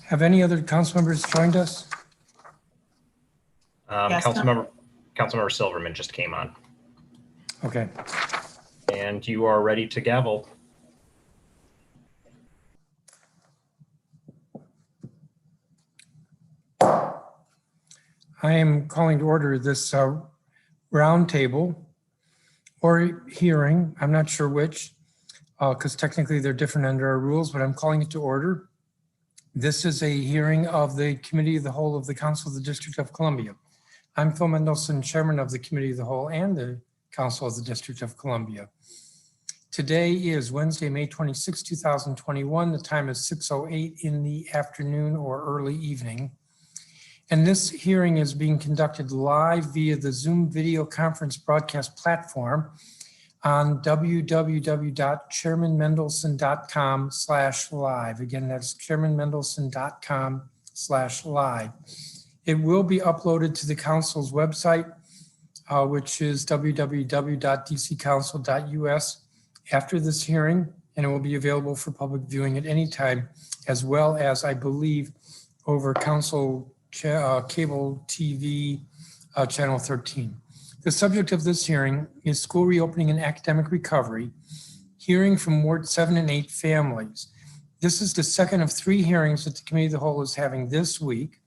Have any other council members joined us? Yes, Councilmember Silverman just came on. Okay. And you are ready to gavel. I am calling to order this roundtable or hearing. I'm not sure which, because technically they're different under our rules, but I'm calling it to order. This is a hearing of the Committee of the Whole of the Council of the District of Columbia. I'm Phil Mendelson, Chairman of the Committee of the Whole and the Council of the District of Columbia. Today is Wednesday, May 26, 2021. The time is 6:08 in the afternoon or early evening. And this hearing is being conducted live via the Zoom video conference broadcast platform on www.chairmanmendelson.com/live. Again, that's chairmanmendelson.com/live. It will be uploaded to the council's website, which is www.dccouncil.us after this hearing, and it will be available for public viewing at any time, as well as, I believe, over council cable TV channel 13. The subject of this hearing is school reopening and academic recovery, hearing from Ward 7 and 8 families. This is the second of 3 hearings that the Committee of the Whole is having this week.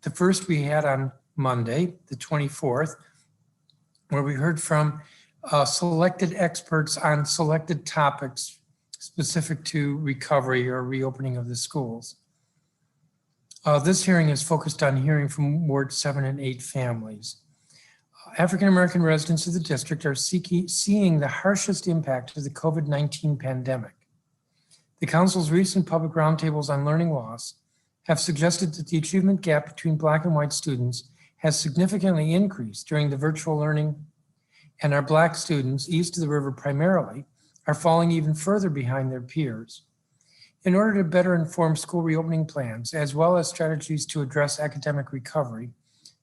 The first we had on Monday, the 24th, where we heard from selected experts on selected topics specific to recovery or reopening of the schools. This hearing is focused on hearing from Ward 7 and 8 families. African-American residents of the district are seeing the harshest impact of the COVID-19 pandemic. The council's recent public roundtables on learning loss have suggested that the achievement gap between Black and white students has significantly increased during the virtual learning, and our Black students, east of the river primarily, are falling even further behind their peers. In order to better inform school reopening plans, as well as strategies to address academic recovery,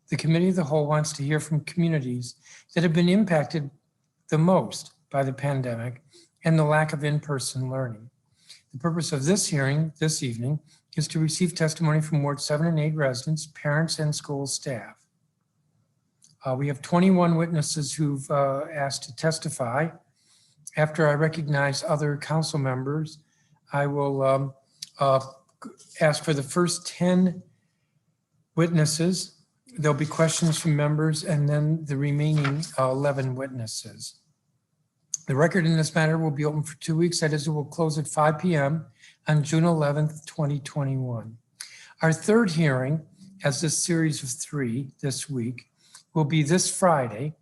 the Committee of the Whole wants to hear from communities that have been impacted the most by the pandemic and the lack of in-person learning. The purpose of this hearing this evening is to receive testimony from Ward 7 and 8 residents, parents, and school staff. We have 21 witnesses who've asked to testify. After I recognize other council members, I will ask for the first 10 witnesses. There'll be questions from members and then the remaining 11 witnesses. The record in this matter will be open for 2 weeks. That is, it will close at 5 p.m. on June 11th, 2021. Our third hearing, as this series of 3 this week, will be this Friday.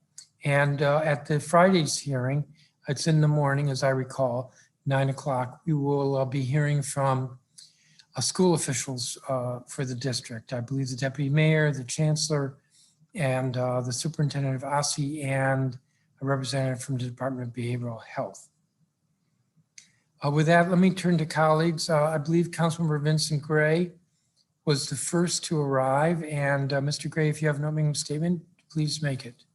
And at the Friday's hearing, it's in the morning, as I recall, 9 o'clock, we will be hearing from school officials for the district. I believe the deputy mayor, the chancellor, and the superintendent of OSSI, and a representative from the Department of Behavioral Health. With that, let me turn to colleagues. I believe Councilmember Vincent Gray was the first to arrive. And Mr. Gray, if you have an opening statement, please make it.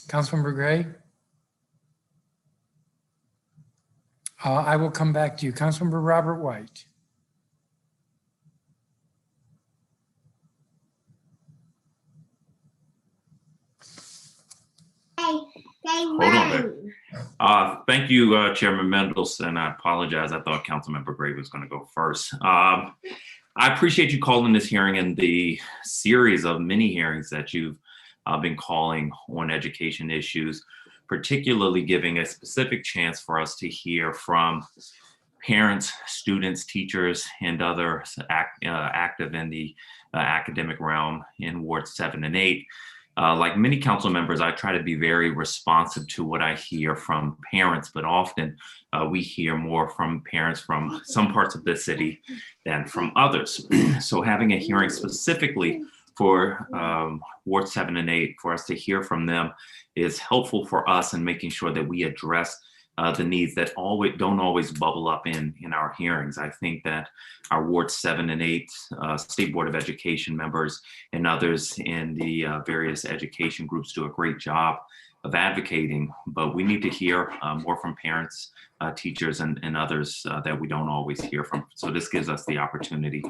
Councilmember Gray? I will come back to you. Councilmember Robert White. Hold on there. Thank you, Chairman Mendelson. I apologize. I thought Councilmember Gray was going to go first. I appreciate you calling this hearing and the series of many hearings that you've been calling on education issues, particularly giving a specific chance for us to hear from parents, students, teachers, and others active in the academic realm in Ward 7 and 8. Like many council members, I try to be very responsive to what I hear from parents, but often we hear more from parents from some parts of the city than from others. So having a hearing specifically for Ward 7 and 8, for us to hear from them, is helpful for us in making sure that we address the needs that don't always bubble up in our hearings. I think that our Ward 7 and 8 State Board of Education members and others in the various education groups do a great job advocating, but we need to hear more from parents, teachers, and others that we don't always hear from. So this gives us the opportunity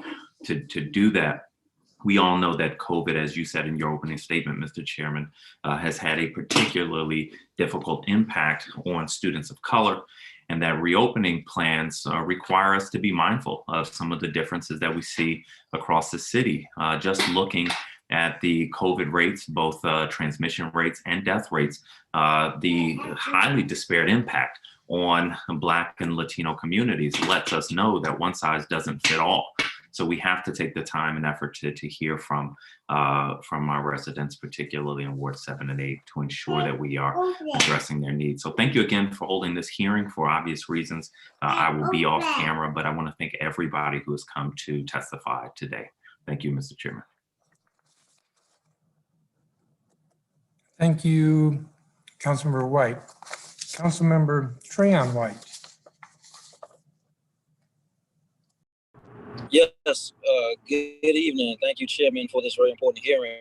to do that. We all know that COVID, as you said in your opening statement, Mr. Chairman, has had a particularly difficult impact on students of color, and that reopening plans require us to be mindful of some of the differences that we see across the city. Just looking at the COVID rates, both transmission rates and death rates, the highly disparate impact on Black and Latino communities lets us know that one size doesn't fit all. So we have to take the time and effort to hear from our residents, particularly in Ward 7 and 8, to ensure that we are addressing their needs. So thank you again for holding this hearing. For obvious reasons, I will be off camera, but I want to thank everybody who has come to testify today. Thank you, Mr. Chairman. Thank you, Councilmember White. Councilmember Trayon White. Yes, good evening. Thank you, Chairman, for this very important hearing.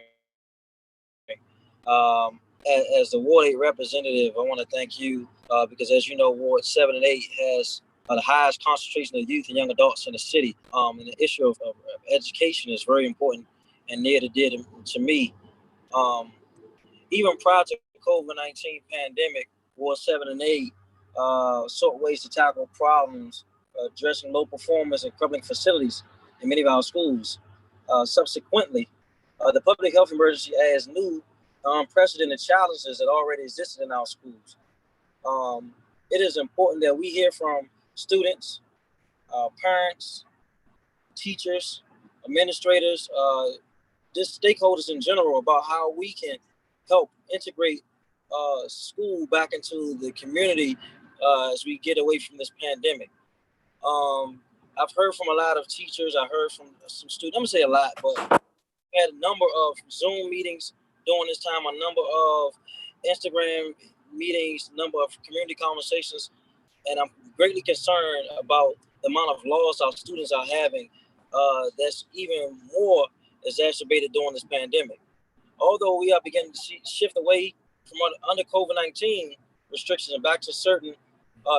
As the Ward 8 representative, I want to thank you because, as you know, Ward 7 and 8 has the highest concentration of youth and young adults in the city. And the issue of education is very important and near and dear to me. Even prior to the COVID-19 pandemic, Ward 7 and 8 sought ways to tackle problems addressing low performance and crumbling facilities in many of our schools. Subsequently, the public health emergency adds new unprecedented challenges that already existed in our schools. It is important that we hear from students, parents, teachers, administrators, just stakeholders in general about how we can help integrate school back into the community as we get away from this pandemic. I've heard from a lot of teachers. I heard from some students. I'm gonna say a lot, but we had a number of Zoom meetings during this time, a number of Instagram meetings, number of community conversations, and I'm greatly concerned about the amount of loss our students are having. That's even more exacerbated during this pandemic. Although we are beginning to shift away from under COVID-19 restrictions and back to certain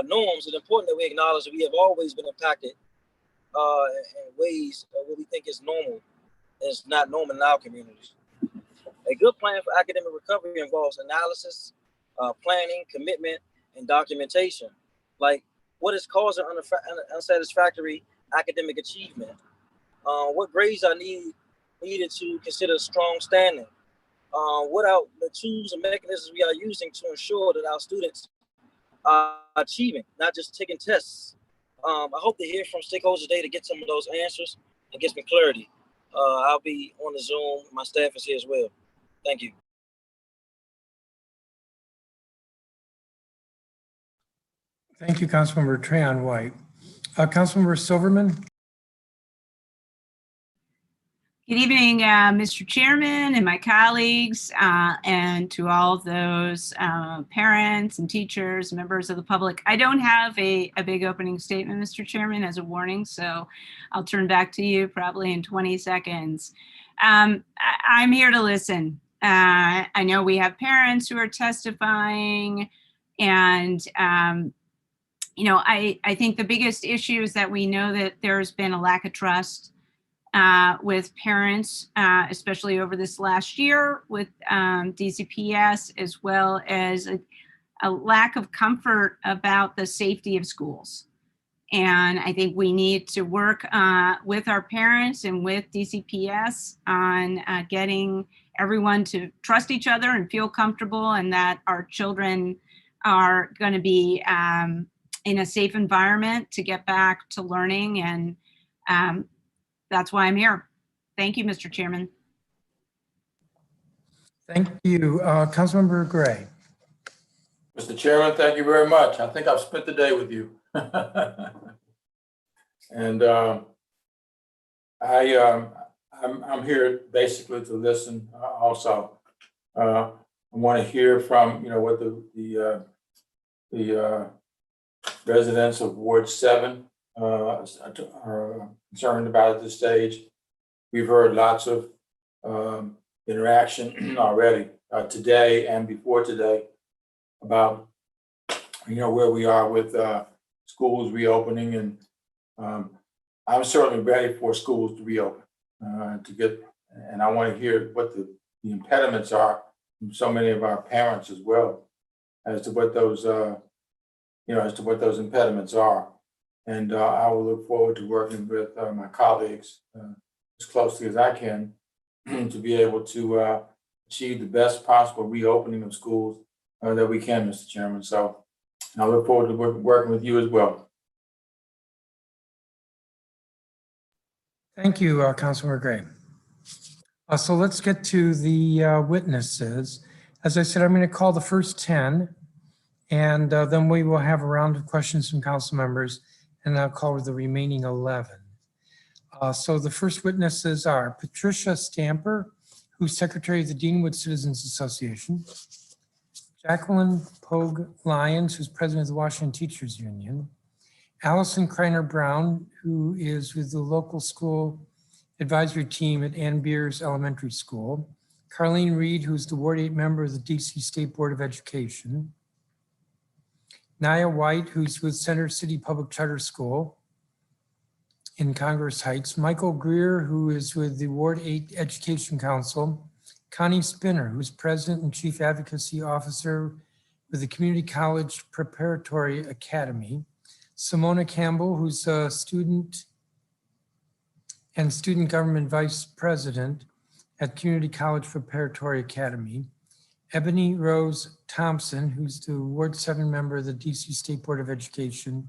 norms, it's important that we acknowledge that we have always been impacted in ways of what we think is normal and is not normal in our communities. A good plan for academic recovery involves analysis, planning, commitment, and documentation. Like, what is causing unsatisfactory academic achievement? What grades are needed to consider strong standing? What are the tools and mechanisms we are using to ensure that our students are achieving, not just taking tests? I hope to hear from stakeholders today to get some of those answers and get some clarity. I'll be on the Zoom. My staff is here as well. Thank you. Thank you, Councilmember Trayon White. Councilmember Silverman. Good evening, Mr. Chairman and my colleagues, and to all of those parents and teachers, members of the public. I don't have a big opening statement, Mr. Chairman, as a warning, so I'll turn back to you probably in 20 seconds. I'm here to listen. I know we have parents who are testifying, and you know, I think the biggest issue is that we know that there's been a lack of trust with parents, especially over this last year with DCPS, as well as a lack of comfort about the safety of schools. And I think we need to work with our parents and with DCPS on getting everyone to trust each other and feel comfortable, and that our children are going to be in a safe environment to get back to learning. And that's why I'm here. Thank you, Mr. Chairman. Thank you. Councilmember Gray. Mr. Chairman, thank you very much. I think I've spent the day with you. And I'm here basically to listen also. I want to hear from, you know, what the residents of Ward 7 are concerned about at this stage. We've heard lots of interaction already today and before today about, where we are with schools reopening, and I'm certainly ready for schools to reopen, and I want to hear what the impediments are from so many of our parents as well, as to what those, impediments are. And I will look forward to working with my colleagues as closely as I can to be able to achieve the best possible reopening of schools that we can, Mr. Chairman. So I look forward to working with you as well. Thank you, Councilmember Gray. So let's get to the witnesses. As I said, I'm going to call the first 10, and then we will have a round of questions from council members, and I'll call the remaining 11. So the first witnesses are Patricia Stamper, who's Secretary of the Deanwood Citizens Association, Jacqueline Pogue Lyons, who's President of the Washington Teachers Union, Allison Kreiner Brown, who is with the local school advisory team at Ann Beers Elementary School, Carlene Reed, who's the Ward 8 member of the DC State Board of Education, Naya White, who's with Center City Public Charter School in Congress Heights, Michael Greer, who is with the Ward 8 Education Council, Connie Spinner, who's President and Chief Advocacy Officer with the Community College Preparatory Academy, Simona Campbell, who's a student and student government vice president at Community College Preparatory Academy, Ebony Rose Thompson, who's the Ward 7 member of the DC State Board of Education,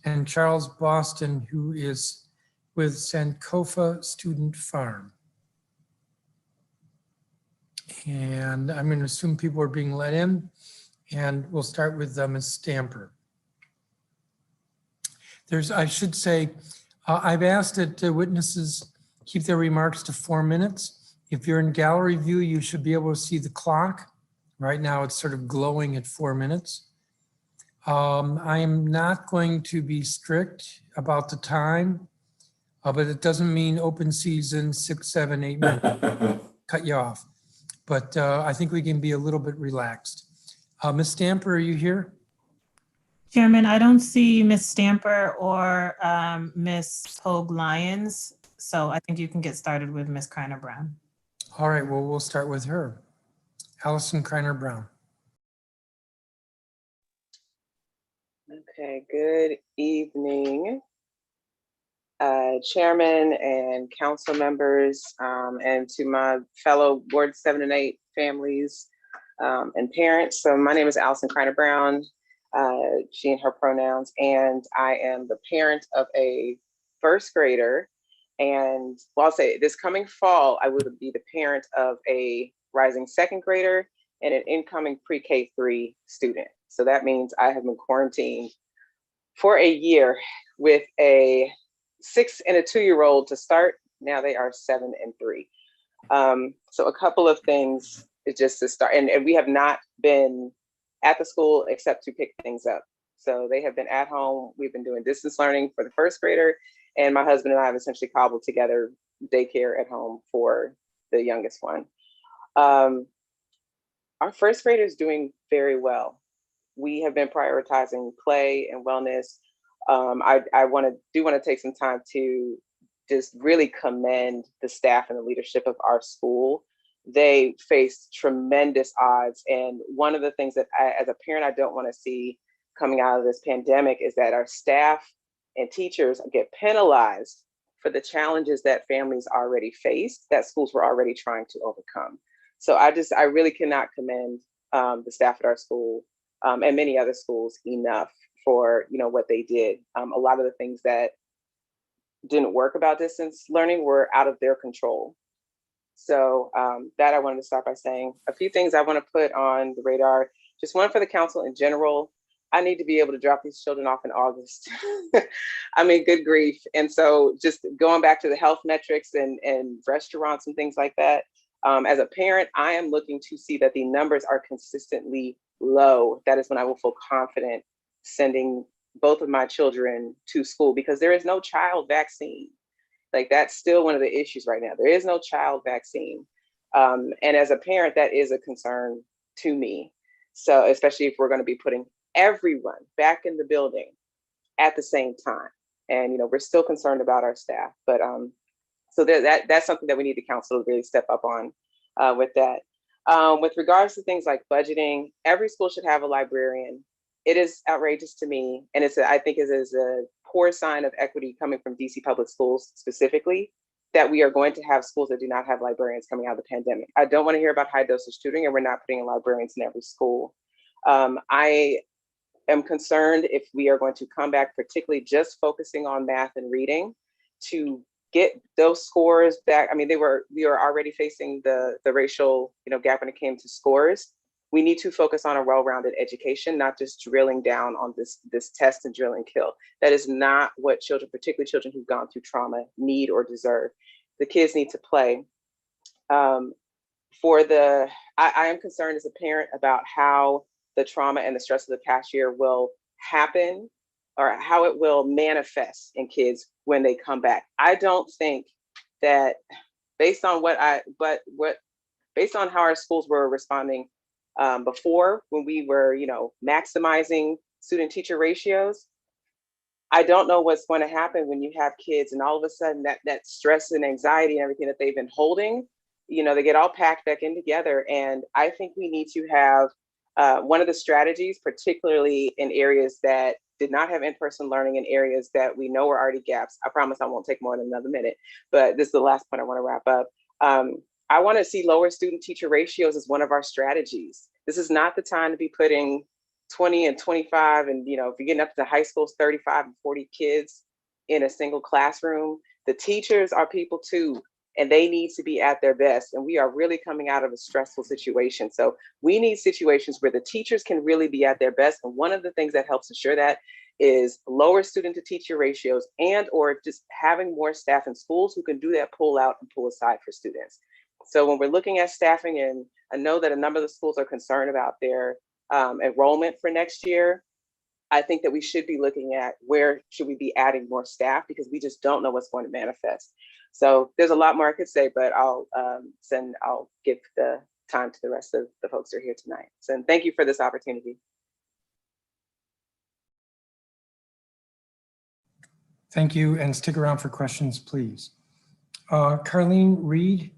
and Charles Boston, who is with Sankofa Student Farm. And I'm going to assume people are being let in, and we'll start with Ms. Stamper. I should say, I've asked that the witnesses keep their remarks to 4 minutes. If you're in gallery view, you should be able to see the clock. Right now, it's sort of glowing at 4 minutes. I am not going to be strict about the time, but it doesn't mean open season 6, 7, 8 minutes, cut you off. But I think we can be a little bit relaxed. Ms. Stamper, are you here? Chairman, I don't see Ms. Stamper or Ms. Pogue Lyons, so I think you can get started with Ms. Kreiner Brown. All right, well, we'll start with her. Allison Kreiner Brown. Okay, good evening, Chairman and council members, and to my fellow Ward 7 and 8 families and parents. So my name is Allison Kreiner Brown, she and her pronouns, and I am the parent of a first grader. And well, I'll say this coming fall, I would be the parent of a rising second grader and an incoming pre-K 3 student. So that means I have been quarantined for a year with a 6 and a 2-year-old to start. Now they are 7 and 3. So a couple of things is just to start, and we have not been at the school except to pick things up. So they have been at home. We've been doing distance learning for the first grader, and my husband and I have essentially cobbled together daycare at home for the youngest one. Our first grader is doing very well. We have been prioritizing play and wellness. I want to take some time to just really commend the staff and the leadership of our school. They faced tremendous odds. And one of the things that as a parent, I don't want to see coming out of this pandemic is that our staff and teachers get penalized for the challenges that families already faced, that schools were already trying to overcome. So I really cannot commend the staff at our school and many other schools enough for what they did. A lot of the things that didn't work about distance learning were out of their control. So that I wanted to start by saying a few things I want to put on the radar. Just one for the council in general. I need to be able to drop these children off in August. I mean, good grief. And so just going back to the health metrics and restaurants and things like that, as a parent, I am looking to see that the numbers are consistently low. That is when I will feel confident sending both of my children to school, because there is no child vaccine. Like, that's still one of the issues right now. There is no child vaccine. And as a parent, that is a concern to me. So especially if we're going to be putting everyone back in the building at the same time. And, you know, we're still concerned about our staff, but so that's something that we need the council to really step up on with that. With regards to things like budgeting, every school should have a librarian. It is outrageous to me, and I think it is a poor sign of equity coming from DC Public Schools specifically, that we are going to have schools that do not have librarians coming out of the pandemic. I don't want to hear about high dosage tutoring, and we're not putting in librarians in every school. I am concerned if we are going to come back, particularly just focusing on math and reading, to get those scores back. I mean, we were already facing the racial, you know, gap when it came to scores. We need to focus on a well-rounded education, not just drilling down on this test and drill and kill. That is not what children, particularly children who've gone through trauma, need or deserve. The kids need to play. I am concerned as a parent about how the trauma and the stress of the past year will happen, or how it will manifest in kids when they come back. I don't think that based on based on how our schools were responding before, when we were, you know, maximizing student teacher ratios, I don't know what's going to happen when you have kids and all of a sudden that stress and anxiety and everything that they've been holding, you know, they get all packed back in together. And I think we need to have one of the strategies, particularly in areas that did not have in-person learning, in areas that we know are already gaps. I promise I won't take more than another minute, but this is the last point I want to wrap up. I want to see lower student teacher ratios as one of our strategies. This is not the time to be putting 20 and 25, and, you know, if you're getting up to high schools, 35 and 40 kids in a single classroom. The teachers are people too, and they need to be at their best. And we are really coming out of a stressful situation. So we need situations where the teachers can really be at their best. And one of the things that helps ensure that is lower student to teacher ratios, and or just having more staff in schools who can do that pull out and pull aside for students. So when we're looking at staffing, and I know that a number of the schools are concerned about their enrollment for next year, I think that we should be looking at where should we be adding more staff, because we just don't know what's going to manifest. So there's a lot more I could say, but I'll give the time to the rest of the folks who are here tonight. So thank you for this opportunity. Thank you, and stick around for questions, please. Carlene Reed.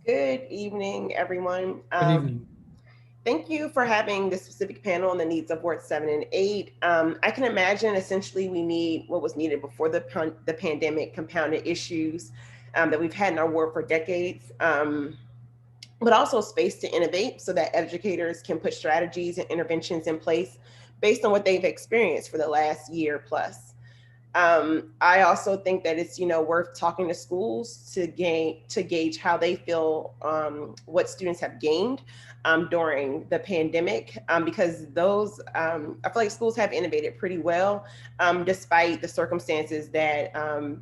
Good evening, everyone. Good evening. Thank you for having this specific panel on the needs of Ward 7 and 8. I can imagine essentially we need what was needed before the pandemic, compounded issues that we've had in our ward for decades, but also space to innovate so that educators can put strategies and interventions in place based on what they've experienced for the last year plus. I also think that it's, you know, worth talking to schools to gauge how they feel, what students have gained during the pandemic, because those, I feel like schools have innovated pretty well despite the circumstances that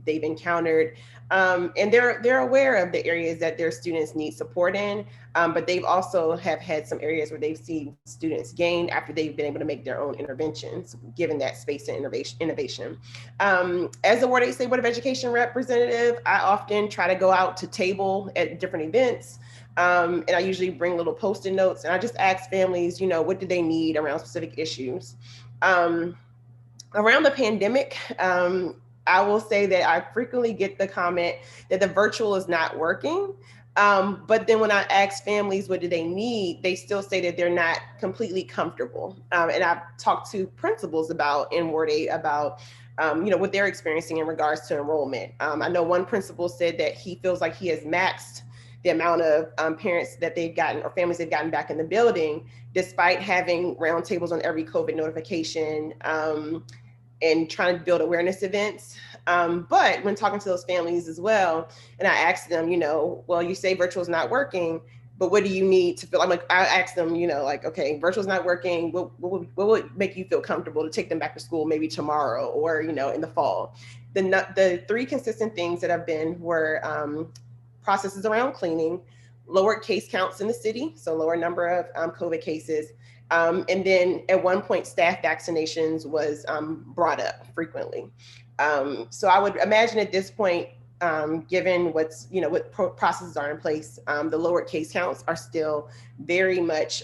they've encountered. And they're aware of the areas that their students need support in, but they've also have had some areas where they've seen students gain after they've been able to make their own interventions, given that space and innovation. As the Ward 8 State Board of Education representative, I often try to go out to table at different events, and I usually bring little Post-it notes, and I just ask families, you know, what do they need around specific issues. Around the pandemic, I will say that I frequently get the comment that the virtual is not working. But then when I ask families what do they need, they still say that they're not completely comfortable. And I've talked to principals in Ward 8 about you know, what they're experiencing in regards to enrollment. I know one principal said that he feels like he has maxed the amount of parents that they've gotten, or families they've gotten back in the building, despite having roundtables on every COVID notification, and trying to build awareness events. But when talking to those families as well, and I asked them, you know, well, you say virtual is not working, but what do you need to feel? I'm like, I asked them, you know, like, okay, virtual is not working. What would make you feel comfortable to take them back to school maybe tomorrow, or, you know, in the fall? The three consistent things that have been were processes around cleaning, lower case counts in the city, so lower number of COVID cases, and then at one point, staff vaccinations was brought up frequently. So I would imagine at this point, given what processes are in place. The lower case counts are still very much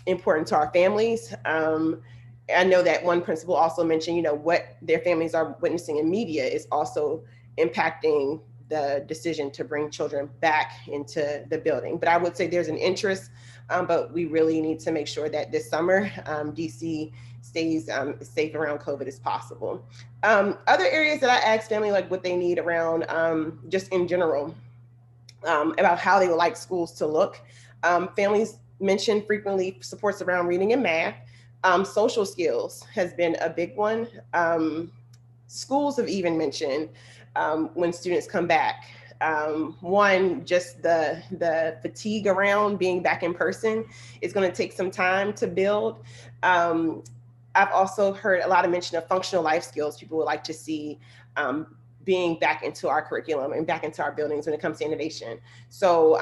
important to our families. I know that one principal also mentioned, what their families are witnessing in media is also impacting the decision to bring children back into the building. But I would say there's an interest, but we really need to make sure that this summer, DC stays as safe around COVID as possible. Other areas that I asked family, like what they need around just in general, about how they would like schools to look. Families mention frequently supports around reading and math. Social skills has been a big one. Schools have even mentioned when students come back. One, just the fatigue around being back in person is going to take some time to build. I've also heard a lot of mention of functional life skills people would like to see being back into our curriculum and back into our buildings when it comes to innovation. So,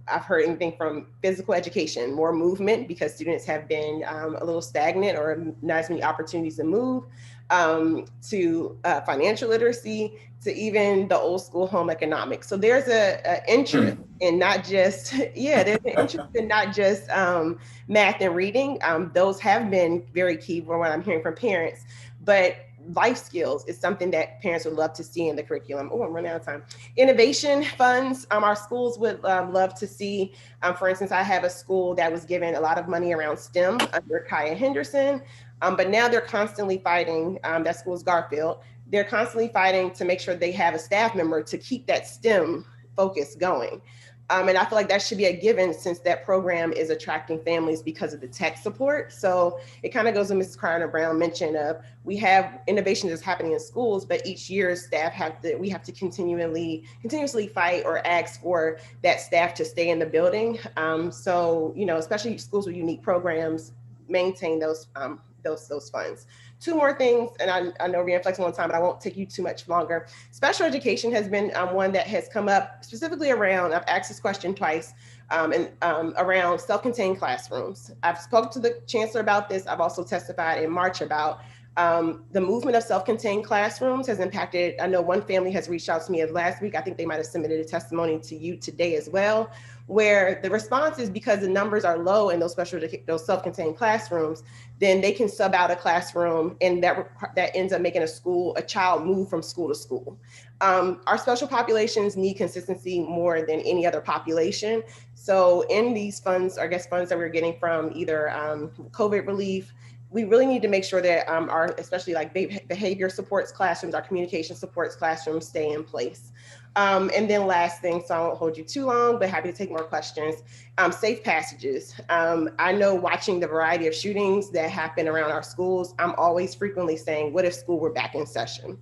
I've heard anything from physical education, more movement because students have been a little stagnant or not as many opportunities to move, to financial literacy, to even the old school home economics. So there's a interest in not just, there's an interest in not just math and reading. Those have been very key from what I'm hearing from parents, but life skills is something that parents would love to see in the curriculum. Oh, I'm running out of time. Innovation funds, our schools would love to see. For instance, I have a school that was given a lot of money around STEM under Kaya Henderson, but now they're constantly fighting, that school is Garfield, they're constantly fighting to make sure they have a staff member to keep that STEM focus going. And I feel like that should be a given since that program is attracting families because of the tech support. So it kind of goes with Mrs. Carter-Brown mentioned of we have innovation that's happening in schools, but each year staff we have to continuously fight or ask for that staff to stay in the building. So, especially schools with unique programs, maintain those funds. Two more things, and I know we're flexing on time, but I won't take you too much longer. Special education has been one that has come up specifically around, I've asked this question twice, around self-contained classrooms. I've spoken to the chancellor about this. I've also testified in March about the movement of self-contained classrooms has impacted. I know one family has reached out to me last week. I think they might have submitted a testimony to you today as well, where the response is because the numbers are low in those self-contained classrooms, then they can sub out a classroom, and that ends up making a child move from school to school. Our special populations need consistency more than any other population. So in these funds, funds that we're getting from either COVID relief, we really need to make sure that our, especially like behavior supports classrooms, our communication supports classrooms stay in place. And then last thing, so I won't hold you too long, but happy to take more questions. Safe passages. I know watching the variety of shootings that happen around our schools, I'm always frequently saying, what if school were back in session?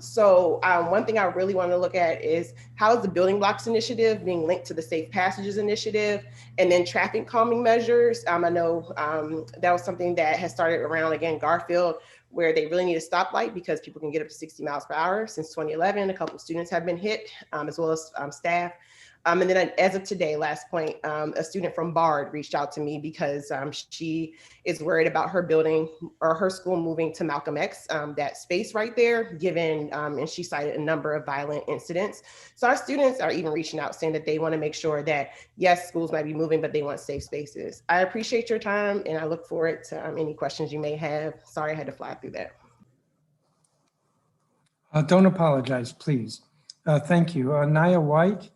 So one thing I really want to look at is how is the Building Blocks Initiative being linked to the Safe Passages Initiative, and then traffic calming measures. I know that was something that has started around, again, Garfield, where they really need a stoplight because people can get up to 60 miles per hour. Since 2011, a couple of students have been hit, as well as staff. And then as of today, last point, a student from Bard reached out to me because she is worried about her building or her school moving to Malcolm X, that space right there, given, and she cited a number of violent incidents. So our students are even reaching out saying that they want to make sure that, yes, schools might be moving, but they want safe spaces. I appreciate your time and I look forward to any questions you may have. Sorry I had to fly through that. Don't apologize, please. Thank you. Naya White.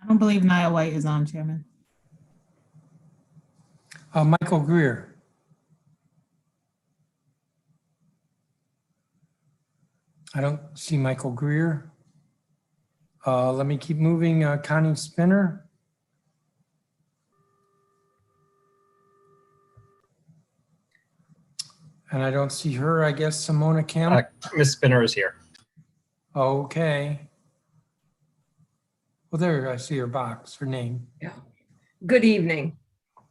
I don't believe Nia White is on, Chairman. Michael Greer. I don't see Michael Greer. Let me keep moving. Connie Spinner. And I don't see her. I guess Simona Kemp. Ms. Spinner is here. Okay. Well, there, I see her box, her name. Yeah. Good evening.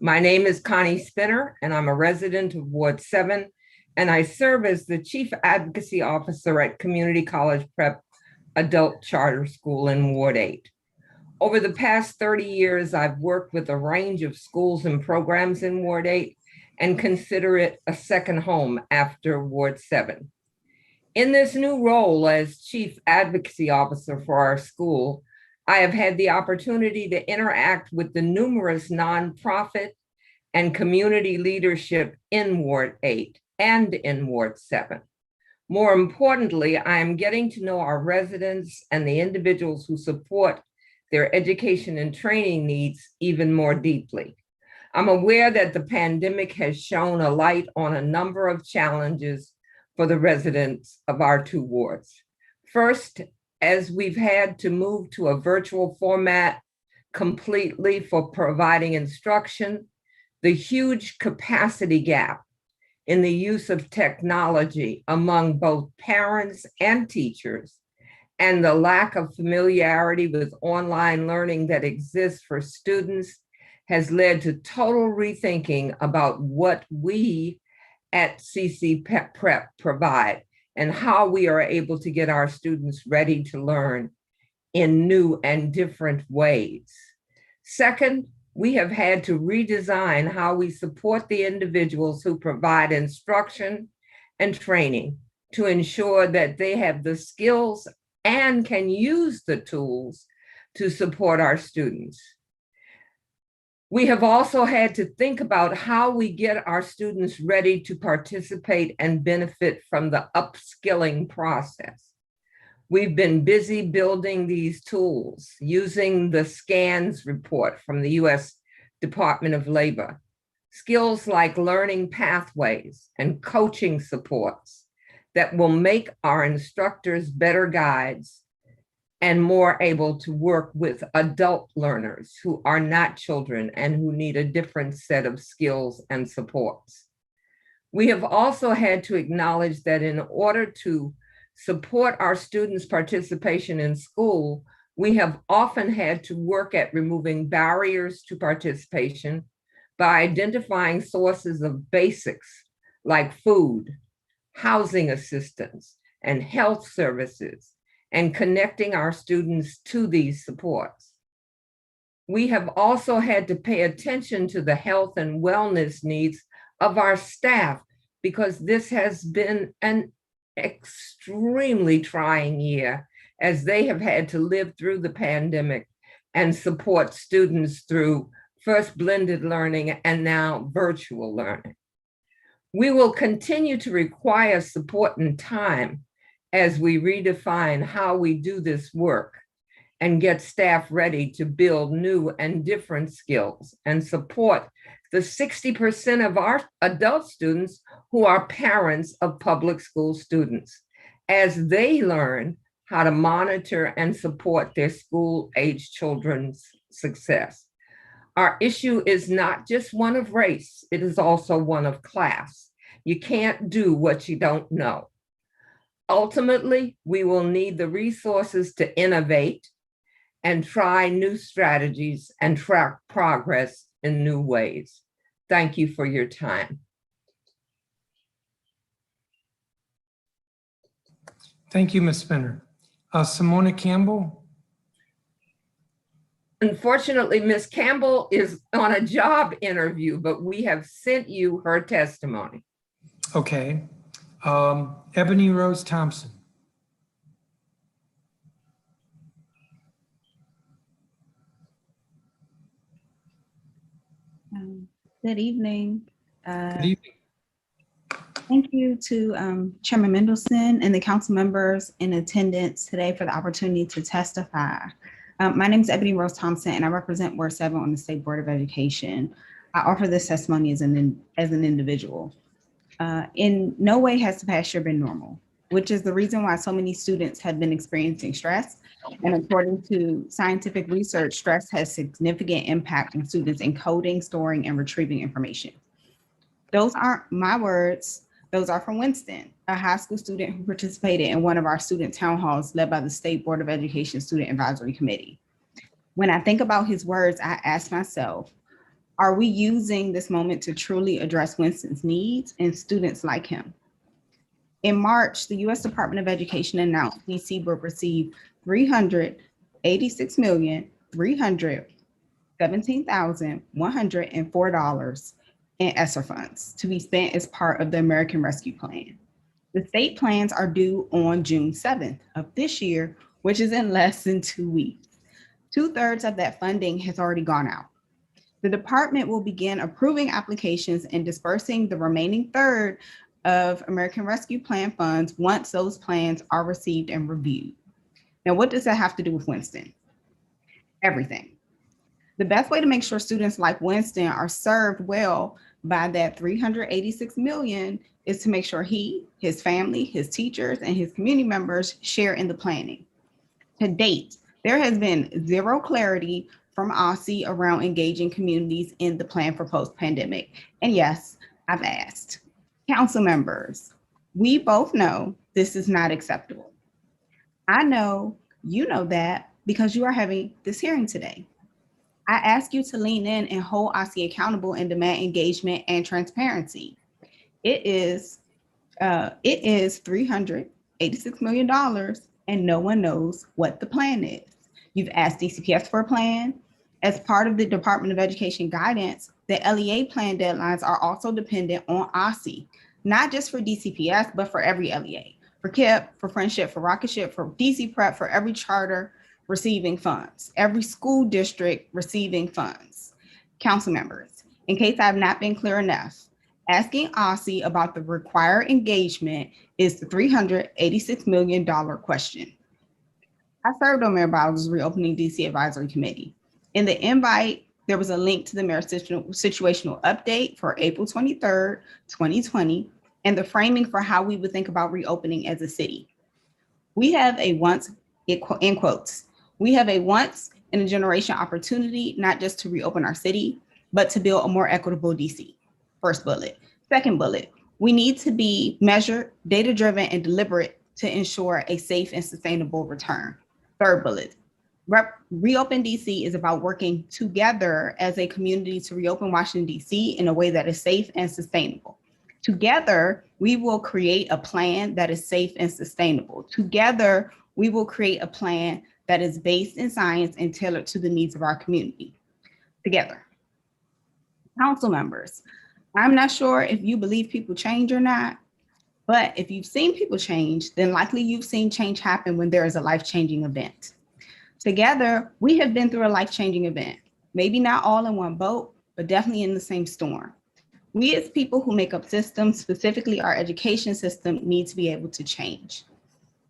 My name is Connie Spinner, and I'm a resident of Ward 7, and I serve as the Chief Advocacy Officer at Community College Prep Adult Charter School in Ward 8. Over the past 30 years, I've worked with a range of schools and programs in Ward 8, and consider it a second home after Ward 7. In this new role as Chief Advocacy Officer for our school, I have had the opportunity to interact with the numerous nonprofit and community leadership in Ward 8 and in Ward 7. More importantly, I am getting to know our residents and the individuals who support their education and training needs even more deeply. I'm aware that the pandemic has shown a light on a number of challenges for the residents of our 2 wards. First, as we've had to move to a virtual format completely for providing instruction, the huge capacity gap in the use of technology among both parents and teachers, and the lack of familiarity with online learning that exists for students has led to total rethinking about what we at CC Prep provide and how we are able to get our students ready to learn in new and different ways. Second, we have had to redesign how we support the individuals who provide instruction and training to ensure that they have the skills and can use the tools to support our students. We have also had to think about how we get our students ready to participate and benefit from the upskilling process. We've been busy building these tools using the SCANS report from the US Department of Labor, skills like learning pathways and coaching supports that will make our instructors better guides and more able to work with adult learners who are not children and who need a different set of skills and supports. We have also had to acknowledge that in order to support our students' participation in school, we have often had to work at removing barriers to participation by identifying sources of basics like food, housing assistance, and health services, and connecting our students to these supports. We have also had to pay attention to the health and wellness needs of our staff because this has been an extremely trying year as they have had to live through the pandemic and support students through first blended learning and now virtual learning. We will continue to require support and time as we redefine how we do this work and get staff ready to build new and different skills and support the 60% of our adult students who are parents of public school students as they learn how to monitor and support their school-age children's success. Our issue is not just one of race, it is also one of class. You can't do what you don't know. Ultimately, we will need the resources to innovate and try new strategies and track progress in new ways. Thank you for your time. Thank you, Ms. Spinner. Simona Campbell. Unfortunately, Ms. Campbell is on a job interview, but we have sent you her testimony. Okay. Ebony Rose Thompson. Good evening. Good evening. Thank you to Chairman Mendelson and the council members in attendance today for the opportunity to testify. My name is Ebony Rose Thompson, and I represent Ward 7 on the State Board of Education. I offer this testimony as an individual. In no way has the past year been normal, which is the reason why so many students have been experiencing stress. And according to scientific research, stress has significant impact on students in coding, storing, and retrieving information. Those aren't my words. Those are from Winston, a high school student who participated in one of our student town halls led by the State Board of Education Student Advisory Committee. When I think about his words, I ask myself, are we using this moment to truly address Winston's needs and students like him? In March, the U.S. Department of Education announced DC will receive $386,317,104 and ESSER funds to be spent as part of the American Rescue Plan. The state plans are due on June 7th of this year, which is in less than 2 weeks. 2/3 of that funding has already gone out. The department will begin approving applications and dispersing the remaining third of American Rescue Plan funds once those plans are received and reviewed. Now, what does that have to do with Winston? Everything. The best way to make sure students like Winston are served well by that $386 million is to make sure he, his family, his teachers, and his community members share in the planning. To date, there has been zero clarity from OSSI around engaging communities in the plan for post-pandemic. And yes, I've asked. Council members, we both know this is not acceptable. I know you know that because you are having this hearing today. I ask you to lean in and hold OSSI accountable and demand engagement and transparency. It is $386 million and no one knows what the plan is. You've asked DCPS for a plan. As part of the Department of Education guidance, the LEA plan deadlines are also dependent on OSSI, not just for DCPS, but for every LEA, for KIPP, for Friendship, for Rocketship, for DC Prep, for every charter receiving funds, every school district receiving funds. Council members, in case I have not been clear enough, asking OSSI about the required engagement is the $386 million question. I served on Mayor Bowles' reopening DC Advisory Committee. In the invite, there was a link to the mayor's situational update for April 23rd, 2020, and the framing for how we would think about reopening as a city. We have a once, in quotes, we have a once in a generation opportunity, not just to reopen our city, but to build a more equitable DC. First bullet. Second bullet, we need to be measured, data-driven, and deliberate to ensure a safe and sustainable return. Third bullet, Reopen DC is about working together as a community to reopen Washington, DC in a way that is safe and sustainable. Together, we will create a plan that is safe and sustainable. Together, we will create a plan that is based in science and tailored to the needs of our community. Together. Council members, I'm not sure if you believe people change or not, but if you've seen people change, then likely you've seen change happen when there is a life-changing event. Together, we have been through a life-changing event, maybe not all in one boat, but definitely in the same storm. We as people who make up systems, specifically our education system, need to be able to change.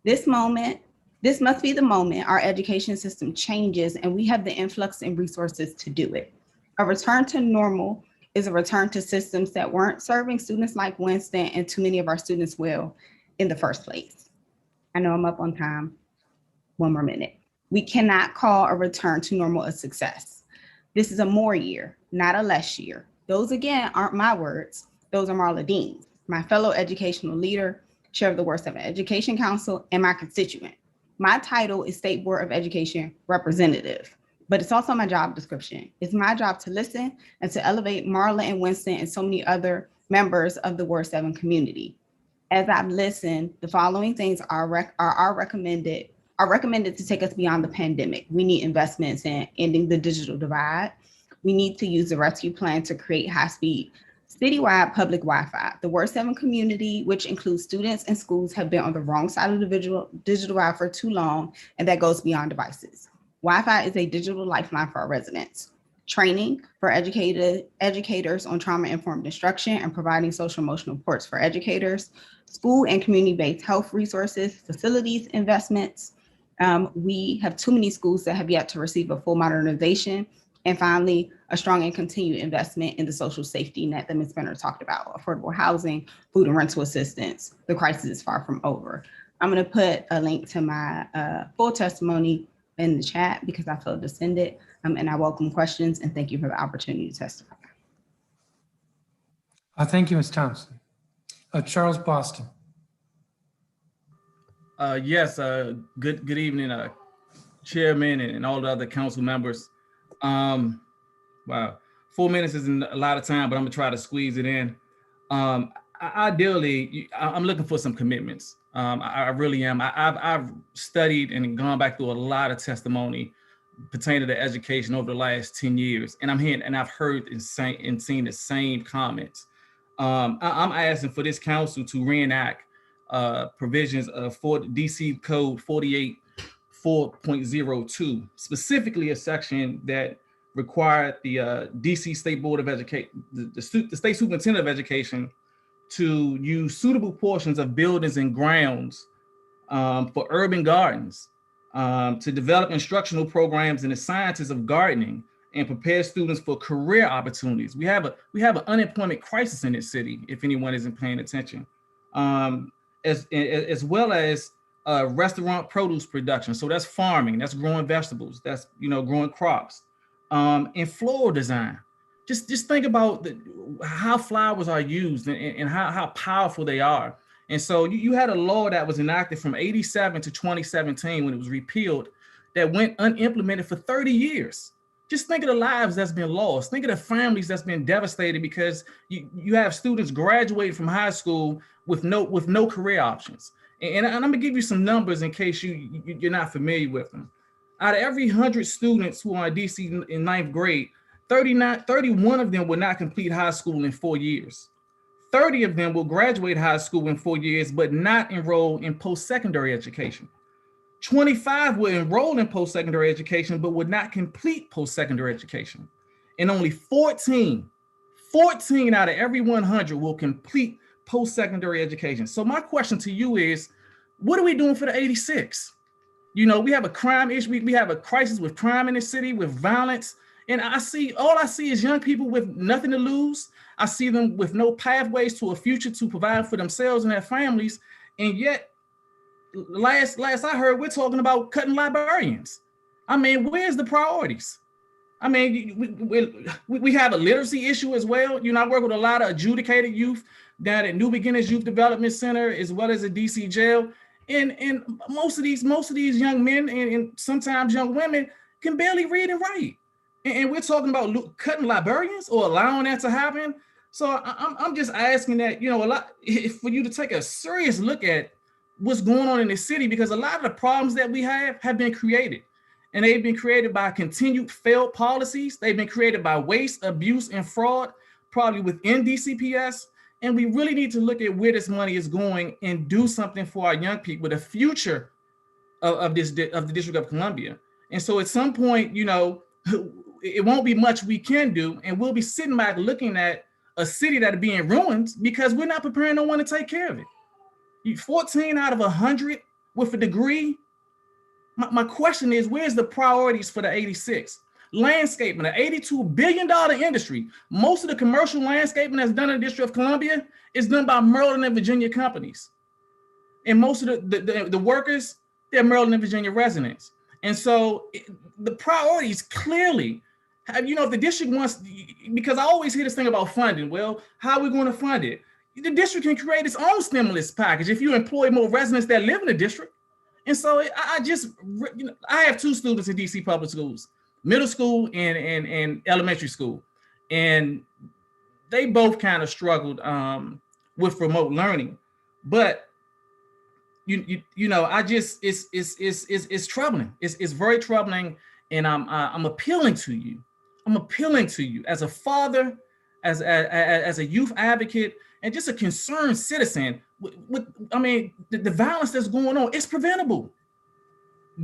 This must be the moment our education system changes and we have the influx and resources to do it. A return to normal is a return to systems that weren't serving students like Winston and too many of our students well in the first place. I know I'm up on time. One more minute. We cannot call a return to normal a success. This is a more year, not a less year. Those again aren't my words. Those are Marla Dean's, my fellow educational leader, chair of the Ward 7 Education Council, and my constituent. My title is State Board of Education Representative, but it's also my job description. It's my job to listen and to elevate Marla and Winston and so many other members of the Ward 7 community. As I've listened, the following things are recommended to take us beyond the pandemic. We need investments in ending the digital divide. We need to use the rescue plan to create high-speed citywide public Wi-Fi. The Ward 7 community, which includes students and schools, have been on the wrong side of the digital divide for too long, and that goes beyond devices. Wi-Fi is a digital lifeline for our residents. Training for educators on trauma-informed instruction and providing social emotional supports for educators. School and community-based health resources, facilities investments. We have too many schools that have yet to receive a full modernization. And finally, a strong and continued investment in the social safety net that Ms. Benner talked about, affordable housing, food and rental assistance. The crisis is far from over. I'm gonna put a link to my full testimony in the chat because I feel descended, and I welcome questions and thank you for the opportunity to testify. Thank you, Ms. Thompson. Charles Boston. Yes, good evening, Chairman and all the other council members. Wow, 4 minutes isn't a lot of time, but I'm gonna try to squeeze it in. Ideally, I'm looking for some commitments. I really am. I've studied and gone back through a lot of testimony pertaining to education over the last 10 years. And I'm hearing, and I've heard and seen the same comments. I'm asking for this council to reenact provisions of DC Code 48.4.02, specifically a section that required the DC State Board of Education, the State Superintendent of Education, to use suitable portions of buildings and grounds for urban gardens, to develop instructional programs in the sciences of gardening and prepare students for career opportunities. We have an unemployment crisis in this city, if anyone isn't paying attention, as well as restaurant produce production. So that's farming, that's growing vegetables, that's growing crops, and floral design. Just think about how flowers are used and how powerful they are. And so you had a law that was enacted from 87 to 2017 when it was repealed that went unimplemented for 30 years. Just think of the lives that's been lost. Think of the families that's been devastated because you have students graduating from high school with no career options. And I'm gonna give you some numbers in case you're not familiar with them. Out of every 100 students who are in DC in ninth grade, 31 of them will not complete high school in 4 years. 30 of them will graduate high school in 4 years, but not enroll in post-secondary education. 25 will enroll in post-secondary education, but would not complete post-secondary education. And only 14 out of every 100 will complete post-secondary education. So my question to you is, what are we doing for the 86? We have a crime issue. We have a crisis with crime in the city, with violence. And all I see is young people with nothing to lose. I see them with no pathways to a future to provide for themselves and their families. And yet, last I heard, we're talking about cutting librarians. I mean, where's the priorities? I mean, we have a literacy issue as well. I work with a lot of adjudicated youth down at New Beginnings Youth Development Center, as well as a DC jail. And most of these young men and sometimes young women can barely read and write. And we're talking about cutting librarians or allowing that to happen. So I'm just asking that, for you to take a serious look at what's going on in the city, because a lot of the problems that we have been created. And they've been created by continued failed policies. They've been created by waste, abuse, and fraud, probably within DCPS. And we really need to look at where this money is going and do something for our young people, the future of the District of Columbia. And so at some point, it won't be much we can do. And we'll be sitting back looking at a city that will be in ruins because we're not preparing no one to take care of it. 14 out of 100 with a degree. My question is, where's the priorities for the 86? Landscaping, an $82 billion industry. Most of the commercial landscaping that's done in the District of Columbia is done by Maryland and Virginia companies. And most of the workers, they're Maryland and Virginia residents. And so the priorities clearly, if the district wants, because I always hear this thing about funding. Well, how are we going to fund it? The district can create its own stimulus package if you employ more residents that live in the district. And so I have 2 students in DC public schools, middle school and elementary school. And they both kind of struggled with remote learning. But it's troubling. It's very troubling. And I'm appealing to you. I'm appealing to you as a father, as a youth advocate, and just a concerned citizen. The violence that's going on, it's preventable.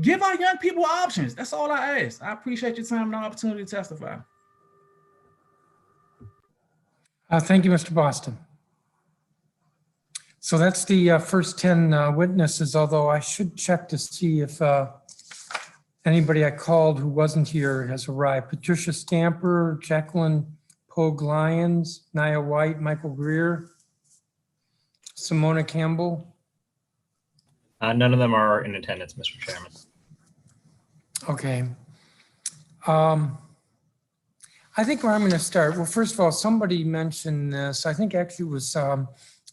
Give our young people options. That's all I ask. I appreciate your time and the opportunity to testify. Thank you, Mr. Boston. So that's the first 10 witnesses, although I should check to see if anybody I called who wasn't here has arrived. Patricia Stamper, Jacqueline Pogue Lyons, Nia White, Michael Greer, Simona Campbell. None of them are in attendance, Mr. Chairman. Okay. I think where I'm going to start, well, first of all, somebody mentioned this, I think actually it was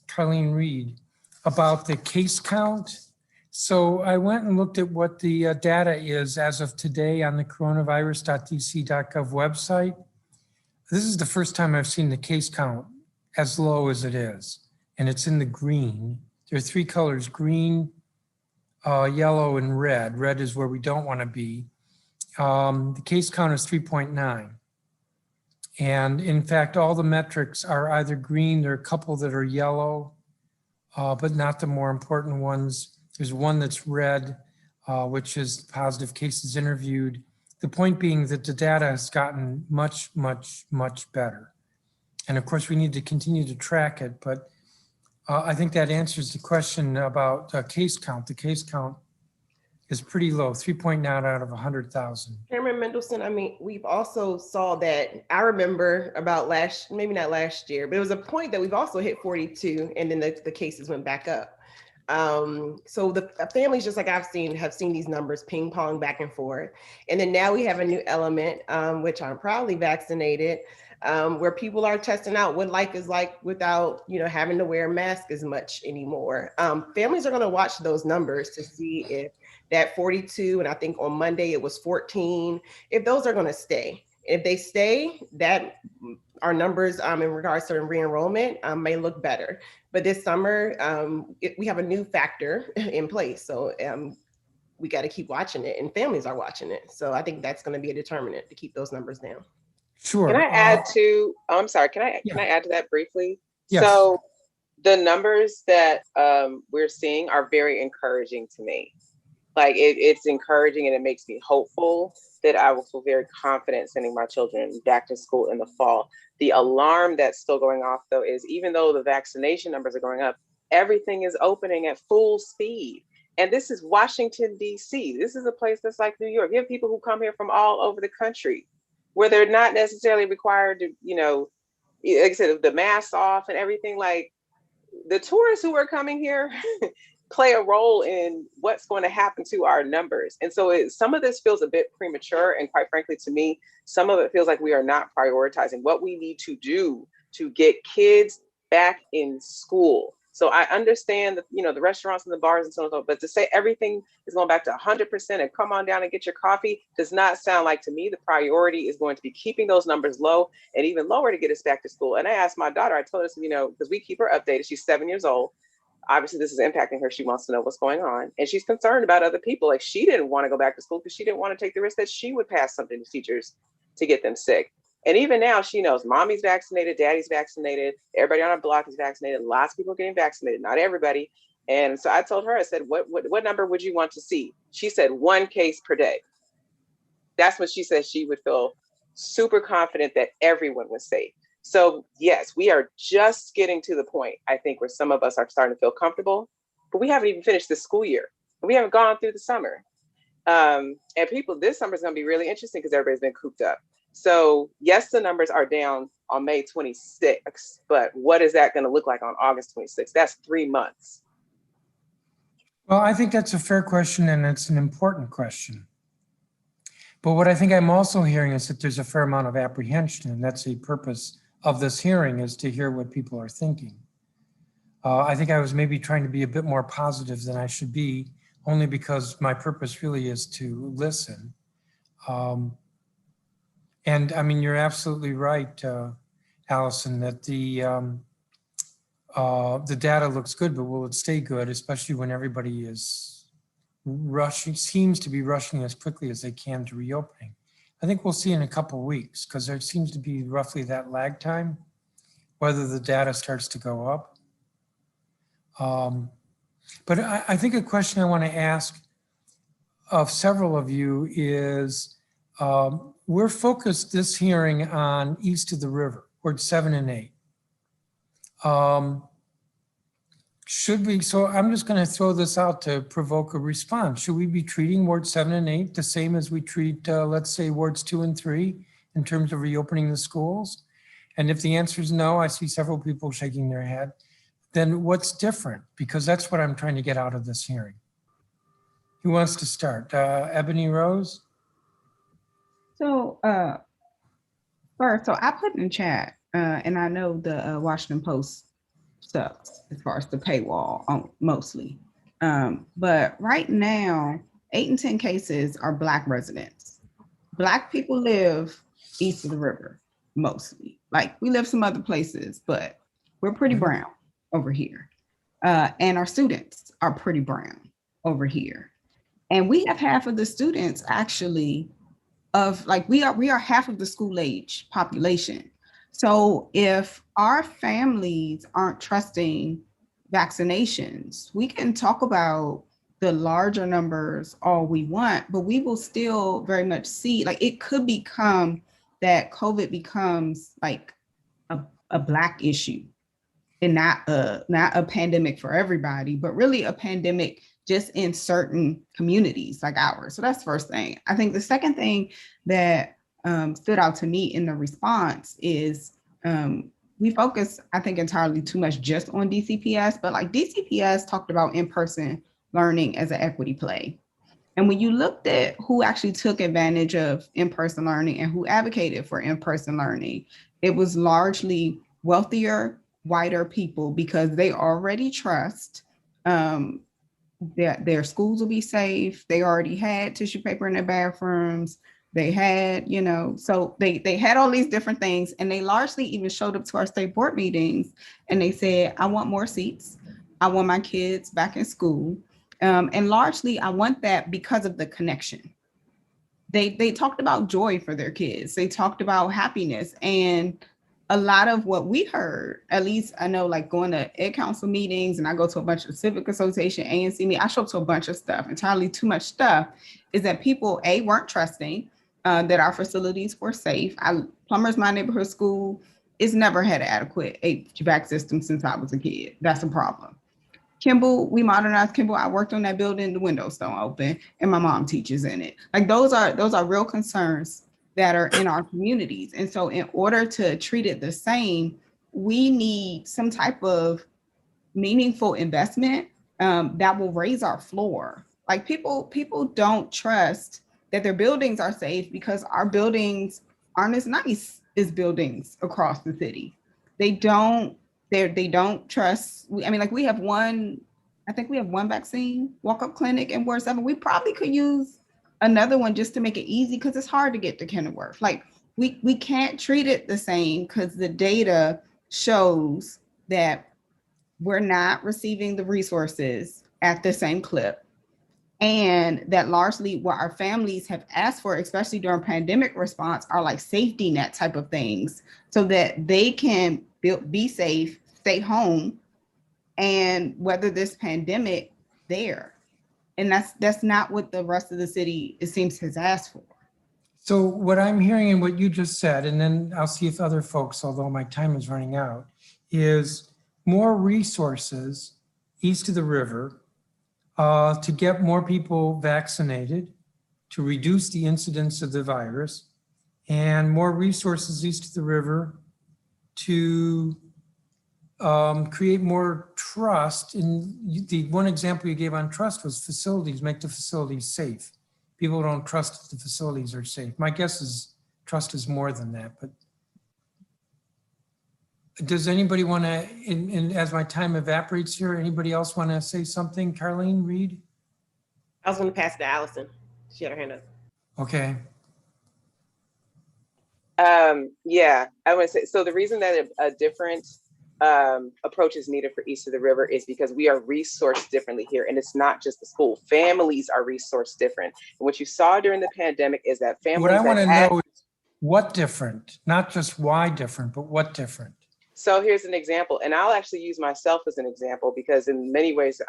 Colleen Reed, about the case count. So I went and looked at what the data is as of today on the coronavirus.dc.gov website. This is the first time I've seen the case count as low as it is, and it's in the green. There are 3 colors, green, yellow, and red. Red is where we don't want to be. The case count is 3.9. And in fact, all the metrics are either green, there are a couple that are yellow, but not the more important ones. There's one that's red, which is positive cases interviewed. The point being that the data has gotten much, much, much better. And of course, we need to continue to track it, but I think that answers the question about case count. The case count is pretty low, 3.9 out of 100,000. Chairman Mendelson, I mean, we've also saw that, I remember about maybe not last year, but it was a point that we've also hit 42 and then the cases went back up. So the families, just like I've seen, have seen these numbers ping pong back and forth. And then now we have a new element, which I'm proudly vaccinated, where people are testing out what life is like without, having to wear a mask as much anymore. Families are going to watch those numbers to see if that 42, and I think on Monday it was 14, if those are going to stay. If they stay, that our numbers in regards to re-enrollment may look better. But this summer, we have a new factor in place. So we got to keep watching it, and families are watching it. So I think that's going to be a determinant to keep those numbers down. Sure. Can I add to, I'm sorry, can I add to that briefly? Yes. So the numbers that we're seeing are very encouraging to me. Like it's encouraging, and it makes me hopeful that I will feel very confident sending my children back to school in the fall. The alarm that's still going off, though, is even though the vaccination numbers are going up, everything is opening at full speed. And this is Washington, D.C. This is a place that's like New York. You have people who come here from all over the country where they're not necessarily required to, like I said, the masks off and everything. Like the tourists who are coming here play a role in what's going to happen to our numbers. And so some of this feels a bit premature. And quite frankly, to me, some of it feels like we are not prioritizing what we need to do to get kids back in school. So I understand that, the restaurants and the bars and so on, but to say everything is going back to 100% and come on down and get your coffee does not sound like, to me, the priority is going to be keeping those numbers low and even lower to get us back to school. And I asked my daughter, I told her, because we keep her updated. She's 7 years old. Obviously, this is impacting her. She wants to know what's going on. And she's concerned about other people. Like she didn't want to go back to school because she didn't want to take the risk that she would pass something to teachers to get them sick. And even now she knows mommy's vaccinated, daddy's vaccinated, everybody on our block is vaccinated. Lots of people are getting vaccinated, not everybody. And so I told her, I said, what number would you want to see? She said 1 case per day. That's what she said. She would feel super confident that everyone was safe. So yes, we are just getting to the point, I think, where some of us are starting to feel comfortable, but we haven't even finished the school year. We haven't gone through the summer. And this summer is going to be really interesting because everybody's been cooped up. So yes, the numbers are down on May 26th, but what is that going to look like on August 26th? That's 3 months. Well, I think that's a fair question, and it's an important question. But what I think I'm also hearing is that there's a fair amount of apprehension, and that's the purpose of this hearing, is to hear what people are thinking. I think I was maybe trying to be a bit more positive than I should be, only because my purpose really is to listen. And I mean, you're absolutely right, Allison, that the data looks good, but will it stay good, especially when everybody is seems to be rushing as quickly as they can to reopening? I think we'll see in a couple of weeks, because there seems to be roughly that lag time, whether the data starts to go up. But I think a question I want to ask of several of you is, we're focused this hearing on east of the river, Ward 7 and 8. Should we, so I'm just going to throw this out to provoke a response. Should we be treating Ward 7 and 8 the same as we treat, let's say, Wards 2 and 3 in terms of reopening the schools? And if the answer is no, I see several people shaking their head, then what's different? Because that's what I'm trying to get out of this hearing. Who wants to start? Ebony Rose? So first, I put in chat, and I know the Washington Post sucks as far as the paywall mostly. But right now, 8 and 10 cases are Black residents. Black people live east of the river, mostly. Like we live some other places, but we're pretty brown over here. And our students are pretty brown over here. And we have half of the students actually of like, we are half of the school age population. So if our families aren't trusting vaccinations, we can talk about the larger numbers all we want, but we will still very much see, like, it could become that COVID becomes like a Black issue and not a pandemic for everybody, but really a pandemic just in certain communities like ours. So that's the first thing. I think the second thing that stood out to me in the response is we focus, I think, entirely too much just on DCPS, but like DCPS talked about in-person learning as an equity play. And when you looked at who actually took advantage of in-person learning and who advocated for in-person learning, it was largely wealthier, whiter people because they already trust that their schools will be safe. They already had tissue paper in their bathrooms. They had, so they had all these different things, and they largely even showed up to our state board meetings and they said, I want more seats. I want my kids back in school. And largely, I want that because of the connection. They talked about joy for their kids. They talked about happiness. And a lot of what we heard, at least I know, like going to Ed Council meetings, and I go to a bunch of Civic Association, ANC meetings, I show up to a bunch of stuff, entirely too much stuff, is that people, weren't trusting that our facilities were safe. Plumbers, my neighborhood school, it's never had an adequate HVAC system since I was a kid. That's a problem. Kimball, we modernized Kimball. I worked on that building, the windows don't open, and my mom teaches in it. Like those are real concerns that are in our communities. And so in order to treat it the same, we need some type of meaningful investment that will raise our floor. Like people don't trust that their buildings are safe because our buildings aren't as nice as buildings across the city. They don't trust. I mean, like we have one vaccine walk-up clinic in Ward 7. We probably could use another one just to make it easy because it's hard to get to Kenilworth. Like we can't treat it the same because the data shows that we're not receiving the resources at the same clip. And that largely what our families have asked for, especially during pandemic response, are like safety net type of things so that they can be safe, stay home, and weather this pandemic there. And that's not what the rest of the city, it seems, has asked for. So what I'm hearing and what you just said, and then I'll see if other folks, although my time is running out, is more resources east of the river to get more people vaccinated, to reduce the incidence of the virus, and more resources east of the river to create more trust. And the one example you gave on trust was facilities, make the facilities safe. People don't trust that the facilities are safe. My guess is trust is more than that, but does anybody want to, as my time evaporates here, anybody else want to say something? Carlene Reed? I was going to pass it to Allison. She had her hand up. Okay. Yeah, I would say, so the reason that a different approach is needed for East of the River is because we are resourced differently here. And it's not just the school. Families are resourced different. And what you saw during the pandemic is that families— What I want to know is what different, not just why different, but what different. So here's an example, and I'll actually use myself as an example because in many ways,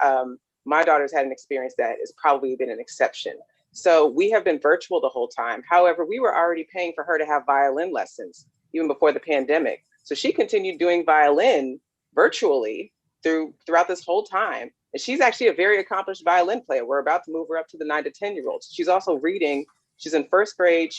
my daughter's had an experience that has probably been an exception. So we have been virtual the whole time. However, we were already paying for her to have violin lessons even before the pandemic. So she continued doing violin virtually throughout this whole time. And she's actually a very accomplished violin player. We're about to move her up to the 9 to 10-year-olds. She's also reading. She's in first grade.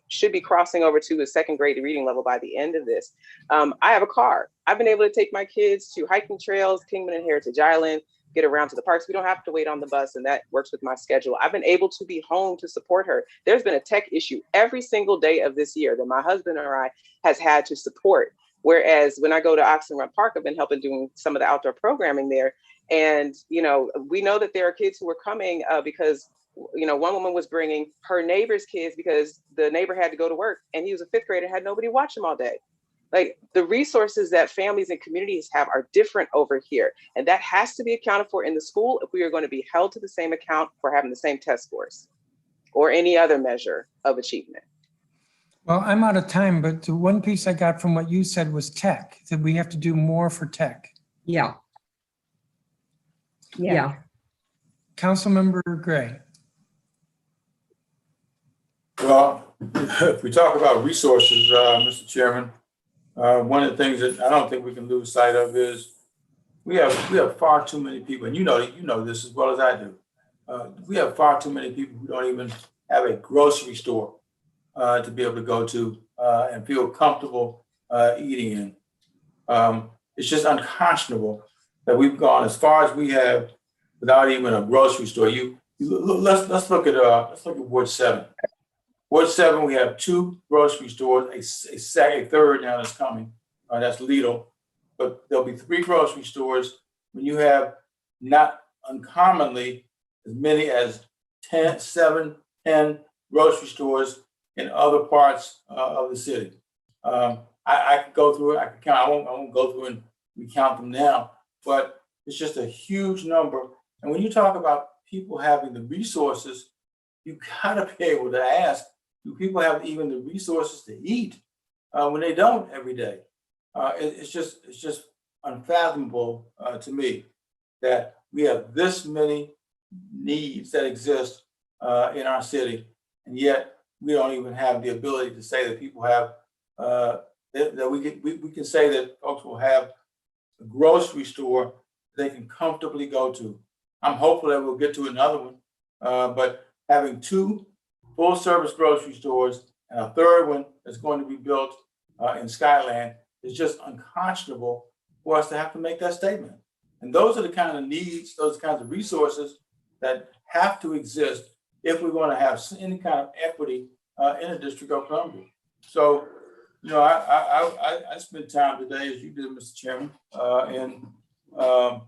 Should be crossing over to a second grade reading level by the end of this. I have a car. I've been able to take my kids to hiking trails, Kingman and Heritage Island, get around to the parks. We don't have to wait on the bus, and that works with my schedule. I've been able to be home to support her. There's been a tech issue every single day of this year that my husband or I has had to support. Whereas when I go to Oxen Run Park, I've been helping doing some of the outdoor programming there. And, we know that there are kids who are coming because one woman was bringing her neighbor's kids because the neighbor had to go to work and he was a 5th grader and had nobody watch him all day. Like the resources that families and communities have are different over here. And that has to be accounted for in the school if we are going to be held to the same account for having the same test scores or any other measure of achievement. Well, I'm out of time, but the one piece I got from what you said was tech, that we have to do more for tech. Yeah, yeah. Councilmember Gray. Well, if we talk about resources, Mr. Chairman, one of the things that I don't think we can lose sight of is we have far too many people, and you know this as well as I do. We have far too many people who don't even have a grocery store to be able to go to and feel comfortable eating in. It's just unconscionable that we've gone as far as we have without even a grocery store. Let's look at Ward 7. Ward 7, we have 2 grocery stores, a third now that's coming. That's Lidl, but there'll be 3 grocery stores when you have not uncommonly as many as 7, 10 grocery stores in other parts of the city. I could go through it. I could count. I won't go through and recount them now, but it's just a huge number. And when you talk about people having the resources, you gotta be able to ask, do people have even the resources to eat when they don't every day? It's just unfathomable to me that we have this many needs that exist in our city, and yet we don't even have the ability to say that people have that we can say that folks will have a grocery store they can comfortably go to. I'm hopeful that we'll get to another one, but having 2 full-service grocery stores and a third one that's going to be built in Skyland is just unconscionable for us to have to make that statement. And those are the kind of needs, those kinds of resources that have to exist if we're going to have any kind of equity in the District of Columbia. So, I spent time today, as you did, Mr. Chairman, in a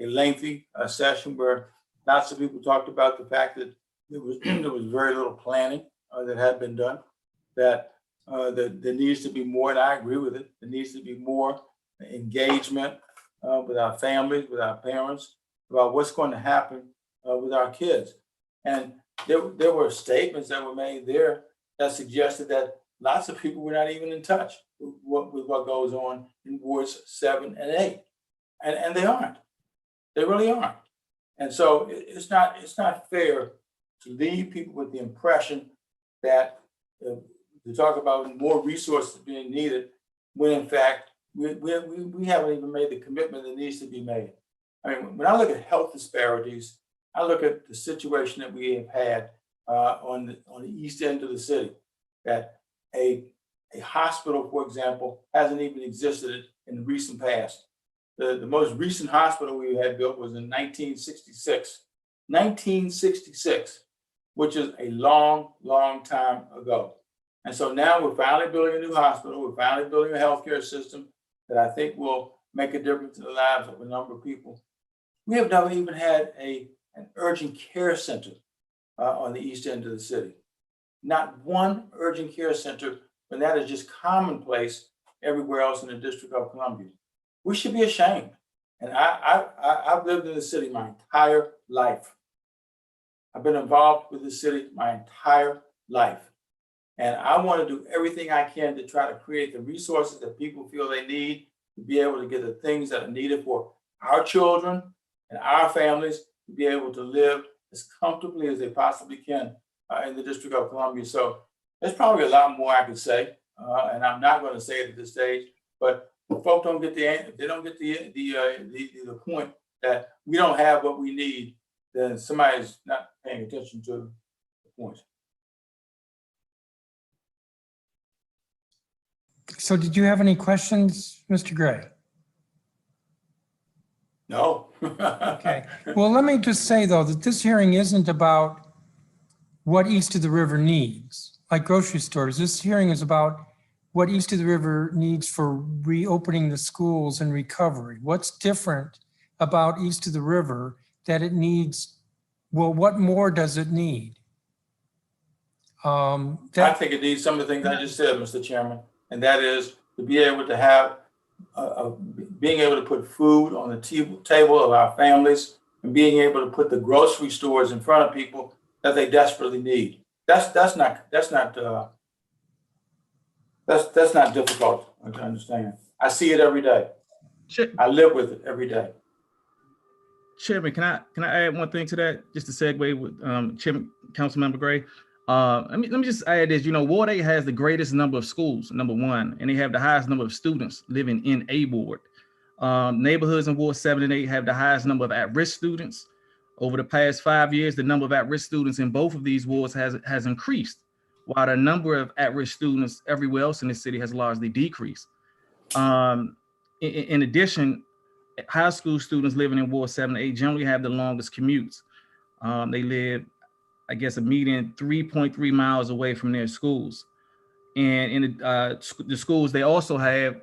lengthy session where lots of people talked about the fact that there was very little planning that had been done, that there needs to be more, and I agree with it, there needs to be more engagement with our families, with our parents, about what's going to happen with our kids. And there were statements that were made there that suggested that lots of people were not even in touch with what goes on in wards 7 and 8. And they aren't. They really aren't. And so it's not fair to leave people with the impression that to talk about more resources being needed when in fact we haven't even made the commitment that needs to be made. I mean, when I look at health disparities, I look at the situation that we have had on the east end of the city, that a hospital, for example, hasn't even existed in the recent past. The most recent hospital we had built was in 1966, which is a long, long time ago. And so now we're finally building a new hospital. We're finally building a healthcare system that I think will make a difference in the lives of a number of people. We have never even had an urgent care center on the east end of the city. Not one urgent care center, when that is just commonplace everywhere else in the District of Columbia. We should be ashamed. And I've lived in the city my entire life. I've been involved with the city my entire life. And I want to do everything I can to try to create the resources that people feel they need to be able to get the things that are needed for our children and our families to be able to live as comfortably as they possibly can in the District of Columbia. So there's probably a lot more I could say, and I'm not going to say it at this stage, but if folks don't get the point that we don't have what we need, then somebody's not paying attention to the point. So did you have any questions, Mr. Gray? No. Okay. Well, let me just say, though, that this hearing isn't about what East of the River needs, like grocery stores. This hearing is about what East of the River needs for reopening the schools and recovery. What's different about East of the River that it needs? Well, what more does it need? I think it needs some of the things I just said, Mr. Chairman, and that is to be able to have, being able to put food on the table of our families and being able to put the grocery stores in front of people that they desperately need. That's not That's not difficult to understand. I see it every day. I live with it every day. Chairman, can I add one thing to that, just to segue with Chairman Councilmember Gray? Let me just add this. Ward 8 has the greatest number of schools, number one, and they have the highest number of students living in a ward. Neighborhoods in Ward 7 and 8 have the highest number of at-risk students. Over the past 5 years, the number of at-risk students in both of these wards has increased, while the number of at-risk students everywhere else in the city has largely decreased. In addition, high school students living in Ward 7 and 8 generally have the longest commutes. They live, I guess, a median 3.3 miles away from their schools. And in the schools, they also have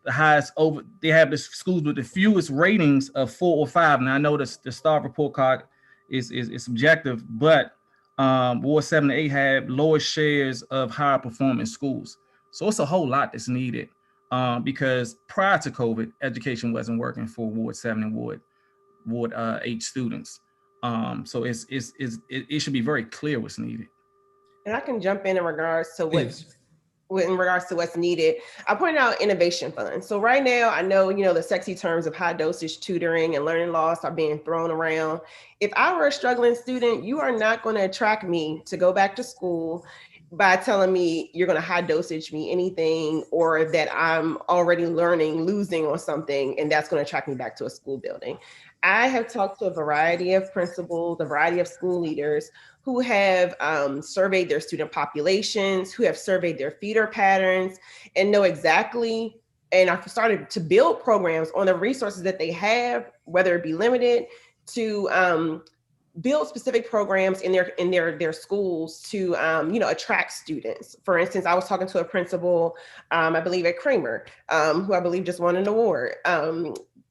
the highest they have the schools with the fewest ratings of 4 or 5. Now I know the STAR report card is subjective, but Ward 7 and 8 have lowest shares of higher performing schools. So it's a whole lot that's needed because prior to COVID, education wasn't working for Ward 7 and Ward 8 students. So it should be very clear what's needed. And I can jump in regards to what's needed. I pointed out innovation funds. So right now, I know, the sexy terms of high dosage tutoring and learning loss are being thrown around. If I were a struggling student, you are not going to attract me to go back to school by telling me you're going to high dosage me anything, or that I'm already losing on something, and that's going to attract me back to a school building. I have talked to a variety of principals, a variety of school leaders who have surveyed their student populations, who have surveyed their feeder patterns, and know exactly, and I've started to build programs on the resources that they have, whether it be limited, to build specific programs in their schools to attract students. For instance, I was talking to a principal, I believe at Kramer, who I believe just won an award.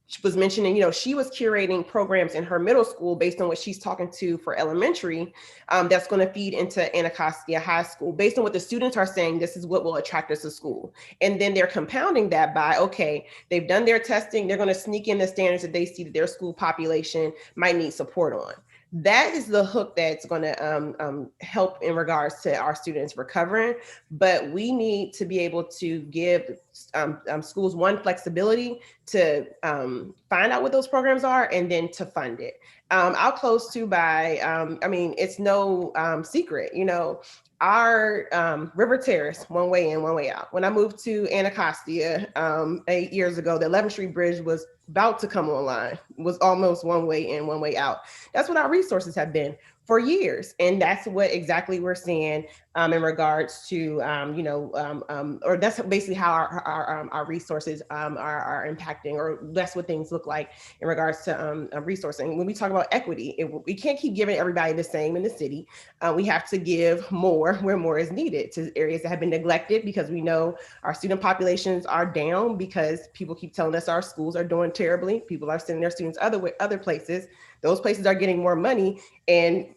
She was mentioning, she was curating programs in her middle school based on what she's talking to for elementary, that's going to feed into Anacostia High School. Based on what the students are saying, this is what will attract us to school. And then they're compounding that by, okay, they've done their testing, they're going to sneak in the standards that they see that their school population might need support on. That is the hook that's going to help in regards to our students recovering. But we need to be able to give schools flexibility to find out what those programs are and then to fund it. I'll close too by, it's no secret, our River Terrace, one way in, one way out. When I moved to Anacostia 8 years ago, the 11th Street Bridge was about to come online, was almost one way in, one way out. That's what our resources have been for years. And that's what exactly we're seeing in regards to, or that's basically how our resources are impacting, or that's what things look like in regards to resourcing. When we talk about equity, we can't keep giving everybody the same in the city. We have to give more where more is needed to areas that have been neglected, because we know our student populations are down because people keep telling us our schools are doing terribly. People are sending their students other places. Those places are getting more money, and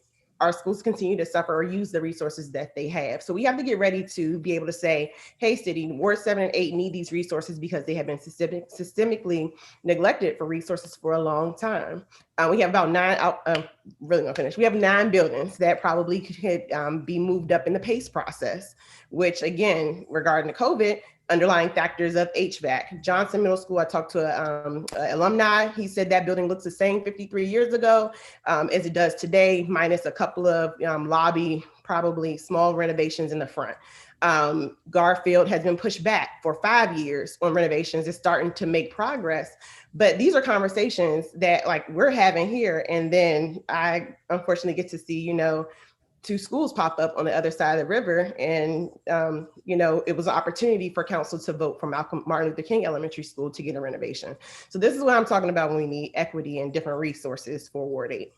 our schools continue to suffer or use the resources that they have. So we have to get ready to be able to say, hey, city, Ward 7 and 8 need these resources because they have been systemically neglected for resources for a long time. We have about 9, really gonna finish. We have 9 buildings that probably could be moved up in the PACE process, which again, regarding the COVID, underlying factors of HVAC. Johnson Middle School, I talked to an alumni. He said that building looks the same 53 years ago as it does today, minus a couple of lobby, probably small renovations in the front. Garfield has been pushed back for 5 years on renovations. It's starting to make progress. But these are conversations that we're having here. And then I unfortunately get to see, 2 schools pop up on the other side of the river. And, it was an opportunity for council to vote for Martin Luther King Elementary School to get a renovation. So this is what I'm talking about when we need equity and different resources for Ward 8.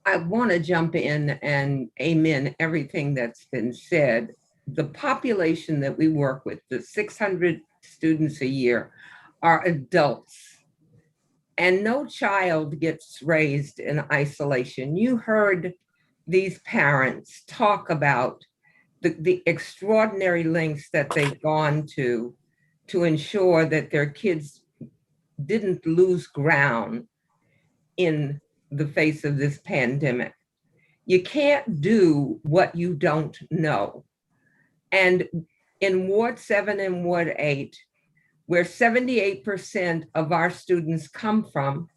I want to jump in and amen everything that's been said. The population that we work with, the 600 students a year, are adults. And no child gets raised in isolation. You heard these parents talk about the extraordinary lengths that they've gone to ensure that their kids didn't lose ground in the face of this pandemic. You can't do what you don't know. And in Ward 7 and Ward 8, where 78% of our students come from,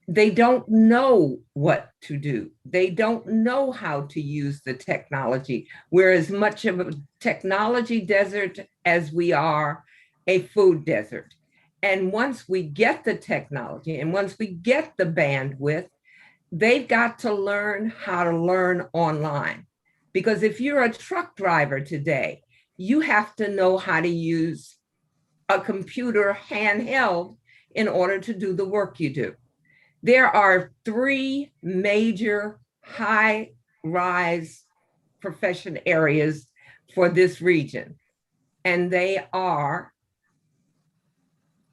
they don't know what to do. They don't know how to use the technology. We're as much of a technology desert as we are a food desert. And once we get the technology and once we get the bandwidth, they've got to learn how to learn online. Because if you're a truck driver today, you have to know how to use a computer handheld in order to do the work you do. There are 3 major high-rise profession areas for this region, and they are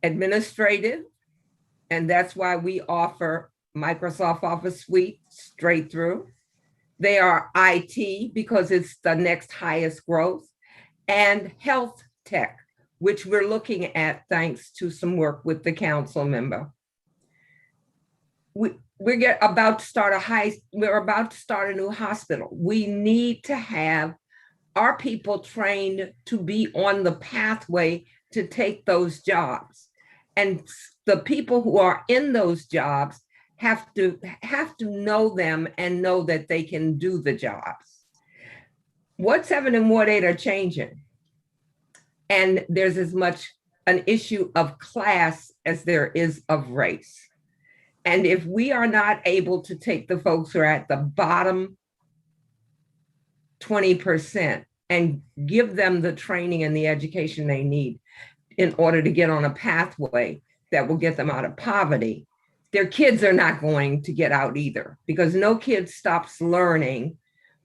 administrative, and that's why we offer Microsoft Office Suite straight through. They are IT because it's the next highest growth, and health tech, which we're looking at thanks to some work with the council member. We're about to start a new hospital. We need to have our people trained to be on the pathway to take those jobs. And the people who are in those jobs have to know them and know that they can do the jobs. Ward 7 and Ward 8 are changing. And there's as much an issue of class as there is of race. And if we are not able to take the folks who are at the bottom 20% and give them the training and the education they need in order to get on a pathway that will get them out of poverty, their kids are not going to get out either, because no kid starts learning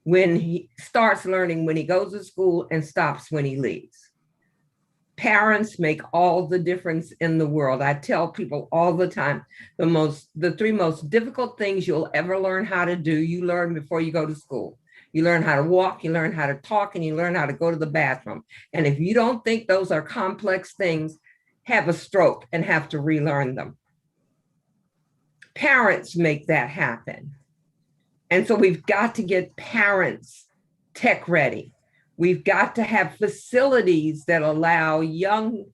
when he goes to school and stops when he leaves. Parents make all the difference in the world. I tell people all the time, the 3 most difficult things you'll ever learn how to do, you learn before you go to school. You learn how to walk, you learn how to talk, and you learn how to go to the bathroom. And if you don't think those are complex things, have a stroke and have to relearn them. Parents make that happen. And so we've got to get parents tech ready. We've got to have facilities that allow young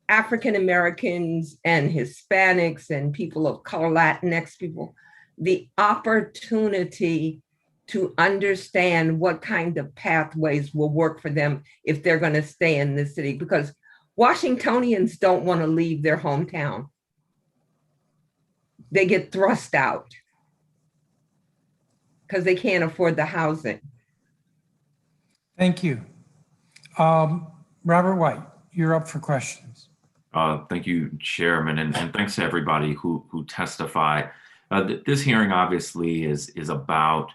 African Americans and Hispanics and people of color, Latinx people, the opportunity to understand what kind of pathways will work for them if they're going to stay in the city, because Washingtonians don't want to leave their hometown. They get thrust out because they can't afford the housing. Thank you. Robert White, you're up for questions. Thank you, Chairman, and thanks to everybody who testified. This hearing obviously is about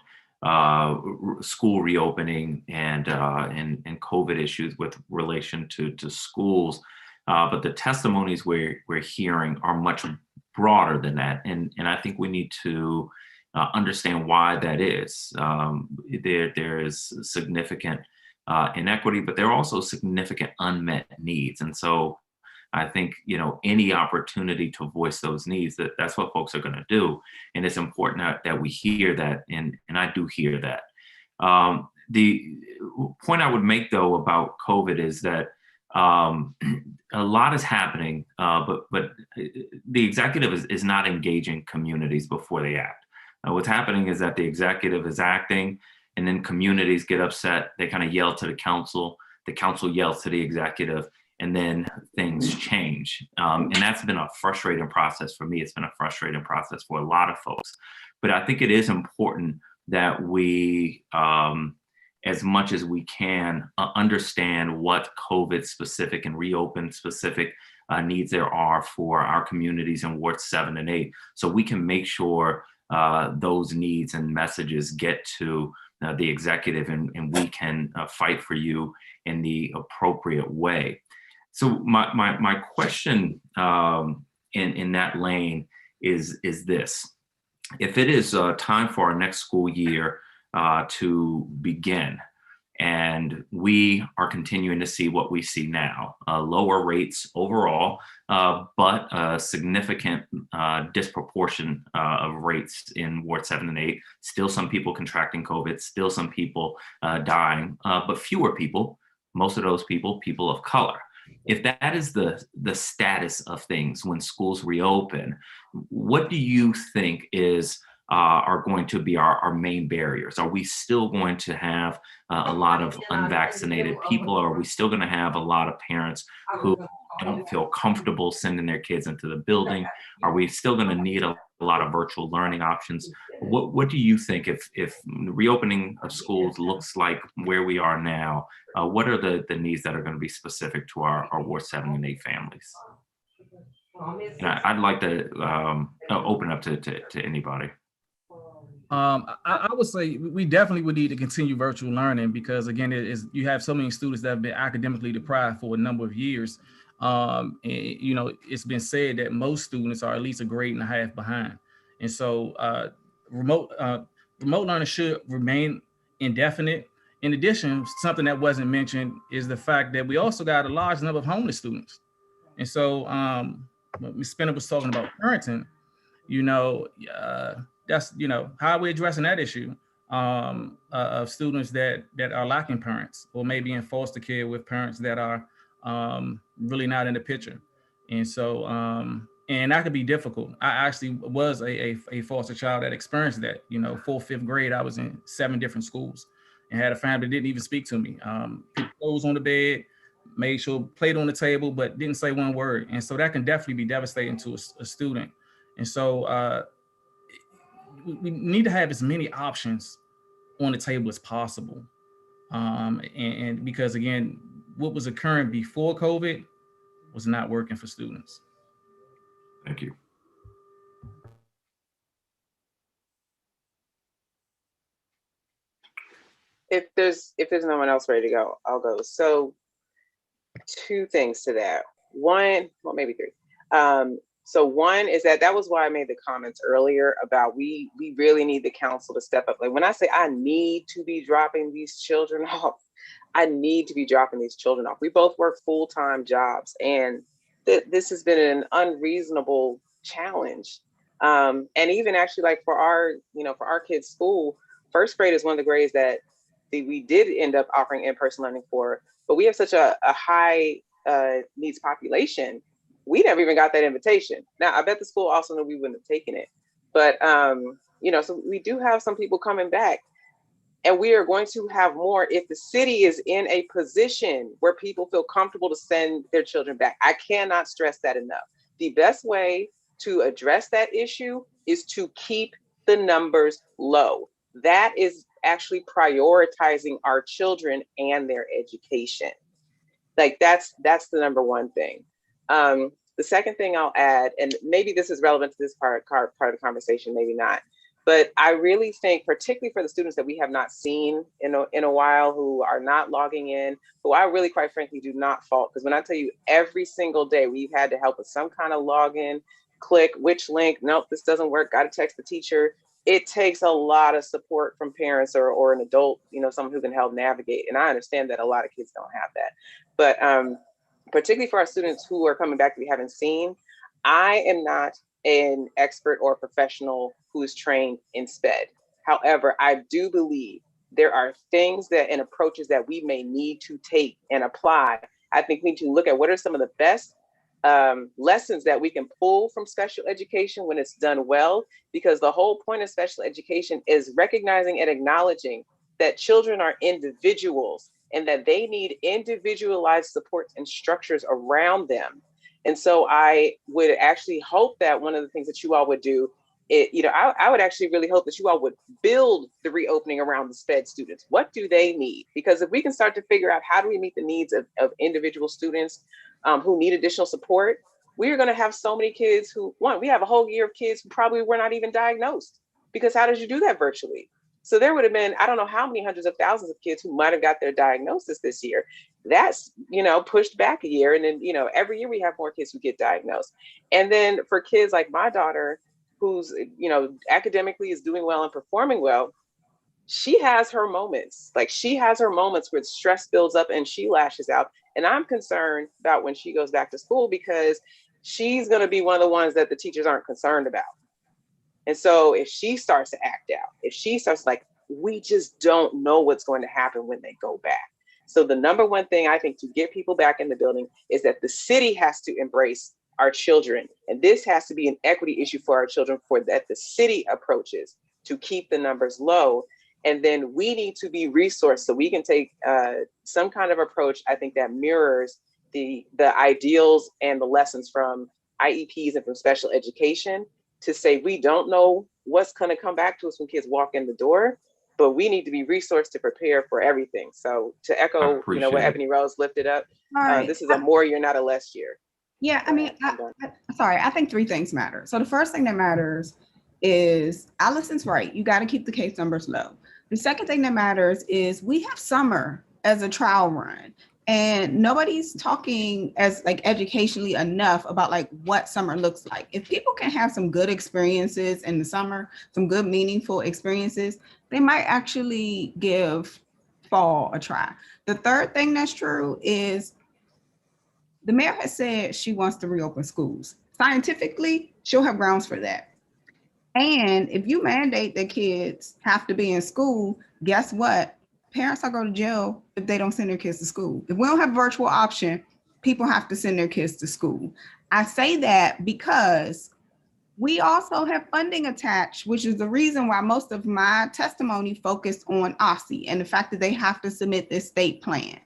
school reopening and COVID issues with relation to schools, but the testimonies we're hearing are much broader than that, and I think we need to understand why that is. There is significant inequity, but there are also significant unmet needs, and so I think, any opportunity to voice those needs, that's what folks are going to do. And it's important that we hear that. And I do hear that. The point I would make, though, about COVID is that a lot is happening, but the executive is not engaging communities before they act. What's happening is that the executive is acting, and then communities get upset. They kind of yell to the council yells to the executive, and then things change. And that's been a frustrating process for me. It's been a frustrating process for a lot of folks. But I think it is important that we, as much as we can, understand what COVID specific and reopen specific needs there are for our communities in Wards 7 and 8, so we can make sure those needs and messages get to the executive, and we can fight for you in the appropriate way. So my question in that lane is this: if it is time for our next school year to begin, and we are continuing to see what we see now, lower rates overall, but a significant disproportion of rates in Ward 7 and 8, still some people contracting COVID, still some people dying, but fewer people most of those people of color. If that is the status of things when schools reopen, what do you think are going to be our main barriers? Are we still going to have a lot of unvaccinated people? Or are we still going to have a lot of parents who don't feel comfortable sending their kids into the building? Are we still going to need a lot of virtual learning options? What do you think if reopening of schools looks like where we are now? What are the needs that are going to be specific to our Ward 7 and 8 families? And I'd like to open up to anybody. I would say we definitely would need to continue virtual learning because, again, you have so many students that have been academically deprived for a number of years. And, you know, it's been said that most students are at least a grade and a half behind. And so remote learning should remain indefinite. In addition, something that wasn't mentioned is the fact that we also got a large number of homeless students. And so Ms. Spinner was talking about parenting, you know, that's, you know, how are we addressing that issue of students that are lacking parents or maybe in foster care with parents that are really not in the picture. And so, and that could be difficult. I actually was a foster child that experienced that, you know, 4th, 5th grade, I was in 7 different schools and had a family that didn't even speak to me. Put clothes on the bed, made sure plate on the table, but didn't say one word. And so that can definitely be devastating to a student. And so we need to have as many options on the table as possible. And because, again, what was occurring before COVID was not working for students. Thank you. If there's no one else ready to go, I'll go. So 2 things to that. One, well, maybe 3. So one is that was why I made the comments earlier about we really need the council to step up. Like when I say I need to be dropping these children off, I need to be dropping these children off. We both work full-time jobs, and this has been an unreasonable challenge. And even actually, like for our kids' school, 1st grade is one of the grades that we did end up offering in-person learning for, but we have such a high needs population. We never even got that invitation. Now, I bet the school also knew we wouldn't have taken it. But, you know, so we do have some people coming back, and we are going to have more if the city is in a position where people feel comfortable to send their children back. I cannot stress that enough. The best way to address that issue is to keep the numbers low. That is actually prioritizing our children and their education. Like that's the number one thing. The second thing I'll add, and maybe this is relevant to this part of the conversation, maybe not, but I really think, particularly for the students that we have not seen in a while, who are not logging in, who I really, quite frankly, do not fault. Because when I tell you every single day we've had to help with some kind of login, click which link, nope, this doesn't work, got to text the teacher. It takes a lot of support from parents or an adult, you know, someone who can help navigate. And I understand that a lot of kids don't have that. But particularly for our students who are coming back that we haven't seen, I am not an expert or professional who is trained in SPED. However, I do believe there are things and approaches that we may need to take and apply. I think we need to look at what are some of the best lessons that we can pull from special education when it's done well, because the whole point of special education is recognizing and acknowledging that children are individuals and that they need individualized supports and structures around them. And so I would actually hope that one of the things that you all would do, I would actually really hope that you all would build the reopening around the SPED students. What do they need? Because if we can start to figure out how do we meet the needs of individual students who need additional support, we're going to have so many kids we have a whole year of kids who probably were not even diagnosed, because how did you do that virtually? So there would have been, I don't know how many hundreds of thousands of kids who might have got their diagnosis this year. That's, pushed back a year. And then, every year we have more kids who get diagnosed. And then for kids like my daughter, who's, academically is doing well and performing well, she has her moments. Like she has her moments where stress builds up and she lashes out. And I'm concerned about when she goes back to school, because she's going to be one of the ones that the teachers aren't concerned about. And so if she starts to act out, if she starts we just don't know what's going to happen when they go back. So the number one thing I think to get people back in the building is that the city has to embrace our children. And this has to be an equity issue for our children for that the city approaches to keep the numbers low. And then we need to be resourced so we can take some kind of approach, I think, that mirrors the ideals and the lessons from IEPs and from special education to say, we don't know what's going to come back to us when kids walk in the door, but we need to be resourced to prepare for everything. So to echo, what Ebony Rose lifted up, this is a more year, not a less year. Yeah, I mean, I think three things matter. So the first thing that matters is Allison's right. You got to keep the case numbers low. The second thing that matters is we have summer as a trial run, and nobody's talking as like educationally enough about like what summer looks like. If people can have some good experiences in the summer, some good meaningful experiences, they might actually give fall a try. The third thing that's true is the mayor has said she wants to reopen schools. Scientifically, she'll have grounds for that. And if you mandate that kids have to be in school, guess what? Parents are going to jail if they don't send their kids to school. If we don't have a virtual option, people have to send their kids to school. I say that because we also have funding attached, which is the reason why most of my testimony focused on OSSI and the fact that they have to submit this state plan.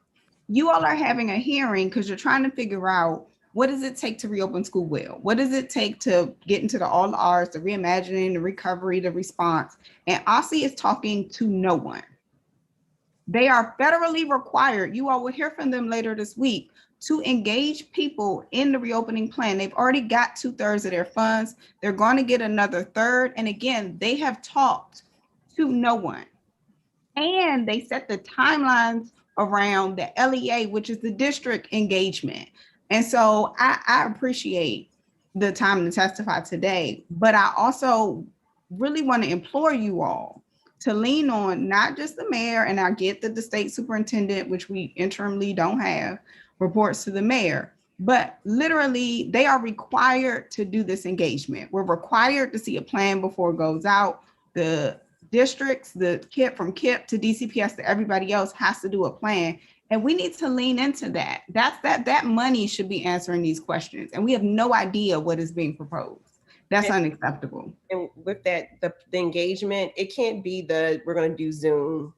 You all are having a hearing because you're trying to figure out, what does it take to reopen school well? What does it take to get into the all R's, the reimagining, the recovery, the response? And OSSI is talking to no one. They are federally required, you all will hear from them later this week, to engage people in the reopening plan. They've already got 2/3 of their funds. They're going to get another third. And again, they have talked to no one. And they set the timelines around the LEA, which is the district engagement. And so I appreciate the time to testify today, but I also really want to implore you all to lean on not just the mayor, and I get that the state superintendent, which we interimly don't have, reports to the mayor, but literally they are required to do this engagement. We're required to see a plan before it goes out. The districts, the KIP, from KIP to DCPS to everybody else has to do a plan. And we need to lean into that. That money should be answering these questions. And we have no idea what is being proposed. That's unacceptable. And with that, the engagement, it can't be we're going to do Zoom.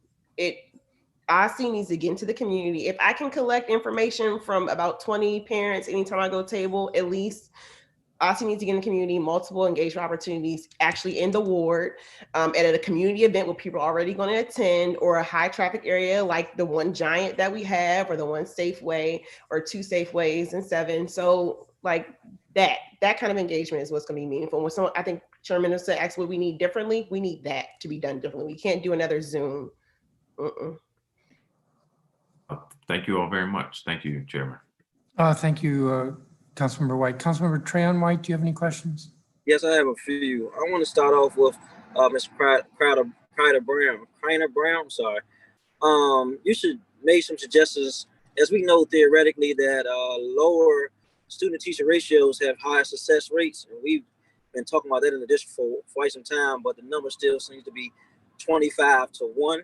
OSSI needs to get into the community. If I can collect information from about 20 parents anytime I go table, at least OSSI needs to get in the community, multiple engagement opportunities actually in the ward, at a community event where people are already going to attend, or a high traffic area like the one Giant that we have, or the one Safeway, or 2 Safeways and 7. So like that kind of engagement is what's going to be meaningful. When someone, I think Chairman said, ask what we need differently, we need that to be done differently. We can't do another Zoom. Thank you all very much. Thank you, Chairman. Thank you, Councilmember White. Councilmember Trayon White, do you have any questions? Yes, I have a few. I want to start off with Ms. Kryder Brown. Sorry. You should make some suggestions. As we know theoretically that lower student-teacher ratios have higher success rates, and we've been talking about that in the district for quite some time, but the number still seems to be 25-1.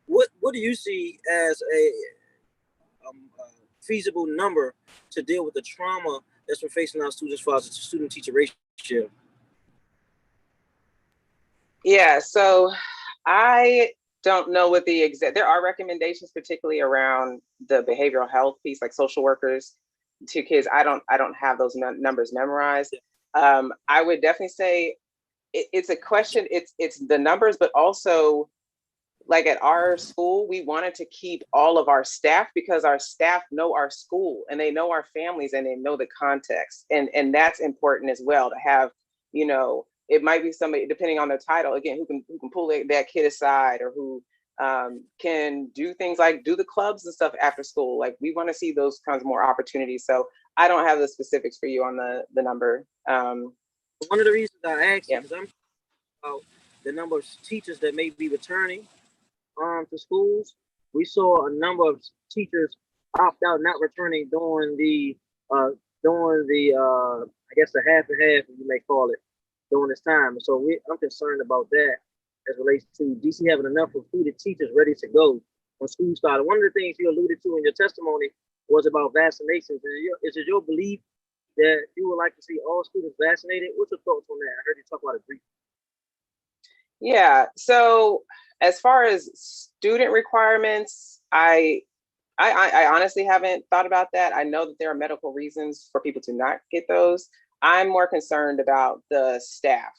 What do you see as a feasible number to deal with the trauma that's been facing our students as far as the student-teacher ratio? Yeah, so I don't know what the exact, there are recommendations, particularly around the behavioral health piece, like social workers to kids. I don't have those numbers memorized. I would definitely say it's a question, it's the numbers, but also like at our school, we wanted to keep all of our staff because our staff know our school and they know our families and they know the context. And that's important as well to have, it might be somebody, depending on their title, again, who can pull that kid aside, or who can do things like do the clubs and stuff after school. Like we want to see those kinds of more opportunities. So I don't have the specifics for you on the number. One of the reasons I asked is I'm about the number of teachers that may be returning to schools. We saw a number of teachers opt out, not returning during the I guess the half and half, you may call it, during this time. So I'm concerned about that as relates to DC having enough recruited teachers ready to go when school started. One of the things you alluded to in your testimony was about vaccinations. Is it your belief that you would like to see all students vaccinated? What's your thoughts on that? I heard you talk about it briefly. Yeah. So as far as student requirements, I honestly haven't thought about that. I know that there are medical reasons for people to not get those. I'm more concerned about the staff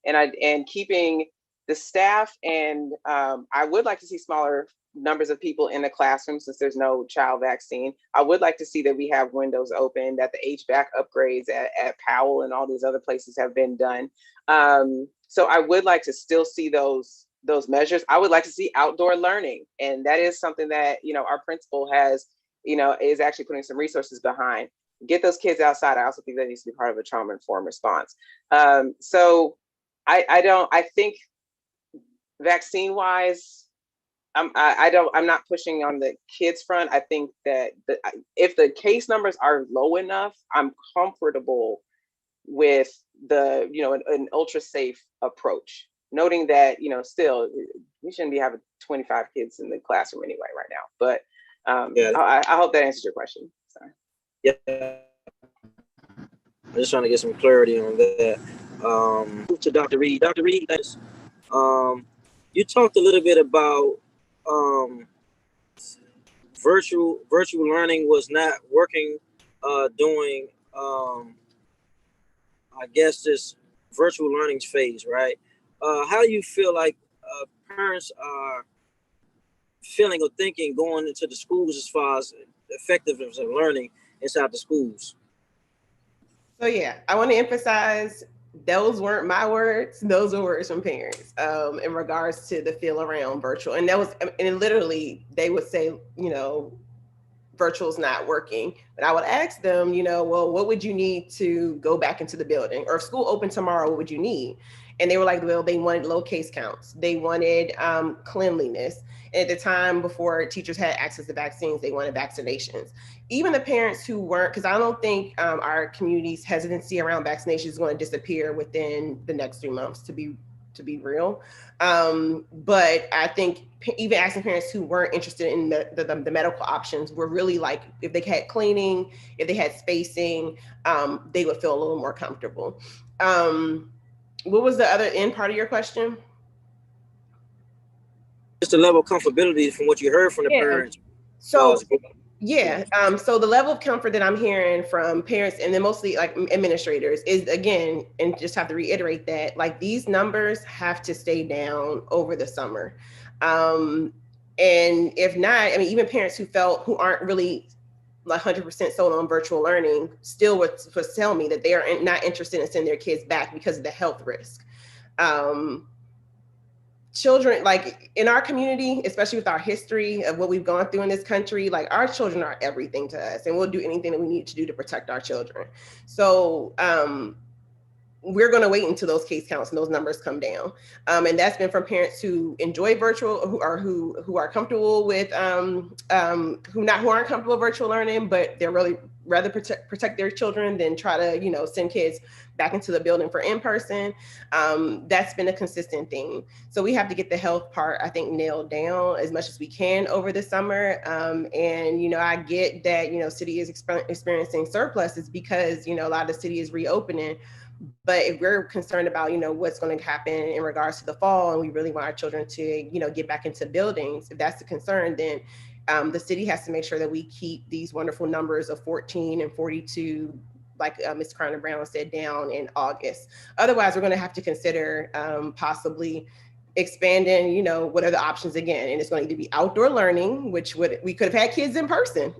and keeping the staff, and I would like to see smaller numbers of people in the classroom since there's no child vaccine. I would like to see that we have windows open, that the HVAC upgrades at Powell and all these other places have been done. So I would like to still see those measures. I would like to see outdoor learning. And that is something that, our principal has, is actually putting some resources behind. Get those kids outside. I also think that needs to be part of a trauma-informed response. So I think vaccine-wise, I'm not pushing on the kids front. I think that if the case numbers are low enough, I'm comfortable with an ultra safe approach, noting that, still we shouldn't be having 25 kids in the classroom anyway right now. But I hope that answers your question. Sorry. Yeah. I'm just trying to get some clarity on that. Move to Dr. Reed. Dr. Reed, you talked a little bit about virtual learning was not working during I guess this virtual learning phase, right? How do you feel like parents are feeling or thinking going into the schools as far as effectiveness of learning inside the schools? So yeah, I want to emphasize those weren't my words; those were words from parents in regards to the feel around virtual. And literally they would say, virtual's not working. But I would ask them, well, what would you need to go back into the building? Or if school opened tomorrow, what would you need? And they were like, well, they wanted low case counts. They wanted cleanliness. And at the time before teachers had access to vaccines, they wanted vaccinations. Even the parents who weren't, because I don't think our community's hesitancy around vaccination is going to disappear within the next 3 months, to be real. But I think even asking parents who weren't interested in the medical options were really like, if they had cleaning, if they had spacing, they would feel a little more comfortable. What was the other end part of your question? Just the level of comfortability from what you heard from the parents. So so the level of comfort that I'm hearing from parents and then mostly like administrators is, again, and just have to reiterate that, like, these numbers have to stay down over the summer. And if not, even parents who aren't really 100% sold on virtual learning still would tell me that they are not interested in sending their kids back because of the health risk. Children, like in our community, especially with our history of what we've gone through in this country, like, our children are everything to us, and we'll do anything that we need to do to protect our children. So we're going to wait until those case counts and those numbers come down. And that's been from parents who enjoy virtual, who are comfortable with, who aren't comfortable with virtual learning, but they're really rather protect their children than try to, send kids back into the building for in-person. That's been a consistent theme. So we have to get the health part, I think, nailed down as much as we can over the summer. And, I get that, city is experiencing surpluses because, a lot of the city is reopening. But if we're concerned about, what's going to happen in regards to the fall, and we really want our children to, get back into buildings, if that's the concern, then the city has to make sure that we keep these wonderful numbers of 14 and 42, like Ms. Croner Brown said, down in August. Otherwise, we're going to have to consider possibly expanding, what are the options again? And it's going to either be outdoor learning, which we could have had kids in person,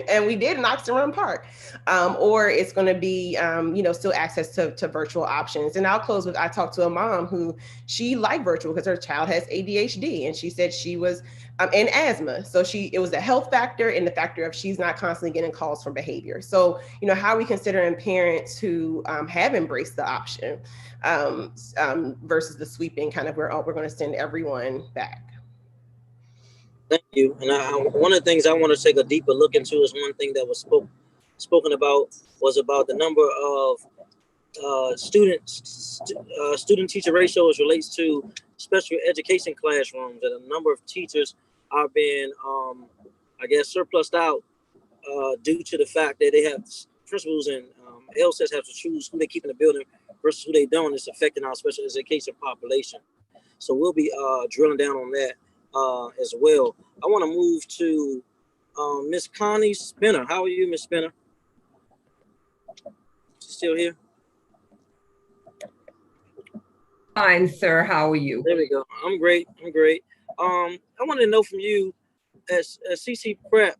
and we did in Oxenrun Park, or it's going to be, still access to virtual options. And I'll close with, I talked to a mom who, she liked virtual because her child has ADHD, and she said she was and asthma. So it was a health factor and the factor of she's not constantly getting calls for behavior. So, how are we considering parents who have embraced the option versus the sweeping kind of we're going to send everyone back? Thank you. And one of the things I want to take a deeper look into is one thing that was spoken about was about the number of student-teacher ratios relates to special education classrooms, and a number of teachers are being, I guess, surplused out due to the fact that they have principals and LSATs have to choose who they keep in the building versus who they don't. It's affecting our special education population. So we'll be drilling down on that as well. I want to move to Miss Connie Spinner. How are you, Miss Spinner? Still here? Fine, sir. How are you? There we go. I'm great. I'm great. I wanted to know from you as CC Prep,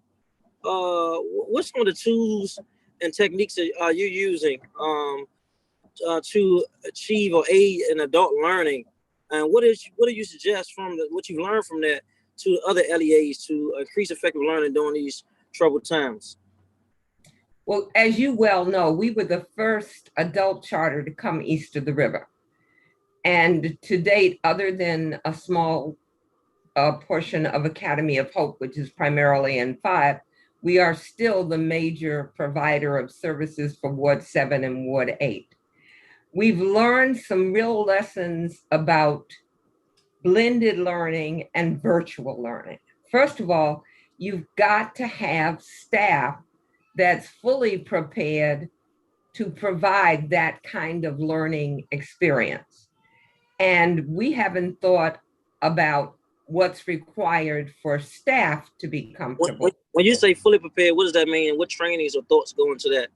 what some of the tools and techniques are you using to achieve or aid in adult learning, and what do you suggest from what you've learned from that to other LEAs to increase effective learning during these troubled times? Well, as you well know, we were the first adult charter to come east of the river. And to date, other than a small portion of Academy of Hope, which is primarily in 5, we are still the major provider of services for Ward 7 and Ward 8. We've learned some real lessons about blended learning and virtual learning. First of all, you've got to have staff that's fully prepared to provide that kind of learning experience. And we haven't thought about what's required for staff to be comfortable. When you say fully prepared, what does that mean? What trainings or thoughts go into that?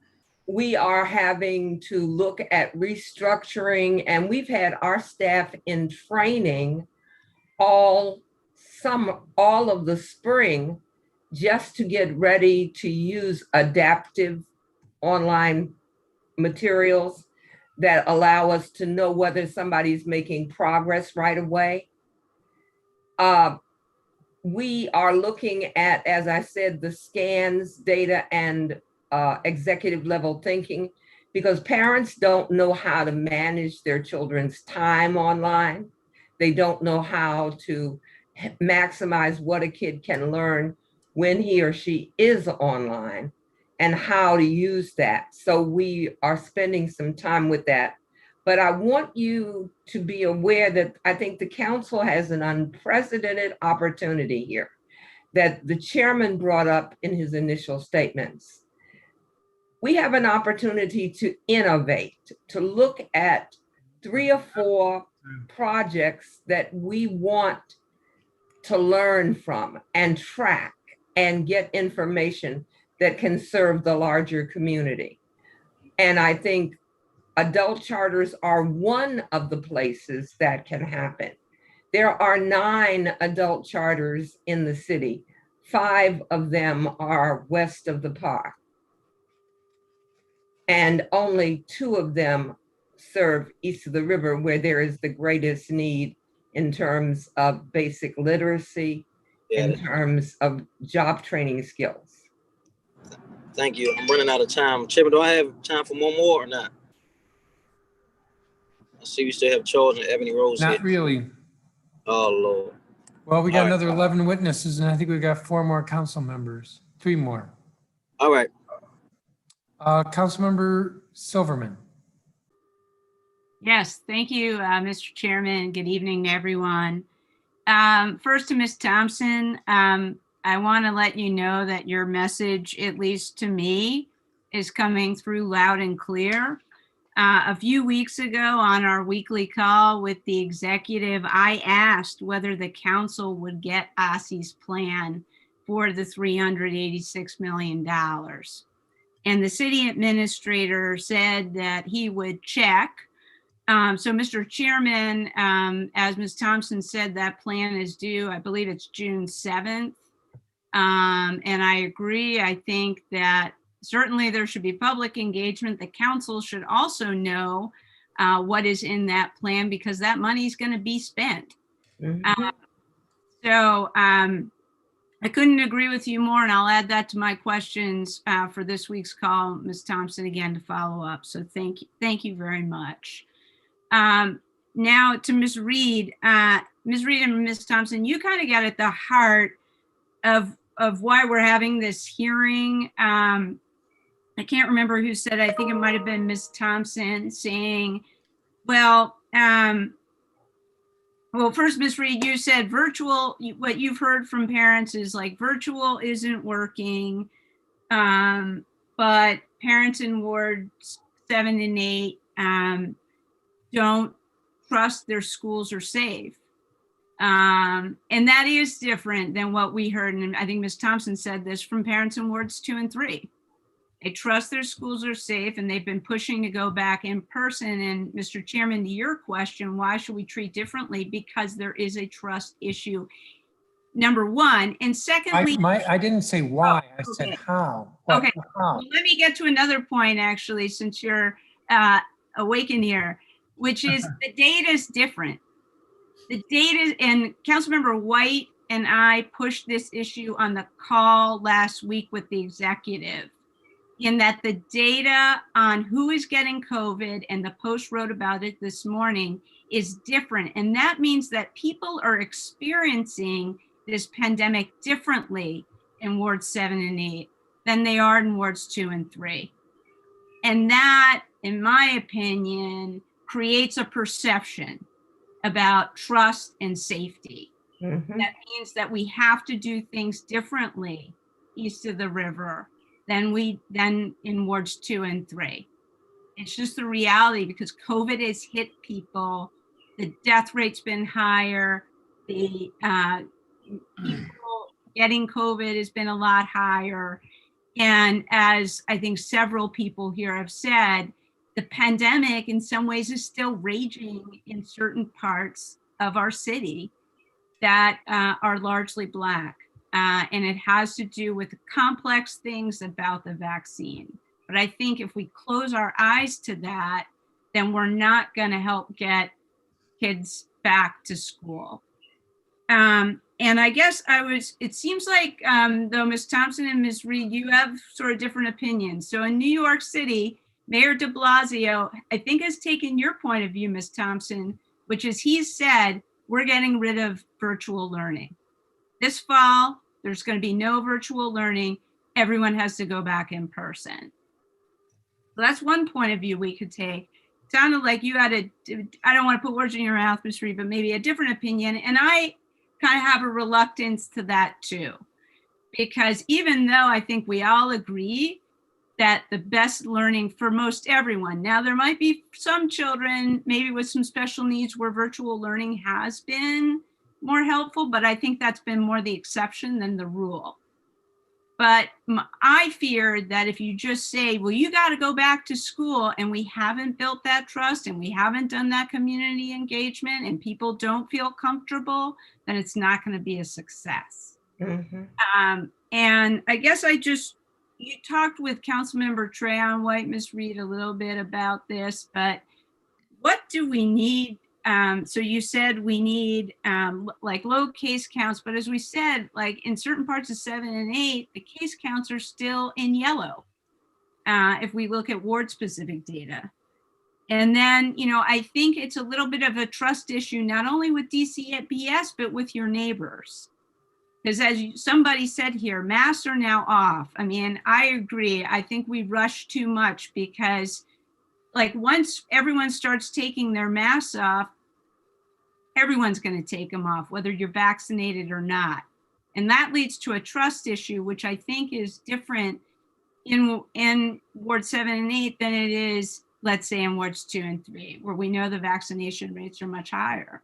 We are having to look at restructuring, and we've had our staff in training all of the spring just to get ready to use adaptive online materials that allow us to know whether somebody's making progress right away. We are looking at, as I said, the scans, data, and executive level thinking, because parents don't know how to manage their children's time online. They don't know how to maximize what a kid can learn when he or she is online and how to use that. So we are spending some time with that. But I want you to be aware that I think the council has an unprecedented opportunity here that the chairman brought up in his initial statements. We have an opportunity to innovate, to look at 3 or 4 projects that we want to learn from and track and get information that can serve the larger community. And I think adult charters are one of the places that can happen. There are 9 adult charters in the city. 5 of them are west of the park. And only 2 of them serve east of the river, where there is the greatest need in terms of basic literacy, in terms of job training skills. Thank you. I'm running out of time. Chairman, do I have time for one more or not? I see we still have Charles and Ebony Rose here. Not really. Oh, Lord. Well, we got another 11 witnesses, and I think we got 4 more council members, 3 more. All right. Councilmember Silverman. Yes, thank you, Mr. Chairman. Good evening to everyone. First to Ms. Thompson, I want to let you know that your message, at least to me, is coming through loud and clear. A few weeks ago on our weekly call with the executive, I asked whether the council would get OSSI's plan for the $386 million. And the city administrator said that he would check. So Mr. Chairman, as Ms. Thompson said, that plan is due, I believe it's June 7th. And I agree. I think that certainly there should be public engagement. The council should also know what is in that plan, because that money is going to be spent. So I couldn't agree with you more, and I'll add that to my questions for this week's call, Ms. Thompson, again, to follow up. So thank you very much. Now to Ms. Reed. Ms. Reed and Ms. Thompson, you kind of got at the heart of why we're having this hearing. I can't remember who said, I think it might have been Ms. Thompson, saying, well, Well, first, Ms. Reed, you said virtual, what you've heard from parents is like virtual isn't working. But parents in wards 7 and 8 don't trust their schools are safe. And that is different than what we heard. And I think Ms. Thompson said this from parents in wards 2 and 3. They trust their schools are safe and they've been pushing to go back in person. And Mr. Chairman, to your question, why should we treat differently? Because there is a trust issue, number one. And secondly, I didn't say why, I said okay. how. What- Okay. how? Well, let me get to another point, actually, since you're awakened here, which is the data is different. The data, and Councilmember White and I pushed this issue on the call last week with the executive, in that the data on who is getting COVID, and the Post wrote about it this morning, is different. And that means that people are experiencing this pandemic differently in wards 7 and 8 than they are in wards 2 and 3. And that, in my opinion, creates a perception about trust and safety. That means that we have to do things differently east of the river than in wards 2 and 3. It's just the reality, because COVID has hit people. The death rate's been higher. The people getting COVID has been a lot higher. And as I think several people here have said, the pandemic in some ways is still raging in certain parts of our city that are largely Black. And it has to do with complex things about the vaccine. But I think if we close our eyes to that, then we're not going to help get kids back to school. And I guess it seems like, though, Ms. Thompson and Ms. Reed, you have sort of different opinions. So in New York City, Mayor de Blasio, I think, has taken your point of view, Ms. Thompson, which is he's said, we're getting rid of virtual learning. This fall, there's going to be no virtual learning. Everyone has to go back in person. So that's one point of view we could take. Sounded like you had I don't want to put words in your mouth, Ms. Reed, but maybe a different opinion. And I kind of have a reluctance to that too, because even though I think we all agree that the best learning for most everyone, now there might be some children maybe with some special needs where virtual learning has been more helpful, but I think that's been more the exception than the rule. But I fear that if you just say, well, you got to go back to school, and we haven't built that trust and we haven't done that community engagement and people don't feel comfortable, then it's not going to be a success. And I guess you talked with Councilmember Trayon White, Ms. Reed, a little bit about this, but what do we need? So you said we need like low case counts, but as we said, like in certain parts of 7 and 8, the case counts are still in yellow if we look at ward specific data. And then, I think it's a little bit of a trust issue, not only with DCBS, but with your neighbors. Because as somebody said here, masks are now off. I mean, I agree. I think we rush too much because like once everyone starts taking their masks off, everyone's going to take them off, whether you're vaccinated or not. And that leads to a trust issue, which I think is different in ward 7 and 8 than it is, let's say, in wards 2 and 3, where we know the vaccination rates are much higher.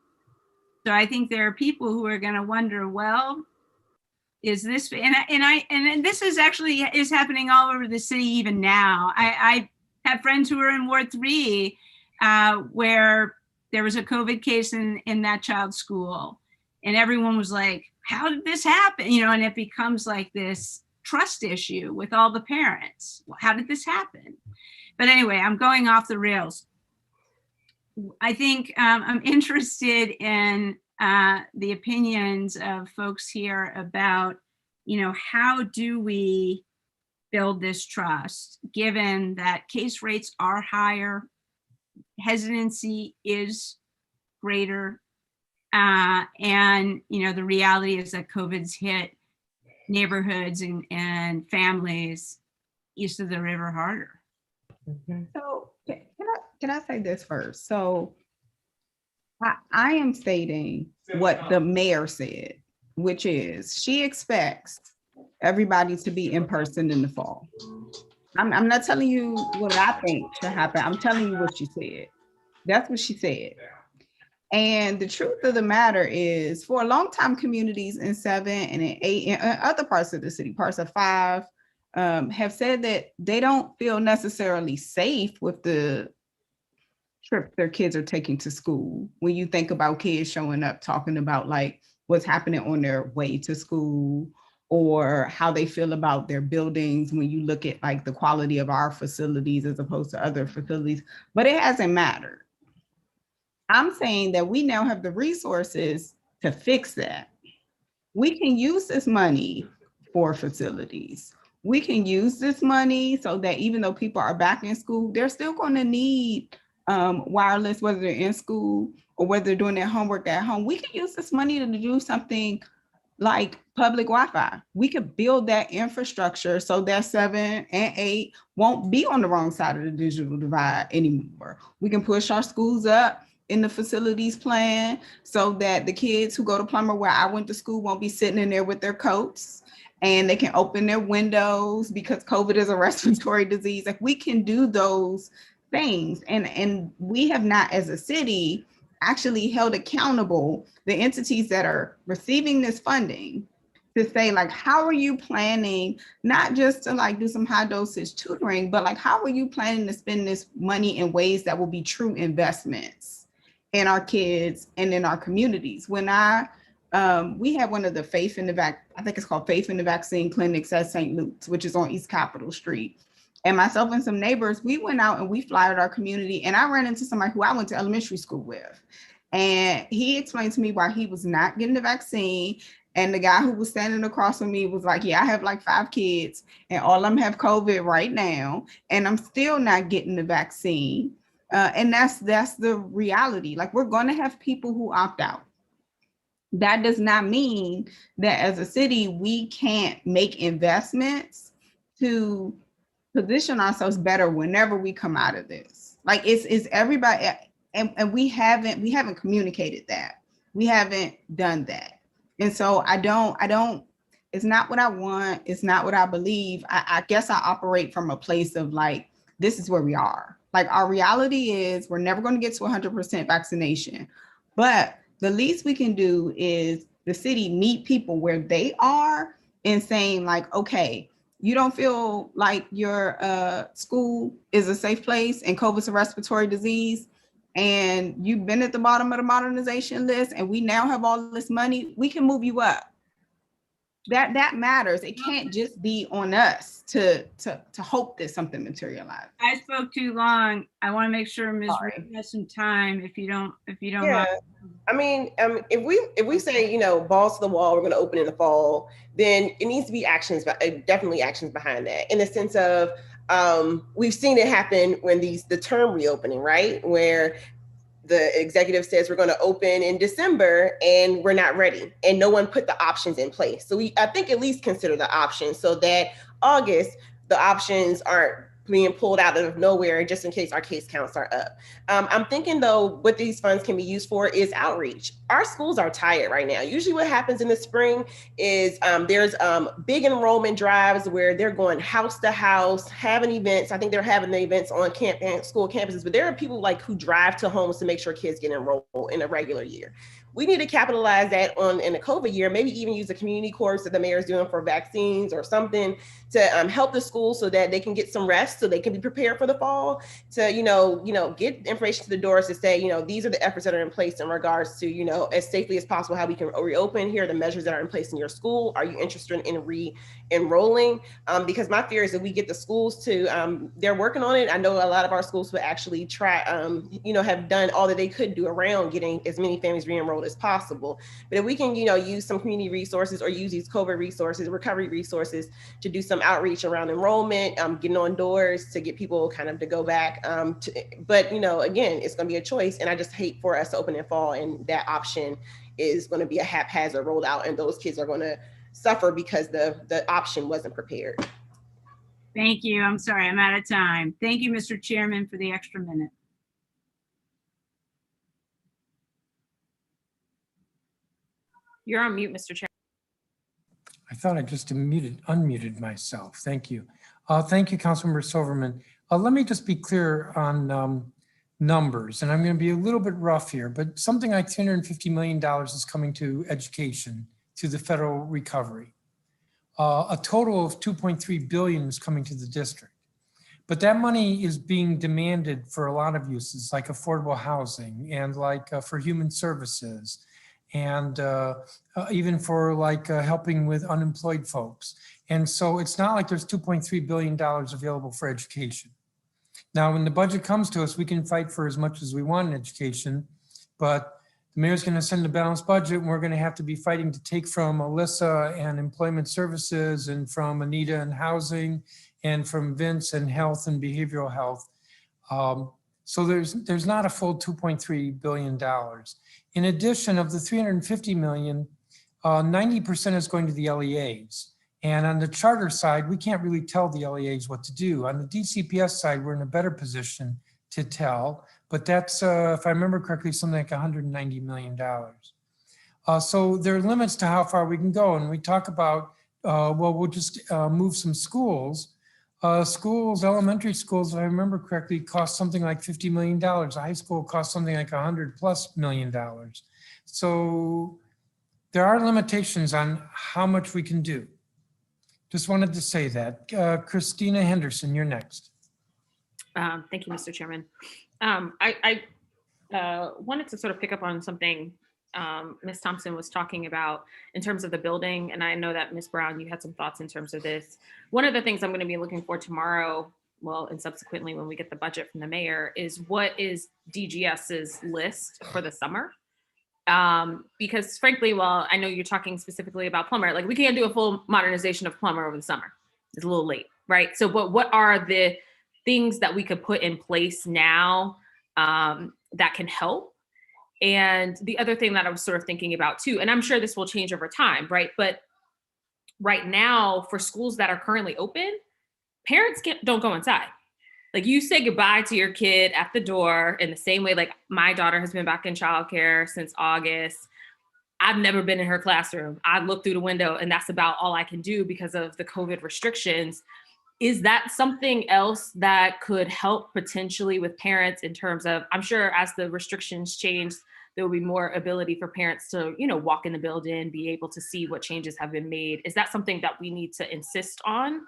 So I think there are people who are going to wonder, well, is this, and this is actually is happening all over the city even now. I have friends who are in ward 3 where there was a COVID case in that child's school, and everyone was like, how did this happen? And it becomes like this trust issue with all the parents. Well, how did this happen? But anyway, I'm going off the rails. I think I'm interested in the opinions of folks here about, how do we build this trust, given that case rates are higher, hesitancy is greater, and, the reality is that COVID's hit neighborhoods and families east of the river harder. So can I say this first? So I am stating what the mayor said, which is she expects everybody to be in person in the fall. I'm not telling you what I think should happen. I'm telling you what she said. That's what she said. And the truth of the matter is, for a long time, communities in 7 and in 8 and other parts of the city, parts of 5, have said that they don't feel necessarily safe with the trip their kids are taking to school. When you think about kids showing up talking about like what's happening on their way to school, or how they feel about their buildings when you look at like the quality of our facilities as opposed to other facilities, but it hasn't mattered. I'm saying that we now have the resources to fix that. We can use this money for facilities. We can use this money so that even though people are back in school, they're still going to need wireless, whether they're in school or whether they're doing their homework at home. We can use this money to do something like public Wi-Fi. We could build that infrastructure so that 7 and 8 won't be on the wrong side of the digital divide anymore. We can push our schools up in the facilities plan so that the kids who go to Plummer, where I went to school, won't be sitting in there with their coats, and they can open their windows because COVID is a respiratory disease. Like, we can do those things. And we have not, as a city, actually held accountable the entities that are receiving this funding to say, like, how are you planning, not just to like do some high dosage tutoring, but like, how are you planning to spend this money in ways that will be true investments in our kids and in our communities? When we had one of the I think it's called Faith in the Vaccine clinics at St. Luke's, which is on East Capitol Street. And myself and some neighbors, we went out and we flyered our community, and I ran into somebody who I went to elementary school with. And he explained to me why he was not getting the vaccine. And the guy who was standing across from me was like, yeah, I have like 5 kids and all of them have COVID right now, and I'm still not getting the vaccine. And that's the reality. Like, we're going to have people who opt out. That does not mean that as a city, we can't make investments to position ourselves better whenever we come out of this. Like, it's everybody, and we haven't communicated that. We haven't done that. And so I don't, it's not what I want. It's not what I believe. I guess I operate from a place of like, this is where we are. Like, our reality is we're never going to get to 100% vaccination, but the least we can do is the city meet people where they are and saying like, okay, you don't feel like your school is a safe place and COVID's a respiratory disease, and you've been at the bottom of the modernization list, and we now have all this money, we can move you up. That matters. It can't just be on us to hope that something materializes. I spoke too long. I want to make sure Ms. Reed has some time, if you don't Yeah, mind. I mean, if we say, balls to the wall, we're going to open in the fall, then it needs to be actions, but definitely actions behind that, in the sense of we've seen it happen when the term reopening, right, where the executive says we're going to open in December and we're not ready, and no one put the options in place. So I think at least consider the options so that August, the options aren't being pulled out of nowhere just in case our case counts are up. I'm thinking though, what these funds can be used for is outreach. Our schools are tired right now. Usually what happens in the spring is there's big enrollment drives where they're going house to house, having events. I think they're having the events on school campuses, but there are people like who drive to homes to make sure kids get enrolled in a regular year. We need to capitalize that in the COVID year, maybe even use a community course that the mayor is doing for vaccines or something to help the schools so that they can get some rest, so they can be prepared for the fall, to, get information to the doors to say, these are the efforts that are in place in regards to, as safely as possible, how we can reopen. Here are the measures that are in place in your school. Are you interested in re-enrolling? Because my fear is that we get the schools to, they're working on it. I know a lot of our schools will actually try, have done all that they could do around getting as many families re-enrolled as possible. But if we can, use some community resources or use these COVID resources, recovery resources to do some outreach around enrollment, getting on doors to get people kind of to go back. But, again, it's going to be a choice. And I just hate for us to open in fall and that option is going to be a haphazard rolled out, and those kids are going to suffer because the option wasn't prepared. Thank you. I'm sorry, I'm out of time. Thank you, Mr. Chairman, for the extra minute. You're on mute, Mr. Chair. I thought I just unmuted myself. Thank you. Thank you, Councilmember Silverman. Let me just be clear on numbers, and I'm going to be a little bit rough here, but something like $350 million is coming to education through the federal recovery. A total of $2.3 billion is coming to the district. But that money is being demanded for a lot of uses, like affordable housing and like for human services, and even for like helping with unemployed folks. And so it's not like there's $2.3 billion available for education. Now, when the budget comes to us, we can fight for as much as we want in education, but the mayor's going to send a balanced budget, and we're going to have to be fighting to take from Alyssa and employment services, and from Anita and housing, and from Vince and health and behavioral health. So there's not a full $2.3 billion. In addition, of the $350 million, 90% is going to the LEAs. And on the charter side, we can't really tell the LEAs what to do. On the DCPS side, we're in a better position to tell, but that's, if I remember correctly, something like $190 million. So there are limits to how far we can go. And we talk about, well, we'll just move some schools. Elementary schools, if I remember correctly, cost something like $50 million. A high school costs something like $100+ million. So there are limitations on how much we can do. Just wanted to say that. Christina Henderson, you're next. Thank you, Mr. Chairman. I wanted to sort of pick up on something Ms. Thompson was talking about in terms of the building. And I know that Ms. Brown, you had some thoughts in terms of this. One of the things I'm going to be looking for tomorrow, well, and subsequently when we get the budget from the mayor, is what is DGS's list for the summer? Because frankly, well, I know you're talking specifically about Plummer, like we can't do a full modernization of Plummer over the summer. It's a little late, right? So, but what are the things that we could put in place now that can help? And the other thing that I was sort of thinking about too, and I'm sure this will change over time, right? But right now for schools that are currently open, parents don't go inside. Like you say goodbye to your kid at the door in the same way, like my daughter has been back in childcare since August. I've never been in her classroom. I look through the window and that's about all I can do because of the COVID restrictions. Is that something else that could help potentially with parents in terms of, I'm sure as the restrictions change, there will be more ability for parents to, you know, walk in the building, be able to see what changes have been made. Is that something that we need to insist on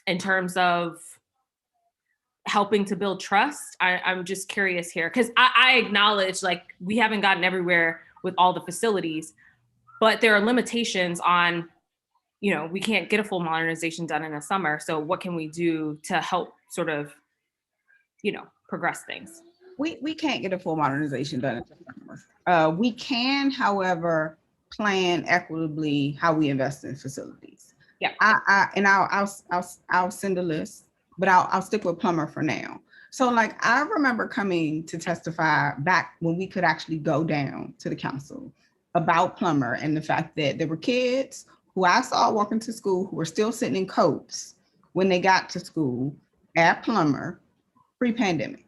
in terms of helping to build trust? I'm just curious here, because I acknowledge like we haven't gotten everywhere with all the facilities, but there are limitations on, you know, we can't get a full modernization done in a summer. So what can we do to help sort of, you know, progress things? We can't get a full modernization done in September. We can, however, plan equitably how we invest in facilities. Yeah. I'll send a list, but I'll stick with Plummer for now. So like I remember coming to testify back when we could actually go down to the council about Plummer and the fact that there were kids who I saw walking to school who were still sitting in coats when they got to school at Plummer pre-pandemic.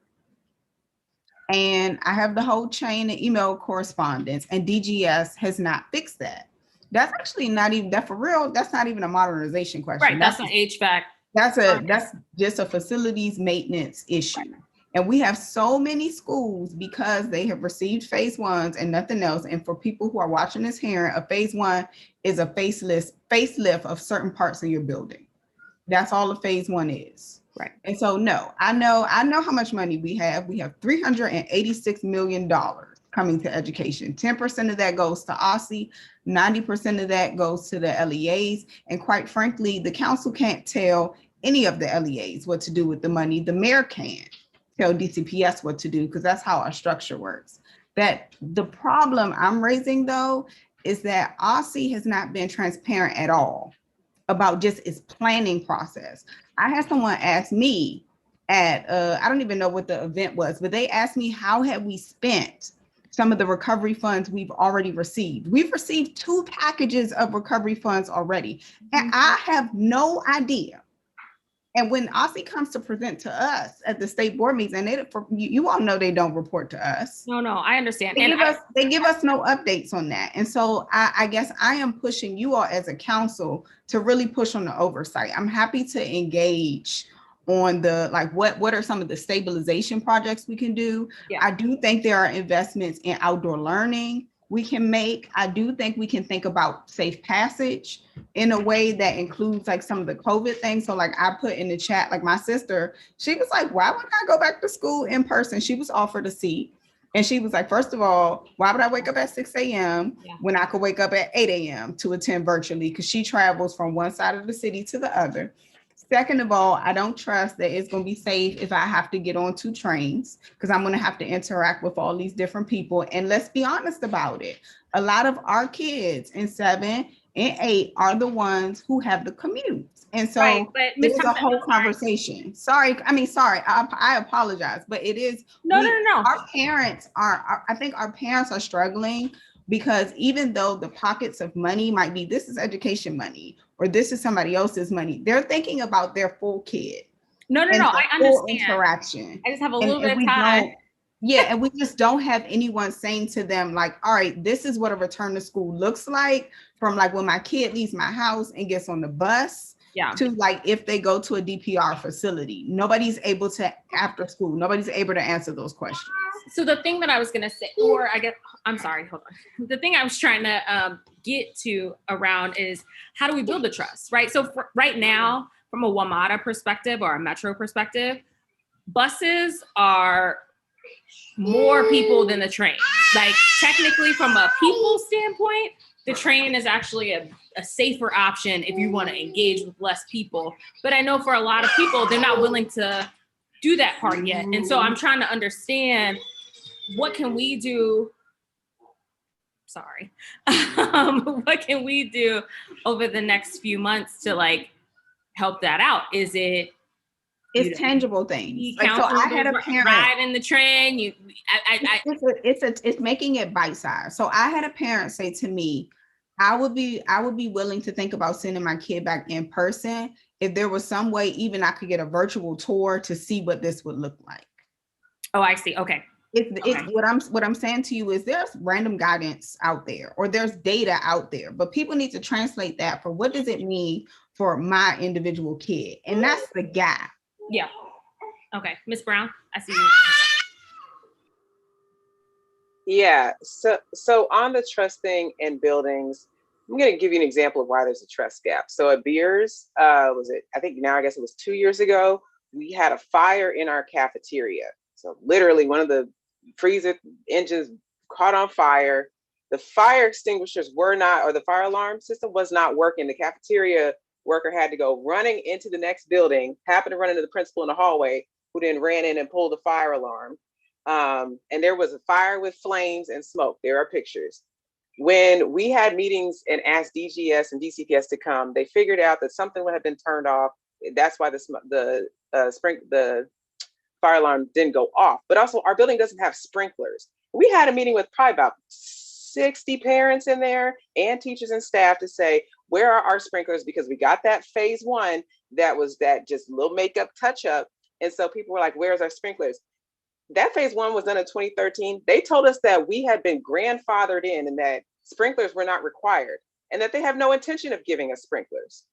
And I have the whole chain of email correspondence, and DGS has not fixed that. That's actually not even, that for real, that's not even a modernization question. Right, that's an HVAC. That's just a facilities maintenance issue. And we have so many schools because they have received phase ones and nothing else. And for people who are watching this hearing, a phase one is a facelift of certain parts of your building. That's all a phase one is. Right. And so, no, I know how much money we have. We have $386 million coming to education. 10% of that goes to OSSI, 90% of that goes to the LEAs. And quite frankly, the council can't tell any of the LEAs what to do with the money. The mayor can't tell DCPS what to do because that's how our structure works. That the problem I'm raising though, is that OSSI has not been transparent at all about just its planning process. I had someone ask me at, I don't even know what the event was, but they asked me how have we spent some of the recovery funds we've already received. We've received 2 packages of recovery funds already. And I have no idea And when OSSI comes to present to us at the state board meetings, and you all know they don't report to us. No, I understand. They give us no updates on that. And so I guess I am pushing you all as a council to really push on the oversight. I'm happy to engage on the, like, what are some of the stabilization projects we can do? Yeah. I do think there are investments in outdoor learning we can make. I do think we can think about safe passage in a way that includes like some of the COVID things. So like I put in the chat, like my sister, she was like, why would I go back to school in person? She was offered a seat. And she was like, first of all, why would I wake up at 6 a.m. when I could wake up at 8 a.m. to attend virtually? Because she travels from one side of the city to the other. Second of all, I don't trust that it's going to be safe if I have to get on 2 trains, because I'm going to have to interact with all these different people. And let's be honest about it. A lot of our kids in 7 and 8 are the ones who have the commutes. And so there's a whole conversation. Sorry. I apologize, but it is. No. Our parents I think our parents are struggling, because even though the pockets of money might be, this is education money, or this is somebody else's money, they're thinking about their full kid. No, I understand. Interaction. I just have a little bit of time. And we just don't have anyone saying to them, like, all right, this is what a return to school looks like, from like when my kid leaves my house and gets on the bus to like if they go to a DPR facility. Nobody's able to, after school, nobody's able to answer those questions. So the thing that I was going to say, or I guess, I'm sorry, hold on. The thing I was trying to get to around is, how do we build the trust, right? So right now, from a WMATA perspective or a Metro perspective, buses are more people than the train. Like technically from a people standpoint, the train is actually a safer option if you want to engage with less people. But I know for a lot of people, they're not willing to do that part yet. And so I'm trying to understand, what can we do? Sorry. What can we do over the next few months to like help that out? Is it? It's tangible things. Like, so I had a parent ride in the train. It's making it bite size. So I had a parent say to me, I would be willing to think about sending my kid back in person if there was some way even I could get a virtual tour to see what this would look like. Oh, I see. Okay. It's what I'm saying to you is there's random guidance out there, or there's data out there, but people need to translate that for what does it mean for my individual kid, and that's the gap. Yeah. Okay, Ms. Brown, I see you. Yeah. So on the trust thing in buildings, I'm going to give you an example of why there's a trust gap. So at Beers, I guess it was 2 years ago, we had a fire in our cafeteria. So literally one of the freezer engines caught on fire. The fire extinguishers the fire alarm system was not working. The cafeteria worker had to go running into the next building, happened to run into the principal in the hallway, who then ran in and pulled the fire alarm. And there was a fire with flames and smoke. There are pictures. When we had meetings and asked DGS and DCPS to come, they figured out that something had been turned off. That's why the fire alarm didn't go off. But also our building doesn't have sprinklers. We had a meeting with probably about 60 parents in there and teachers and staff to say, where are our sprinklers? Because we got that phase 1, that was that just little makeup touch up. And so people were like, where's our sprinklers? That phase 1 was done in 2013. They told us that we had been grandfathered in and that sprinklers were not required and that they have no intention of giving us sprinklers.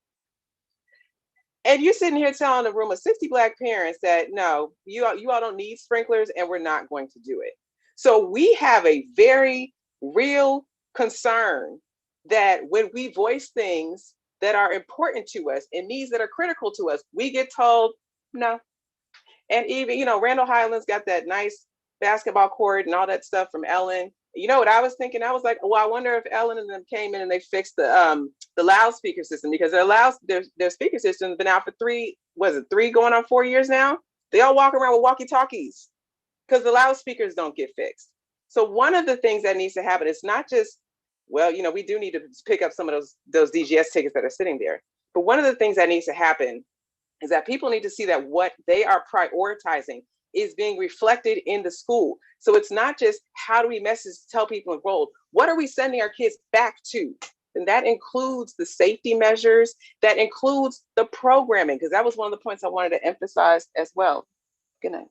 And you're sitting here telling a room of 60 Black parents that, no, you all don't need sprinklers and we're not going to do it. So we have a very real concern that when we voice things that are important to us and needs that are critical to us, we get told no. And even, Randall Highlands got that nice basketball court and all that stuff from Ellen. You know what I was thinking? I was like, well, I wonder if Ellen and them came in and they fixed the loudspeaker system, because their speaker system has been out for 3 going on 4 years now? They all walk around with walkie-talkies because the loudspeakers don't get fixed. So one of the things that needs to happen is not just, well, we do need to pick up some of those DGS tickets that are sitting there. But one of the things that needs to happen is that people need to see that what they are prioritizing is being reflected in the school. So it's not just how do we tell people enrolled, what are we sending our kids back to? And that includes the safety measures, that includes the programming, because that was one of the points I wanted to emphasize as well. Good night.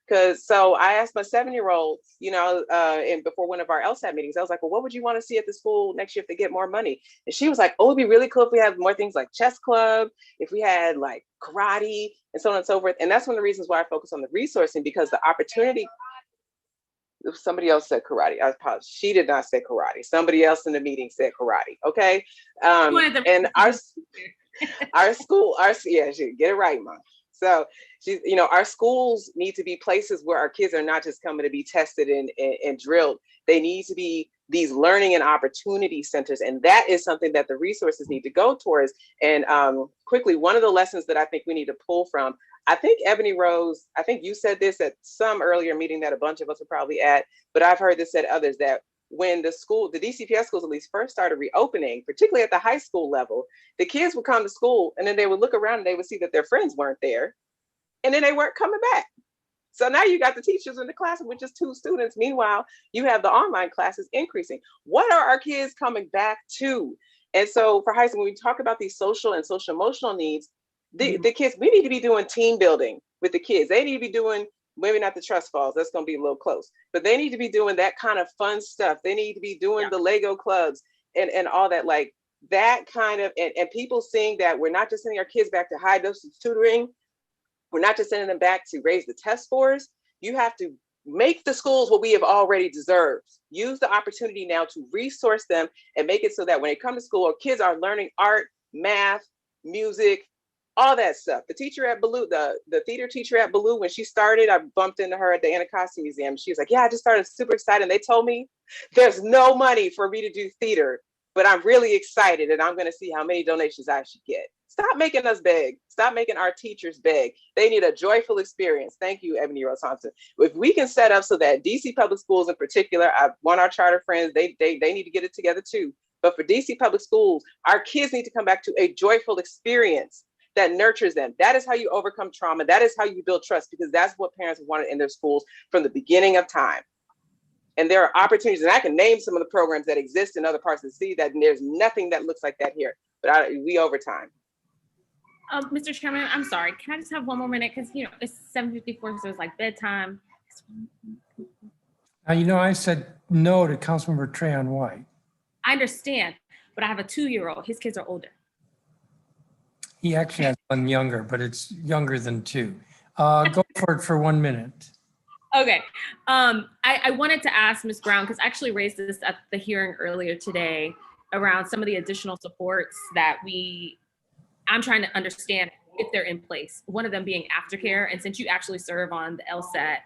Because so I asked my 7-year-old, and before one of our LSAT meetings, I was like, well, what would you want to see at the school next year if they get more money? And she was like, oh, it'd be really cool if we had more things like chess club, if we had like karate and so on and so forth. And that's one of the reasons why I focus on the resourcing, because the opportunity, somebody else said karate. I apologize. She did not say karate. Somebody else in the meeting said karate. Okay. And our school, yeah, she get it right, Mom. So our schools need to be places where our kids are not just coming to be tested and drilled. They need to be these learning and opportunity centers. And that is something that the resources need to go towards. And quickly, one of the lessons that I think we need to pull from, I think Ebony Rose, I think you said this at some earlier meeting that a bunch of us were probably at, but I've heard this said others, that when the DCPS schools at least first started reopening, particularly at the high school level, the kids would come to school and then they would look around and they would see that their friends weren't there, and then they weren't coming back. So now you got the teachers in the classroom with just 2 students. Meanwhile, you have the online classes increasing. What are our kids coming back to? And so for high school, when we talk about these social and social emotional needs, the kids, we need to be doing team building with the kids. They need to be doing, maybe not the trust falls, that's going to be a little close, but they need to be doing that kind of fun stuff. They need to be doing the Lego clubs and all that, like that kind of, and people seeing that we're not just sending our kids back to high dosage tutoring. We're not just sending them back to raise the test scores. You have to make the schools what we have already deserved. Use the opportunity now to resource them and make it so that when they come to school, our kids are learning art, math, music, all that stuff. The teacher at Ballou, the theater teacher at Ballou, when she started, I bumped into her at the Anacostia Museum. She was like, yeah, I just started, super excited. And they told me there's no money for me to do theater, but I'm really excited and I'm going to see how many donations I should get. Stop making us beg. Stop making our teachers beg. They need a joyful experience. Thank you, Ebony Rose Thompson. If we can set up so that DC Public Schools in particular, I want our charter friends, they need to get it together too. But for DC Public Schools, our kids need to come back to a joyful experience that nurtures them. That is how you overcome trauma. That is how you build trust, because that's what parents wanted in their schools from the beginning of time. And there are opportunities, and I can name some of the programs that exist in other parts of the city that there's nothing that looks like that here, but we overtime. Mr. Chairman, I'm sorry. Can I just have one more minute? Because, it's 7:54, so it's like bedtime. I said no to Councilmember Trayon White. I understand, but I have a 2-year-old. His kids are older. He actually has one younger, but it's younger than 2. Go for it for 1 minute. Okay. I wanted to ask Ms. Brown, because I actually raised this at the hearing earlier today around some of the additional supports that I'm trying to understand if they're in place. One of them being aftercare. And since you actually serve on the LSAT,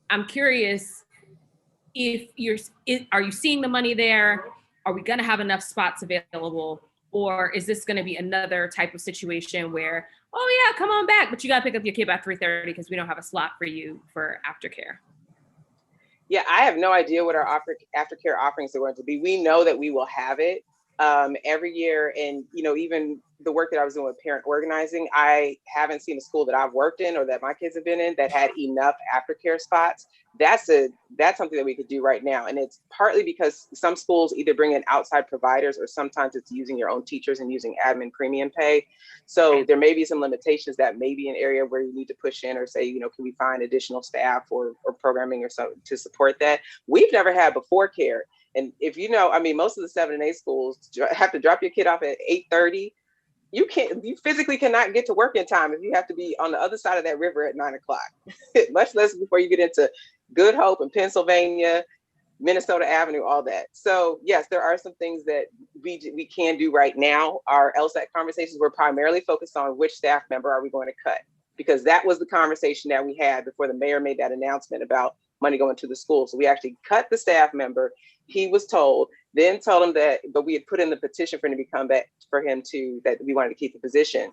I'm curious if are you seeing the money there? Are we going to have enough spots available? Or is this going to be another type of situation where, oh yeah, come on back, but you got to pick up your kid by 3:30 because we don't have a slot for you for aftercare? Yeah, I have no idea what our aftercare offerings are going to be. We know that we will have it every year. And, even the work that I was doing with parent organizing, I haven't seen a school that I've worked in or that my kids have been in that had enough aftercare spots. That's something that we could do right now. And it's partly because some schools either bring in outside providers or sometimes it's using your own teachers and using admin premium pay. So there may be some limitations that may be an area where you need to push in or say, can we find additional staff or programming or something to support that? We've never had before care. And if most of the 7 and 8 schools have to drop your kid off at 8:30. You physically cannot get to work in time if you have to be on the other side of that river at 9 o'clock, much less before you get into Good Hope and Pennsylvania, Minnesota Avenue, all that. So yes, there are some things that we can do right now. Our LSAT conversations were primarily focused on which staff member are we going to cut, because that was the conversation that we had before the mayor made that announcement about money going to the school. So we actually cut the staff member. He was told, then told him that, but we had put in the petition for him to become back, for him to, that we wanted to keep the position.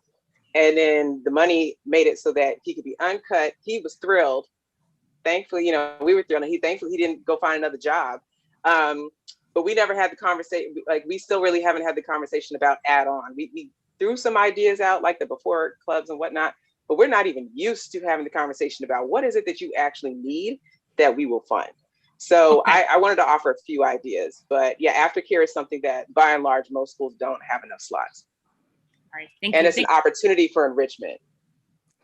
And then the money made it so that he could be uncut. He was thrilled. Thankfully, we were thrilled. And thankfully he didn't go find another job. But we never had the conversation. Like, we still really haven't had the conversation about add-on. We threw some ideas out, like the before clubs and whatnot, but we're not even used to having the conversation about what is it that you actually need that we will fund. So I wanted to offer a few ideas, but yeah, aftercare is something that by and large, most schools don't have enough slots. All right, thank And you. it's an opportunity for enrichment.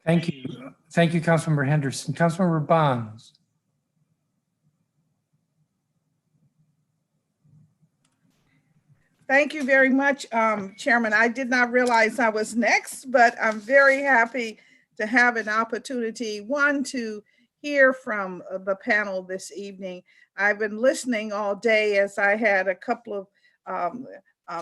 Thank you. Thank you, Councilmember Henderson. Councilmember Bonds. Thank you very much, Chairman. I did not realize I was next, but I'm very happy to have an opportunity, one, to hear from the panel this evening. I've been listening all day as I had a couple of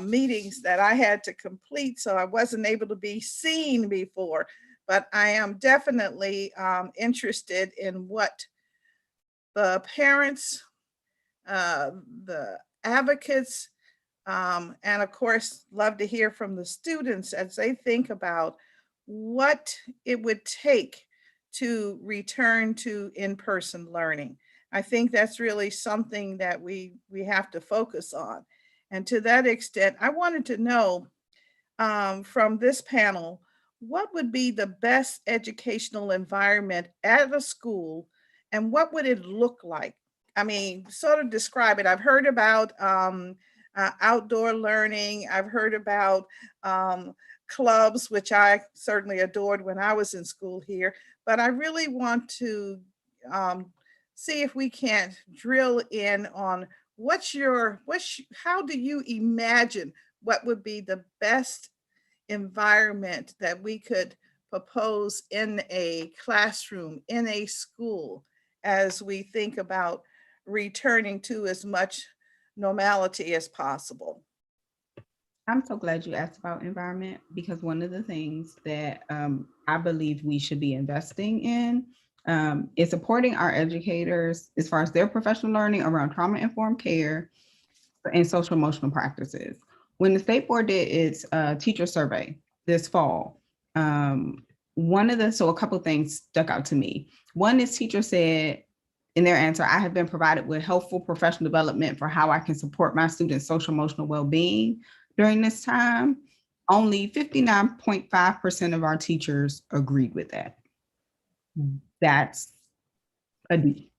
meetings that I had to complete, so I wasn't able to be seen before, but I am definitely interested in what the parents, the advocates, and of course, love to hear from the students as they think about what it would take to return to in-person learning. I think that's really something that we have to focus on. And to that extent, I wanted to know from this panel, what would be the best educational environment at a school and what would it look like? I mean, sort of describe it. I've heard about outdoor learning. I've heard about clubs, which I certainly adored when I was in school here, but I really want to see if we can't drill in on how do you imagine what would be the best environment that we could propose in a classroom, in a school, as we think about returning to as much normality as possible. I'm so glad you asked about environment because one of the things that I believe we should be investing in is supporting our educators as far as their professional learning around trauma-informed care and social emotional practices. When the State Board did its teacher survey this fall, a couple of things stuck out to me. One is teachers said in their answer, I have been provided with helpful professional development for how I can support my students' social emotional well-being during this time. Only 59.5% of our teachers agreed with that. That's a D.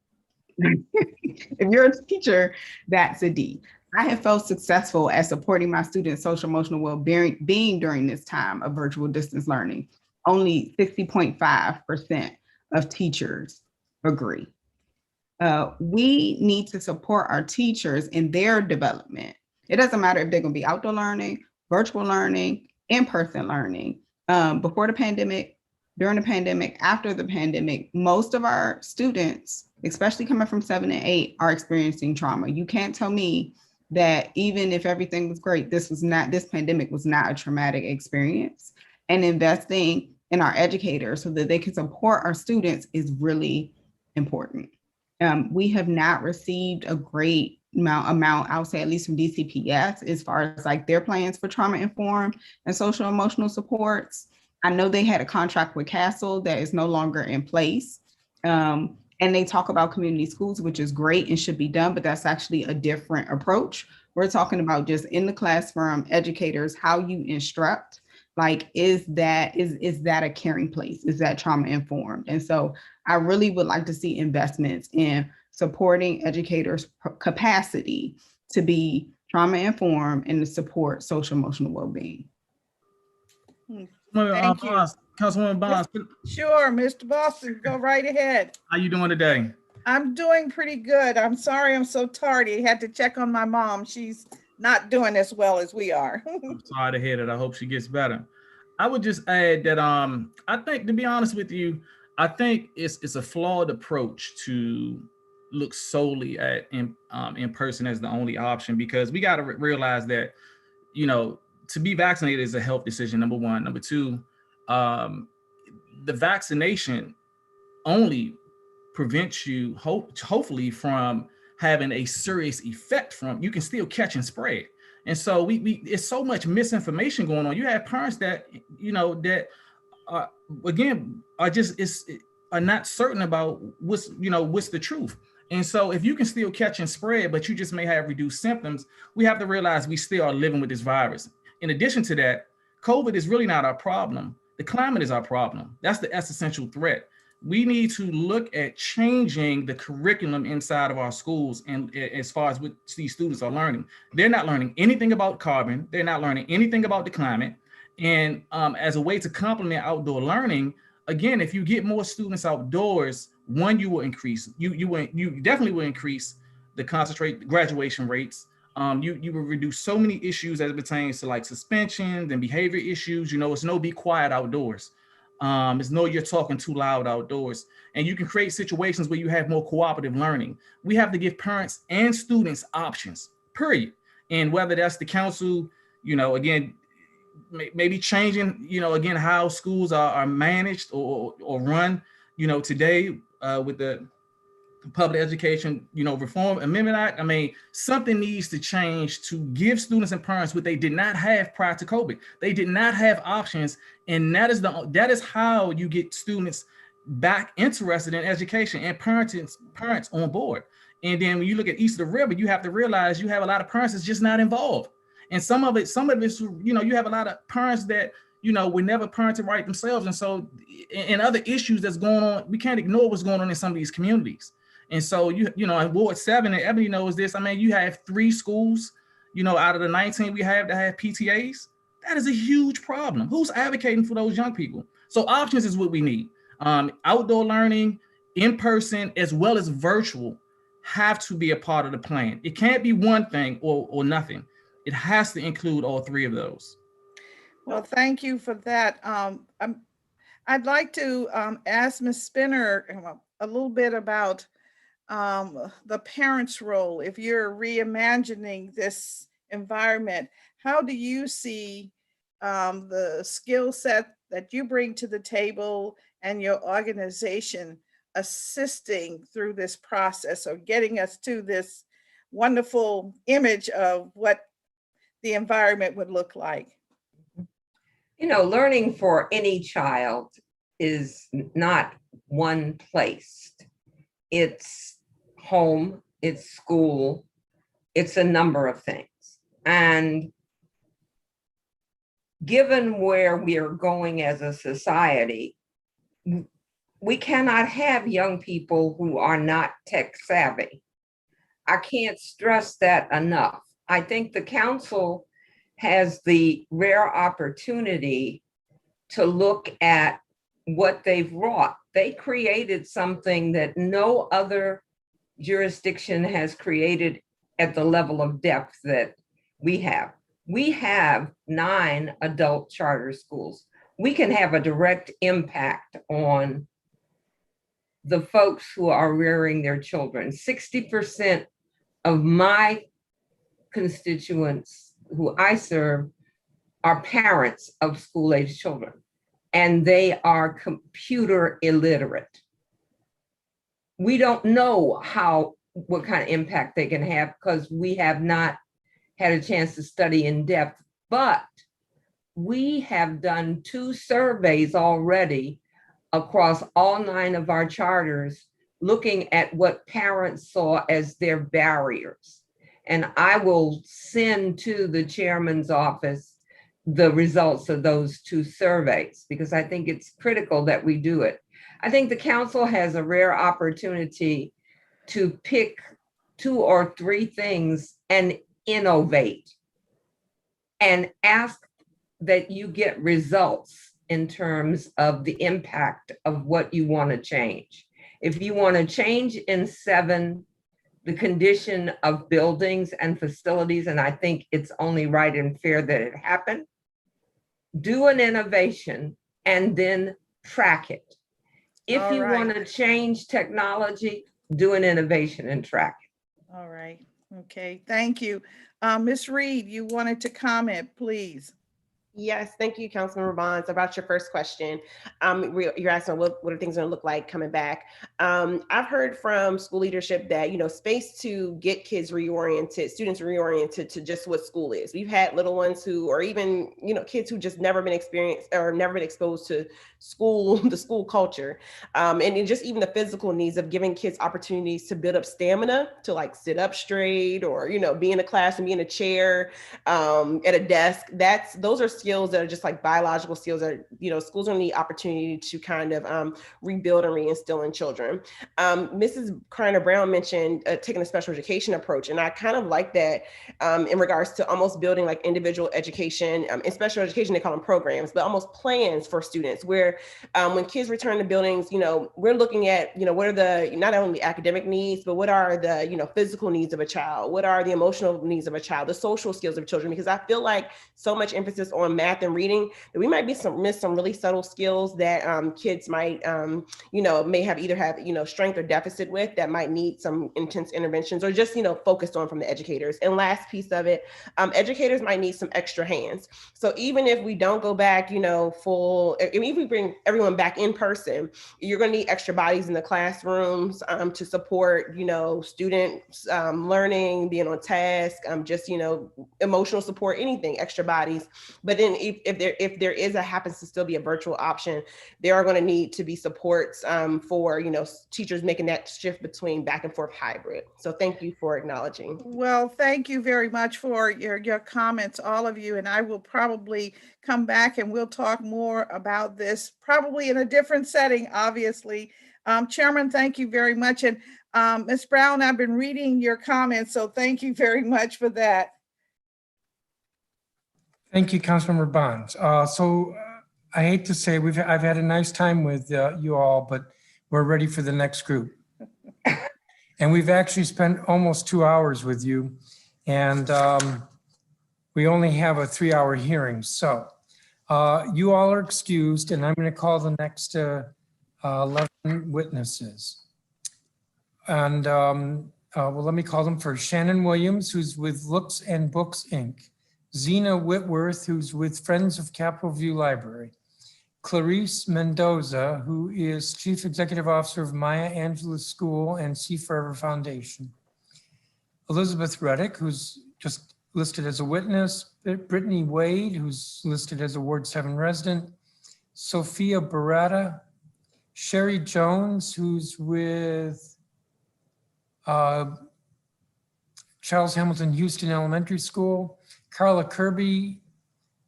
If you're a teacher, that's a D. I have felt successful at supporting my students' social emotional well-being during this time of virtual distance learning. Only 60.5% of teachers agree. We need to support our teachers in their development. It doesn't matter if they're going to be outdoor learning, virtual learning, in-person learning. Before the pandemic, during the pandemic, after the pandemic, most of our students, especially coming from 7 and 8, are experiencing trauma. You can't tell me that even if everything was great, this pandemic was not a traumatic experience. And investing in our educators so that they can support our students is really important. We have not received a great amount, I would say at least from DCPS, as far as like their plans for trauma-informed and social emotional supports. I know they had a contract with Castle that is no longer in place. And they talk about community schools, which is great and should be done, but that's actually a different approach. We're talking about just in the classroom, educators, how you instruct. Like, is that a caring place? Is that trauma informed? And so I really would like to see investments in supporting educators' capacity to be trauma informed and to support social emotional well-being. Thank you. Councilwoman Bonds. Sure, Mr. Boston, go right ahead. How you doing today? I'm doing pretty good. I'm sorry I'm so tardy. Had to check on my mom. She's not doing as well as we are. I'm sorry to hear that. I hope she gets better. I would just add that I think, to be honest with you, I think it's a flawed approach to look solely at in person as the only option, because we got to realize that, you know, to be vaccinated is a health decision, number one. Number two, the vaccination only prevents you hopefully from having a serious effect from, you can still catch and spread. And so it's so much misinformation going on. You have parents that, you know, that again are not certain about what's the truth. And so if you can still catch and spread, but you just may have reduced symptoms, we have to realize we still are living with this virus. In addition to that, COVID is really not our problem. The climate is our problem. That's the existential threat. we need to look at changing the curriculum inside of our schools. And as far as what these students are learning, they're not learning anything about carbon. They're not learning anything about the climate. And as a way to complement outdoor learning, again, if you get more students outdoors, one, you will increase, you definitely will increase the graduation rates. You will reduce so many issues as it pertains to like suspensions and behavior issues. You know, it's no be quiet outdoors. It's no you're talking too loud outdoors. And you can create situations where you have more cooperative learning. We have to give parents and students options, period. And whether that's the council, you know, again, maybe changing, you know, again, how schools are managed or run, you know, today with the Public Education, you know, Reform Amendment Act. I mean, something needs to change to give students and parents what they did not have prior to COVID. They did not have options, and that is how you get students back interested in education and parents on board. And then when you look at East of the River, you have to realize you have a lot of parents that's just not involved. And some of it's, you know, you have a lot of parents that, you know, were never parented right themselves. And so, and other issues that's going on, we can't ignore what's going on in some of these communities. And so, you know, in Ward 7, and Ebony knows this, I mean, you have 3 schools, you know, out of the 19 we have that have PTAs. That is a huge problem. Who's advocating for those young people? So options is what we need. Outdoor learning, in person, as well as virtual, have to be a part of the plan. It can't be one thing or nothing. It has to include all 3 of those. Well, thank you for that. I'd like to ask Ms. Spinner a little bit about the parents' role. If you're reimagining this environment, how do you see the skill set that you bring to the table and your organization assisting through this process of getting us to this wonderful image of what the environment would look like? You know, learning for any child is not one place. It's home, it's school, it's a number of things. And given where we are going as a society, we cannot have young people who are not tech savvy. I can't stress that enough. I think the council has the rare opportunity to look at what they've wrought. They created something that no other jurisdiction has created at the level of depth that we have. We have 9 adult charter schools. We can have a direct impact on the folks who are rearing their children. 60% of my constituents who I serve are parents of school-age children, and they are computer illiterate. We don't know what kind of impact they can have because we have not had a chance to study in depth, but we have done 2 surveys already across all 9 of our charters, looking at what parents saw as their barriers. And I will send to the chairman's office the results of those 2 surveys, because I think it's critical that we do it. I think the council has a rare opportunity to pick 2 or 3 things and innovate and ask that you get results in terms of the impact of what you want to change. If you want to change in 7, the condition of buildings and facilities, and I think it's only right and fair that it happen, do an innovation and then track it. If All you right. want to change technology, do an innovation and track it. All right. Okay. Thank you. Ms. Reed, you wanted to comment, please. Yes, thank you, Councilmember Bonds. About your first question, you're asking what are things going to look like coming back. I've heard from school leadership that, you know, space to get kids reoriented, students reoriented to just what school is. We've had little ones who, or even, you know, kids who just never been experienced or never been exposed to school, the school culture, and just even the physical needs of giving kids opportunities to build up stamina to like sit up straight or, you know, be in a class and be in a chair, at a desk. Those are skills that are just like biological skills that, schools are going to need opportunity to kind of rebuild and reinstill in children. Mrs. Kreiner Brown mentioned taking a special education approach. And I kind of like that in regards to almost building like individual education. In special education, they call them programs, but almost plans for students where when kids return to buildings, we're looking at, what are the, not only academic needs, but what are the, physical needs of a child? What are the emotional needs of a child, the social skills of children? Because I feel like so much emphasis on math and reading that we might miss some really subtle skills that kids might, may have either strength or deficit with that might need some intense interventions or just, focused on from the educators. And last piece of it, educators might need some extra hands. So even if we don't go back, full, even if we bring everyone back in person, you're going to need extra bodies in the classrooms to support, students learning, being on task, just, emotional support, anything, extra bodies. But then if there happens to still be a virtual option, there are going to need to be supports for, teachers making that shift between back and forth hybrid. So thank you for acknowledging. Well, thank you very much for your comments, all of you. And I will probably come back and we'll talk more about this, probably in a different setting, obviously. Chairman, thank you very much. And Ms. Brown, I've been reading your comments, so thank you very much for that. Thank you, Councilmember Bonds. I hate to say I've had a nice time with you all, but we're ready for the next group. And we've actually spent almost 2 hours with you, and we only have a 3-hour hearing. So you all are excused, and I'm going to call the next 11 witnesses. And let me call them first. Shannon Williams, who's with Looks and Books, Inc. Zena Whitworth, who's with Friends of Capitol View Library. Clarice Mendoza, who is Chief Executive Officer of Maya Angelou School and See Forever Foundation. Elizabeth Reddick, who's just listed as a witness. Brittany Wade, who's listed as a Ward 7 resident. Sophia Barata. Sherry Jones, who's with Charles Hamilton Houston Elementary School. Carla Kirby.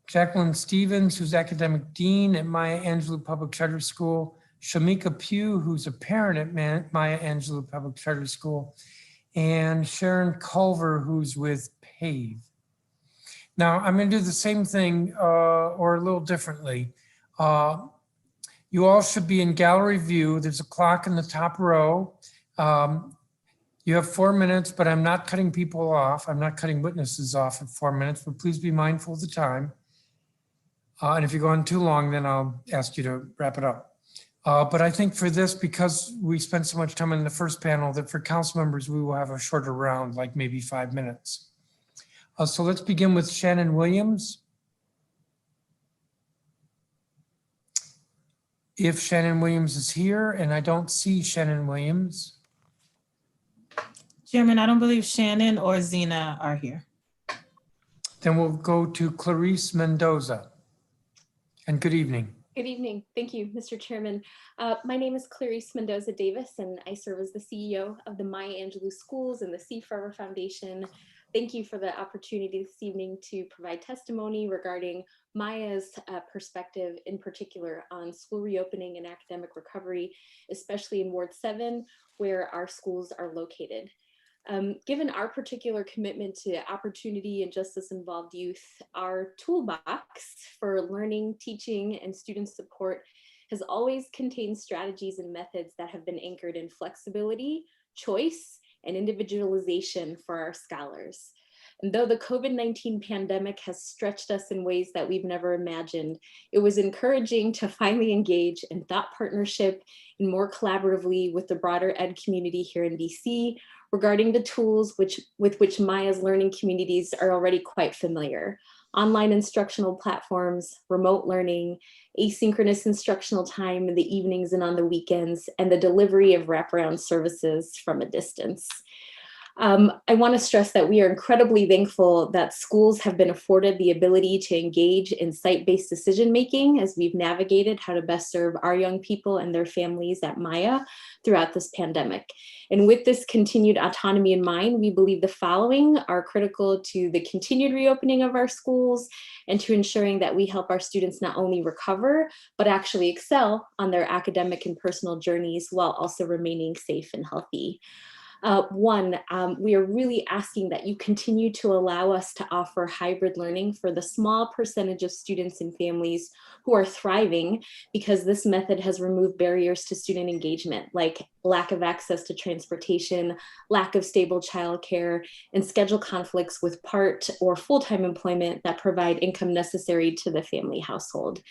Jacqueline Stevens, who's Academic Dean at Maya Angelou Public Charter School. Shamika Pugh, who's a parent at Maya Angelou Public Charter School. And Sharon Culver, who's with PAVE. Now, I'm going to do the same thing or a little differently. You all should be in gallery view. There's a clock in the top row. You have 4 minutes, but I'm not cutting people off. I'm not cutting witnesses off at 4 minutes, but please be mindful of the time. And if you're going too long, then I'll ask you to wrap it up. But I think for this, because we spent so much time in the first panel, that for council members, we will have a shorter round, like maybe 5 minutes. So let's begin with Shannon Williams. If Shannon Williams is here, and I don't see Shannon Williams. Chairman, I don't believe Shannon or Zena are here. Then we'll go to Clarice Mendoza. And good evening. Good evening. Thank you, Mr. Chairman. My name is Clarice Mendoza Davis, and I serve as the CEO of the Maya Angelou Schools and the See Forever Foundation. Thank you for the opportunity this evening to provide testimony regarding Maya's perspective, in particular on school reopening and academic recovery, especially in Ward 7, where our schools are located. Given our particular commitment to opportunity and justice-involved youth, our toolbox for learning, teaching, and student support has always contained strategies and methods that have been anchored in flexibility, choice, and individualization for our scholars. And though the COVID-19 pandemic has stretched us in ways that we've never imagined, it was encouraging to finally engage in thought partnership and more collaboratively with the broader ed community here in DC regarding the tools with which Maya's learning communities are already quite familiar. Online instructional platforms, remote learning, asynchronous instructional time in the evenings and on the weekends, and the delivery of wraparound services from a distance. I want to stress that we are incredibly thankful that schools have been afforded the ability to engage in site-based decision-making as we've navigated how to best serve our young people and their families at Maya throughout this pandemic. And with this continued autonomy in mind, we believe the following are critical to the continued reopening of our schools and to ensuring that we help our students not only recover, but actually excel on their academic and personal journeys while also remaining safe and healthy. One, we are really asking that you continue to allow us to offer hybrid learning for the small percentage of students and families who are thriving, because this method has removed barriers to student engagement, like lack of access to transportation, lack of stable childcare, and schedule conflicts with part or full-time employment that provide income necessary to the family household.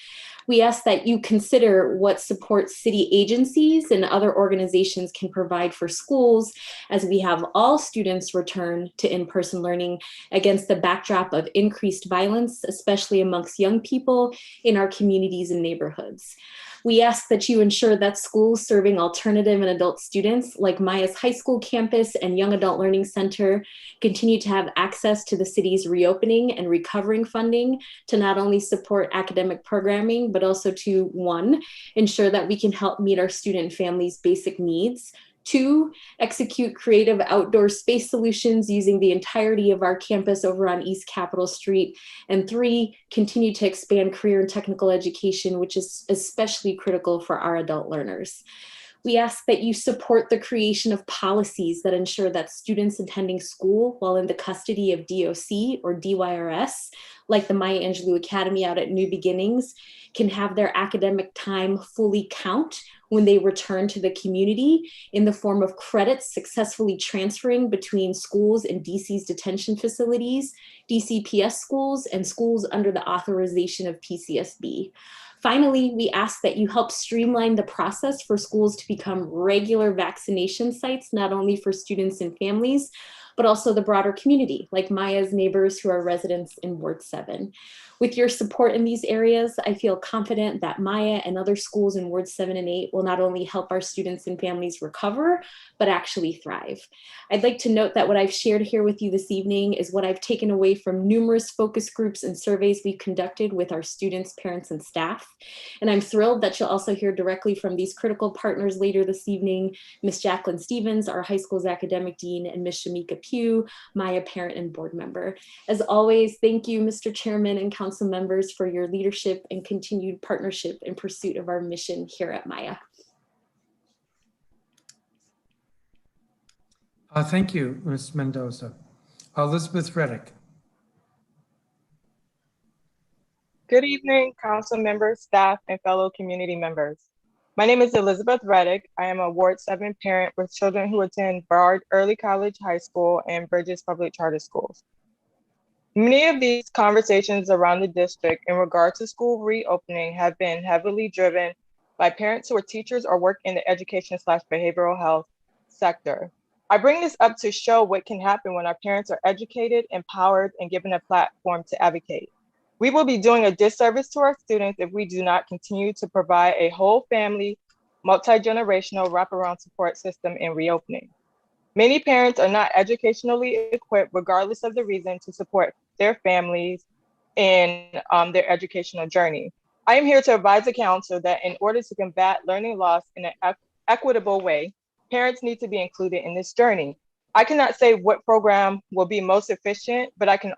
We ask that you consider what support city agencies and other organizations can provide for schools as we have all students return to in-person learning against the backdrop of increased violence, especially amongst young people in our communities and neighborhoods. We ask that you ensure that schools serving alternative and adult students like Maya's high school campus and Young Adult Learning Center continue to have access to the city's reopening and recovering funding to not only support academic programming, but also to, one, ensure that we can help meet our student and families' basic needs. Two, execute creative outdoor space solutions using the entirety of our campus over on East Capitol Street. And three, continue to expand career and technical education, which is especially critical for our adult learners. We ask that you support the creation of policies that ensure that students attending school while in the custody of DOC or DYRS, like the Maya Angelou Academy out at New Beginnings, can have their academic time fully count when they return to the community in the form of credits successfully transferring between schools and DC's detention facilities, DCPS schools, and schools under the authorization of PCSB. Finally, we ask that you help streamline the process for schools to become regular vaccination sites, not only for students and families, but also the broader community, like Maya's neighbors who are residents in Ward 7. With your support in these areas, I feel confident that Maya and other schools in Wards 7 and 8 will not only help our students and families recover, but actually thrive. I'd like to note that what I've shared here with you this evening is what I've taken away from numerous focus groups and surveys we've conducted with our students, parents, and staff. And I'm thrilled that you'll also hear directly from these critical partners later this evening, Ms. Jacqueline Stevens, our high school's academic dean, and Ms. Shamika Pugh, Maya parent and board member. As always, thank you, Mr. Chairman and council members, for your leadership and continued partnership in pursuit of our mission here at Maya. Thank you, Ms. Mendoza. Elizabeth Reddick. Good evening, council members, staff, and fellow community members. My name is Elizabeth Reddick. I am a Ward 7 parent with children who attend Bard Early College High School and Bridges Public Charter Schools. Many of these conversations around the district in regard to school reopening have been heavily driven by parents who are teachers or work in the education/behavioral health sector. I bring this up to show what can happen when our parents are educated, empowered, and given a platform to advocate. We will be doing a disservice to our students if we do not continue to provide a whole family, multi-generational wraparound support system in reopening. Many parents are not educationally equipped, regardless of the reason, to support their families in their educational journey. I am here to advise the council that in order to combat learning loss in an equitable way, parents need to be included in this journey. I cannot say what program will be most efficient, but I can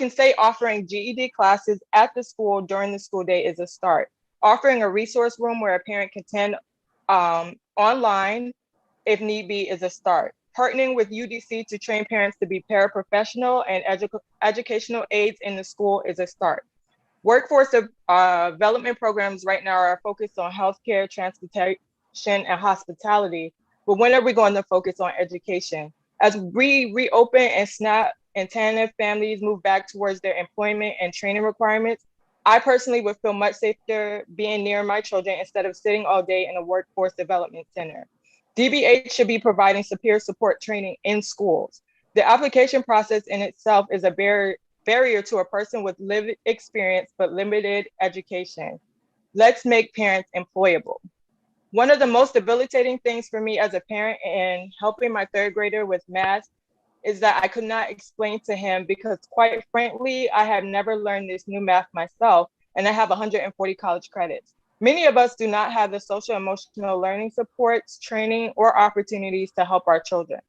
say offering GED classes at the school during the school day is a start. Offering a resource room where a parent can attend online if need be is a start. Partnering with UDC to train parents to be paraprofessional and educational aides in the school is a start. Workforce development programs right now are focused on healthcare, transportation, and hospitality, but when are we going to focus on education? As we reopen and SNAP and TANF families move back towards their employment and training requirements, I personally would feel much safer being near my children instead of sitting all day in a workforce development center. DBH should be providing superior support training in schools. The application process in itself is a barrier to a person with lived experience but limited education. Let's make parents employable. One of the most debilitating things for me as a parent in helping my third grader with math is that I could not explain to him because, quite frankly, I have never learned this new math myself, and I have 140 college credits. Many of us do not have the social emotional learning supports, training, or opportunities to help our children.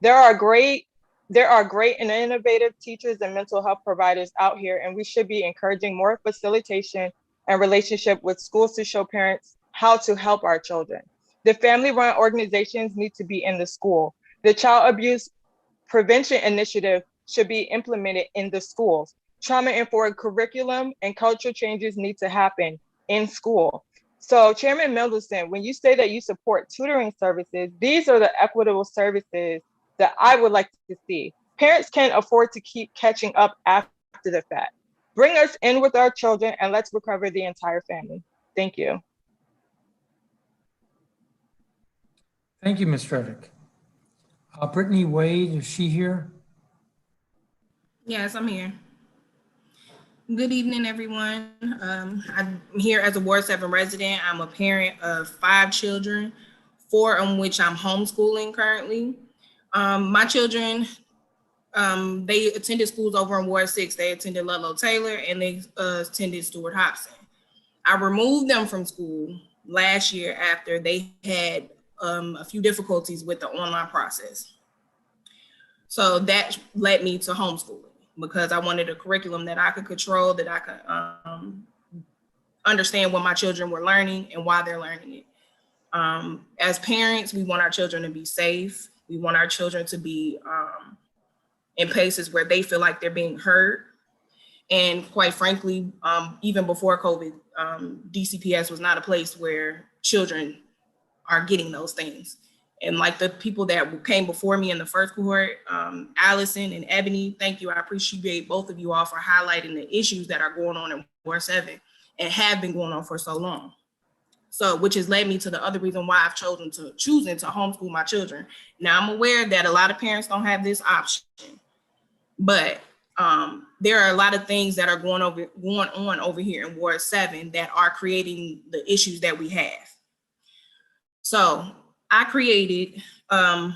There are great and innovative teachers and mental health providers out here, and we should be encouraging more facilitation and relationship with schools to show parents how to help our children. The family-run organizations need to be in the school. The child abuse prevention initiative should be implemented in the schools. Trauma-informed curriculum and cultural changes need to happen in school. So Chairman Mendelson, when you say that you support tutoring services, these are the equitable services that I would like to see. Parents can't afford to keep catching up after the fact. Bring us in with our children and let's recover the entire family. Thank you. Thank you, Ms. Reddick. Brittany Wade, is she here? Yes, I'm here. Good evening, everyone. I'm here as a Ward 7 resident. I'm a parent of 5 children, 4 of which I'm homeschooling currently. My children, they attended schools over in Ward 6. They attended Ludlow Taylor and they attended Stewart Hobson. I removed them from school last year after they had a few difficulties with the online process. So that led me to homeschooling because I wanted a curriculum that I could control, that I could understand what my children were learning and why they're learning it. As parents, we want our children to be safe. We want our children to be in places where they feel like they're being heard. And quite frankly, even before COVID, DCPS was not a place where children are getting those things. And like the people that came before me in the first cohort, Allison and Ebony, thank you. I appreciate both of you all for highlighting the issues that are going on in Ward 7 and have been going on for so long. So, which has led me to the other reason why I've choosing to homeschool my children. Now I'm aware that a lot of parents don't have this option, but there are a lot of things that are going on over here in Ward 7 that are creating the issues that we have. So I created the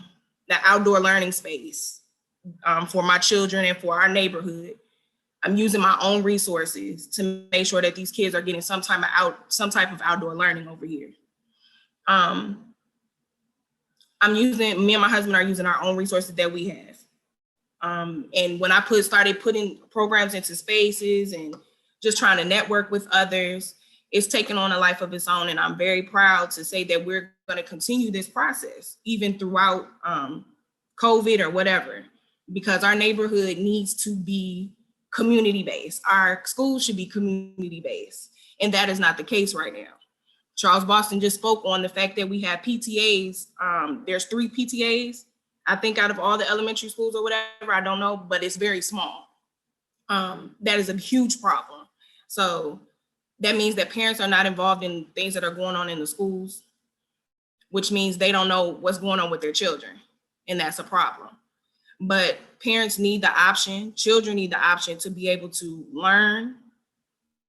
outdoor learning space for my children and for our neighborhood. I'm using my own resources to make sure that these kids are getting some type of outdoor learning over here. Me and my husband are using our own resources that we have. And when I started putting programs into spaces and just trying to network with others, it's taken on a life of its own. And I'm very proud to say that we're going to continue this process even throughout COVID or whatever, because our neighborhood needs to be community-based. Our schools should be community-based. And that is not the case right now. Charles Boston just spoke on the fact that we have PTAs. There's 3 PTAs, I think, out of all the elementary schools or whatever, I don't know, but it's very small. That is a huge problem. So that means that parents are not involved in things that are going on in the schools, which means they don't know what's going on with their children. And that's a problem. But parents need the option, children need the option to be able to learn.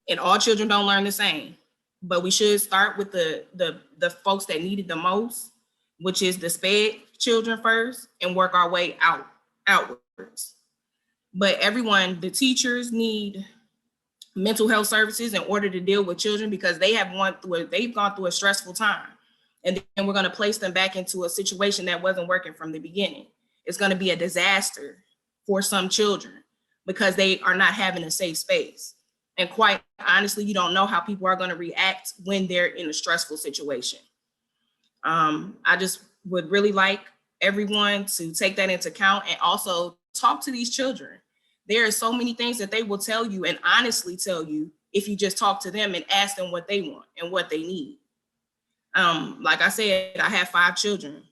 And all children don't learn the same. But we should start with the folks that need it the most, which is the SPED children first, and work our way outwards. But everyone, the teachers need mental health services in order to deal with children because they've gone through a stressful time. And then we're going to place them back into a situation that wasn't working from the beginning. It's going to be a disaster for some children because they are not having a safe space. And quite honestly, you don't know how people are going to react when they're in a stressful situation. I just would really like everyone to take that into account and also talk to these children. There are so many things that they will tell you and honestly tell you if you just talk to them and ask them what they want and what they need. Like I said, I have 5 children.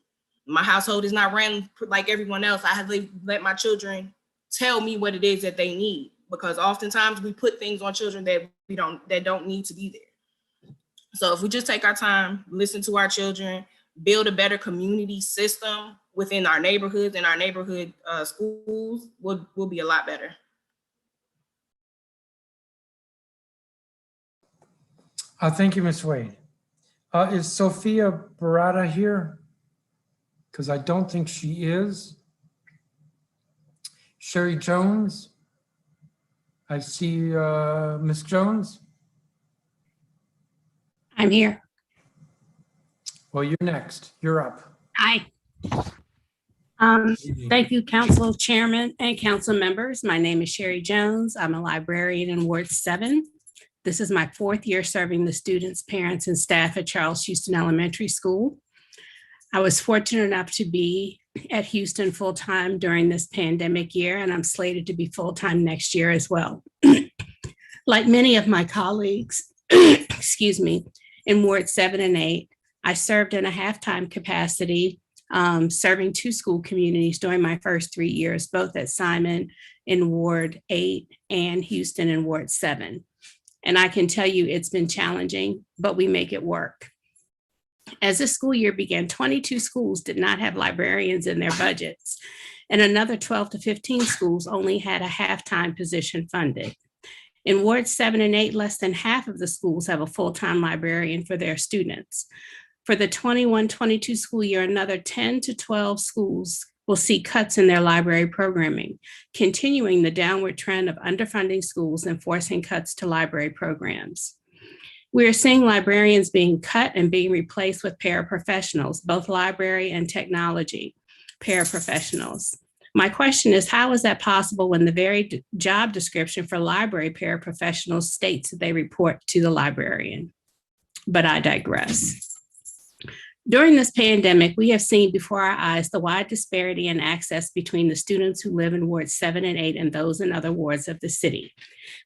My household is not ran like everyone else. I have to let my children tell me what it is that they need, because oftentimes we put things on children that don't need to be there. So if we just take our time, listen to our children, build a better community system within our neighborhoods and our neighborhood schools, will be a lot better. Thank you, Ms. Wade. Is Sophia Barata here? Because I don't think she is. Sherry Jones? I see Ms. Jones. I'm here. Well, you're next. You're up. Hi. Thank you, Council Chairman and Council members. My name is Sherry Jones. I'm a librarian in Ward 7. This is my 4th year serving the students, parents, and staff at Charles Houston Elementary School. I was fortunate enough to be at Houston full-time during this pandemic year, and I'm slated to be full-time next year as well. Like many of my colleagues, excuse me, in Ward 7 and 8, I served in a half-time capacity, serving 2 school communities during my first 3 years, both at Simon in Ward 8 and Houston in Ward 7. And I can tell you it's been challenging, but we make it work. As this school year began, 22 schools did not have librarians in their budgets, and another 12 to 15 schools only had a half-time position funded. In Ward 7 and 8, less than half of the schools have a full-time librarian for their students. For the 21-22 school year, another 10 to 12 schools will see cuts in their library programming, continuing the downward trend of underfunding schools and forcing cuts to library programs. We are seeing librarians being cut and being replaced with paraprofessionals, both library and technology paraprofessionals. My question is, how is that possible when the very job description for library paraprofessionals states that they report to the librarian? But I digress. During this pandemic, we have seen before our eyes the wide disparity in access between the students who live in Wards 7 and 8 and those in other wards of the city.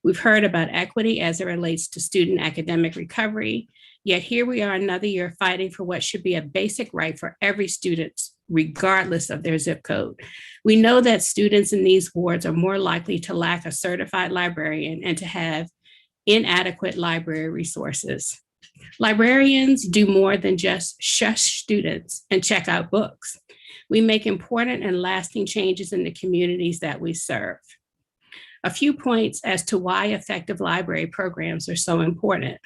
We've heard about equity as it relates to student academic recovery, yet here we are another year fighting for what should be a basic right for every student, regardless of their zip code. We know that students in these wards are more likely to lack a certified librarian and to have inadequate library resources. Librarians do more than just shush students and check out books. We make important and lasting changes in the communities that we serve. A few points as to why effective library programs are so important.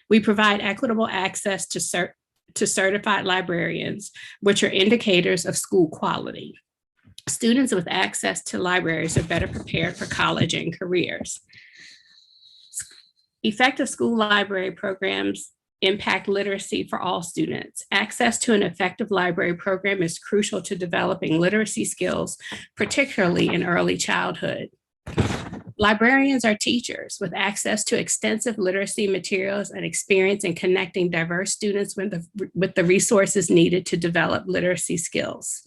We provide equitable access to certified librarians, which are indicators of school quality. Students with access to libraries are better prepared for college and careers. Effective school library programs impact literacy for all students. Access to an effective library program is crucial to developing literacy skills, particularly in early childhood. Librarians are teachers with access to extensive literacy materials and experience in connecting diverse students with the resources needed to develop literacy skills.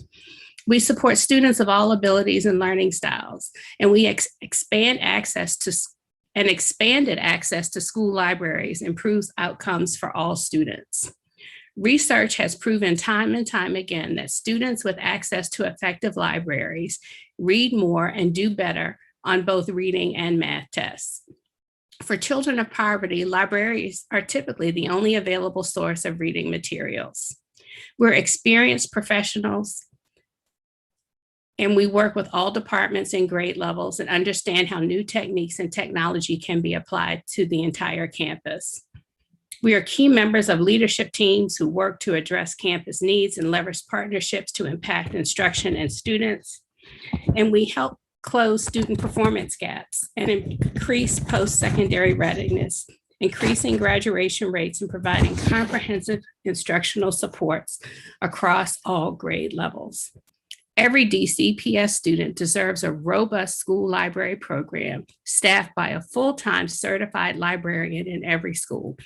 We support students of all abilities and learning styles, and we expanded access to school libraries improves outcomes for all students. Research has proven time and time again that students with access to effective libraries read more and do better on both reading and math tests. For children of poverty, libraries are typically the only available source of reading materials. We're experienced professionals, and we work with all departments and grade levels and understand how new techniques and technology can be applied to the entire campus. We are key members of leadership teams who work to address campus needs and leverage partnerships to impact instruction and students. And we help close student performance gaps and increase post-secondary readiness, increasing graduation rates and providing comprehensive instructional supports across all grade levels. Every DCPS student deserves a robust school library program staffed by a full-time certified librarian in every school.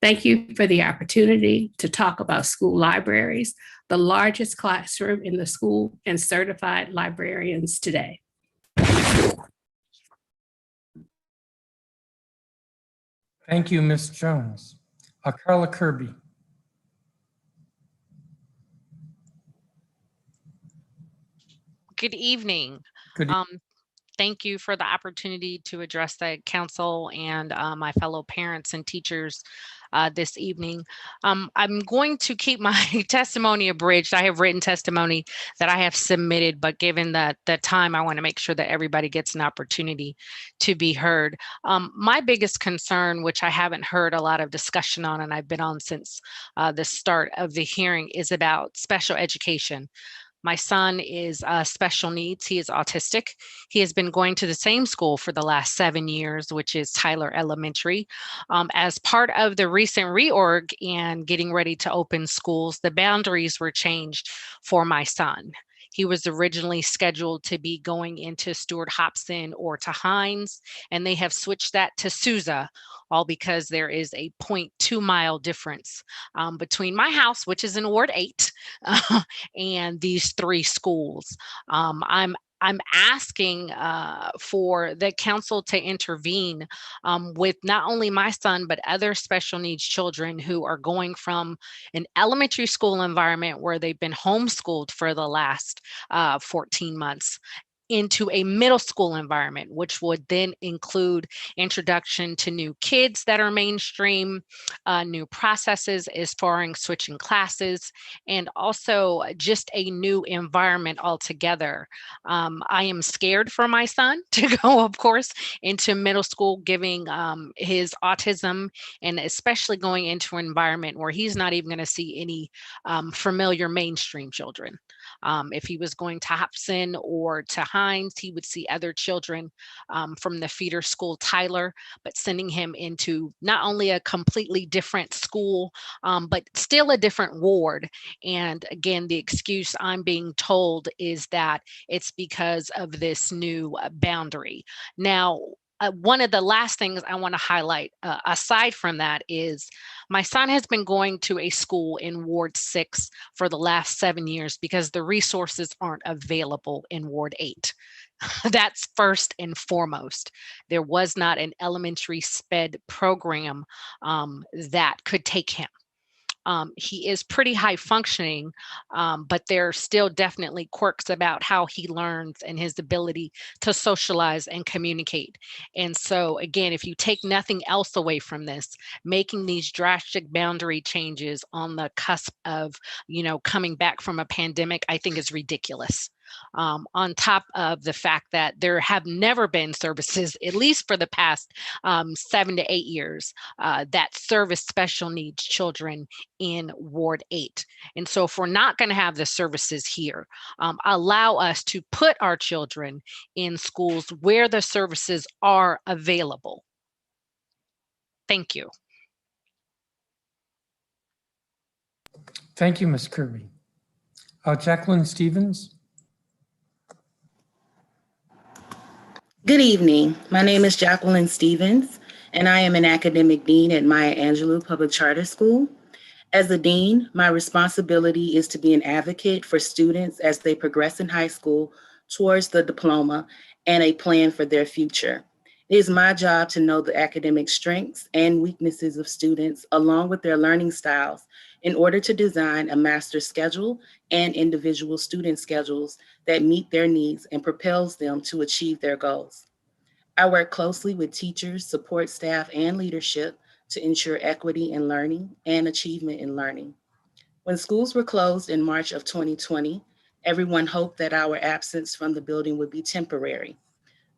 Thank you for the opportunity to talk about school libraries, the largest classroom in the school, and certified librarians today. Thank you, Ms. Jones. Carla Kirby. Good evening. Thank you for the opportunity to address the council and my fellow parents and teachers this evening. I'm going to keep my testimony abridged. I have written testimony that I have submitted, but given the time, I want to make sure that everybody gets an opportunity to be heard. My biggest concern, which I haven't heard a lot of discussion on, and I've been on since the start of the hearing, is about special education. My son is special needs. He is autistic. He has been going to the same school for the last 7 years, which is Tyler Elementary. As part of the recent reorg and getting ready to open schools, the boundaries were changed for my son. He was originally scheduled to be going into Stuart Hobson or to Hines, and they have switched that to Sousa, all because there is a 0.2 mile difference between my house, which is in Ward 8, and these 3 schools. I'm asking for the council to intervene with not only my son, but other special needs children who are going from an elementary school environment where they've been homeschooled for the last 14 months into a middle school environment, which would then include introduction to new kids that are mainstream, new processes as far as switching classes, and also just a new environment altogether. I am scared for my son to go, of course, into middle school, giving his autism, and especially going into an environment where he's not even going to see any familiar mainstream children. If he was going to Hobson or to Hines, he would see other children from the feeder school Tyler, but sending him into not only a completely different school, but still a different ward. And again, the excuse I'm being told is that it's because of this new boundary. Now, one of the last things I want to highlight, aside from that, is my son has been going to a school in Ward 6 for the last 7 years because the resources aren't available in Ward 8. That's first and foremost. There was not an elementary SPED program that could take him. He is pretty high functioning, but there are still definitely quirks about how he learns and his ability to socialize and communicate. And so again, if you take nothing else away from this, making these drastic boundary changes on the cusp of, coming back from a pandemic, I think is ridiculous. On top of the fact that there have never been services, at least for the past 7 to 8 years, that service special needs children in Ward 8. And so if we're not going to have the services here, allow us to put our children in schools where the services are available. Thank you. Thank you, Ms. Kirby. Jacqueline Stevens. Good evening. My name is Jacqueline Stevens, and I am an academic dean at Maya Angelou Public Charter School. As a dean, my responsibility is to be an advocate for students as they progress in high school towards the diploma and a plan for their future. It is my job to know the academic strengths and weaknesses of students along with their learning styles in order to design a master schedule and individual student schedules that meet their needs and propels them to achieve their goals. I work closely with teachers, support staff, and leadership to ensure equity in learning and achievement in learning. When schools were closed in March of 2020, everyone hoped that our absence from the building would be temporary.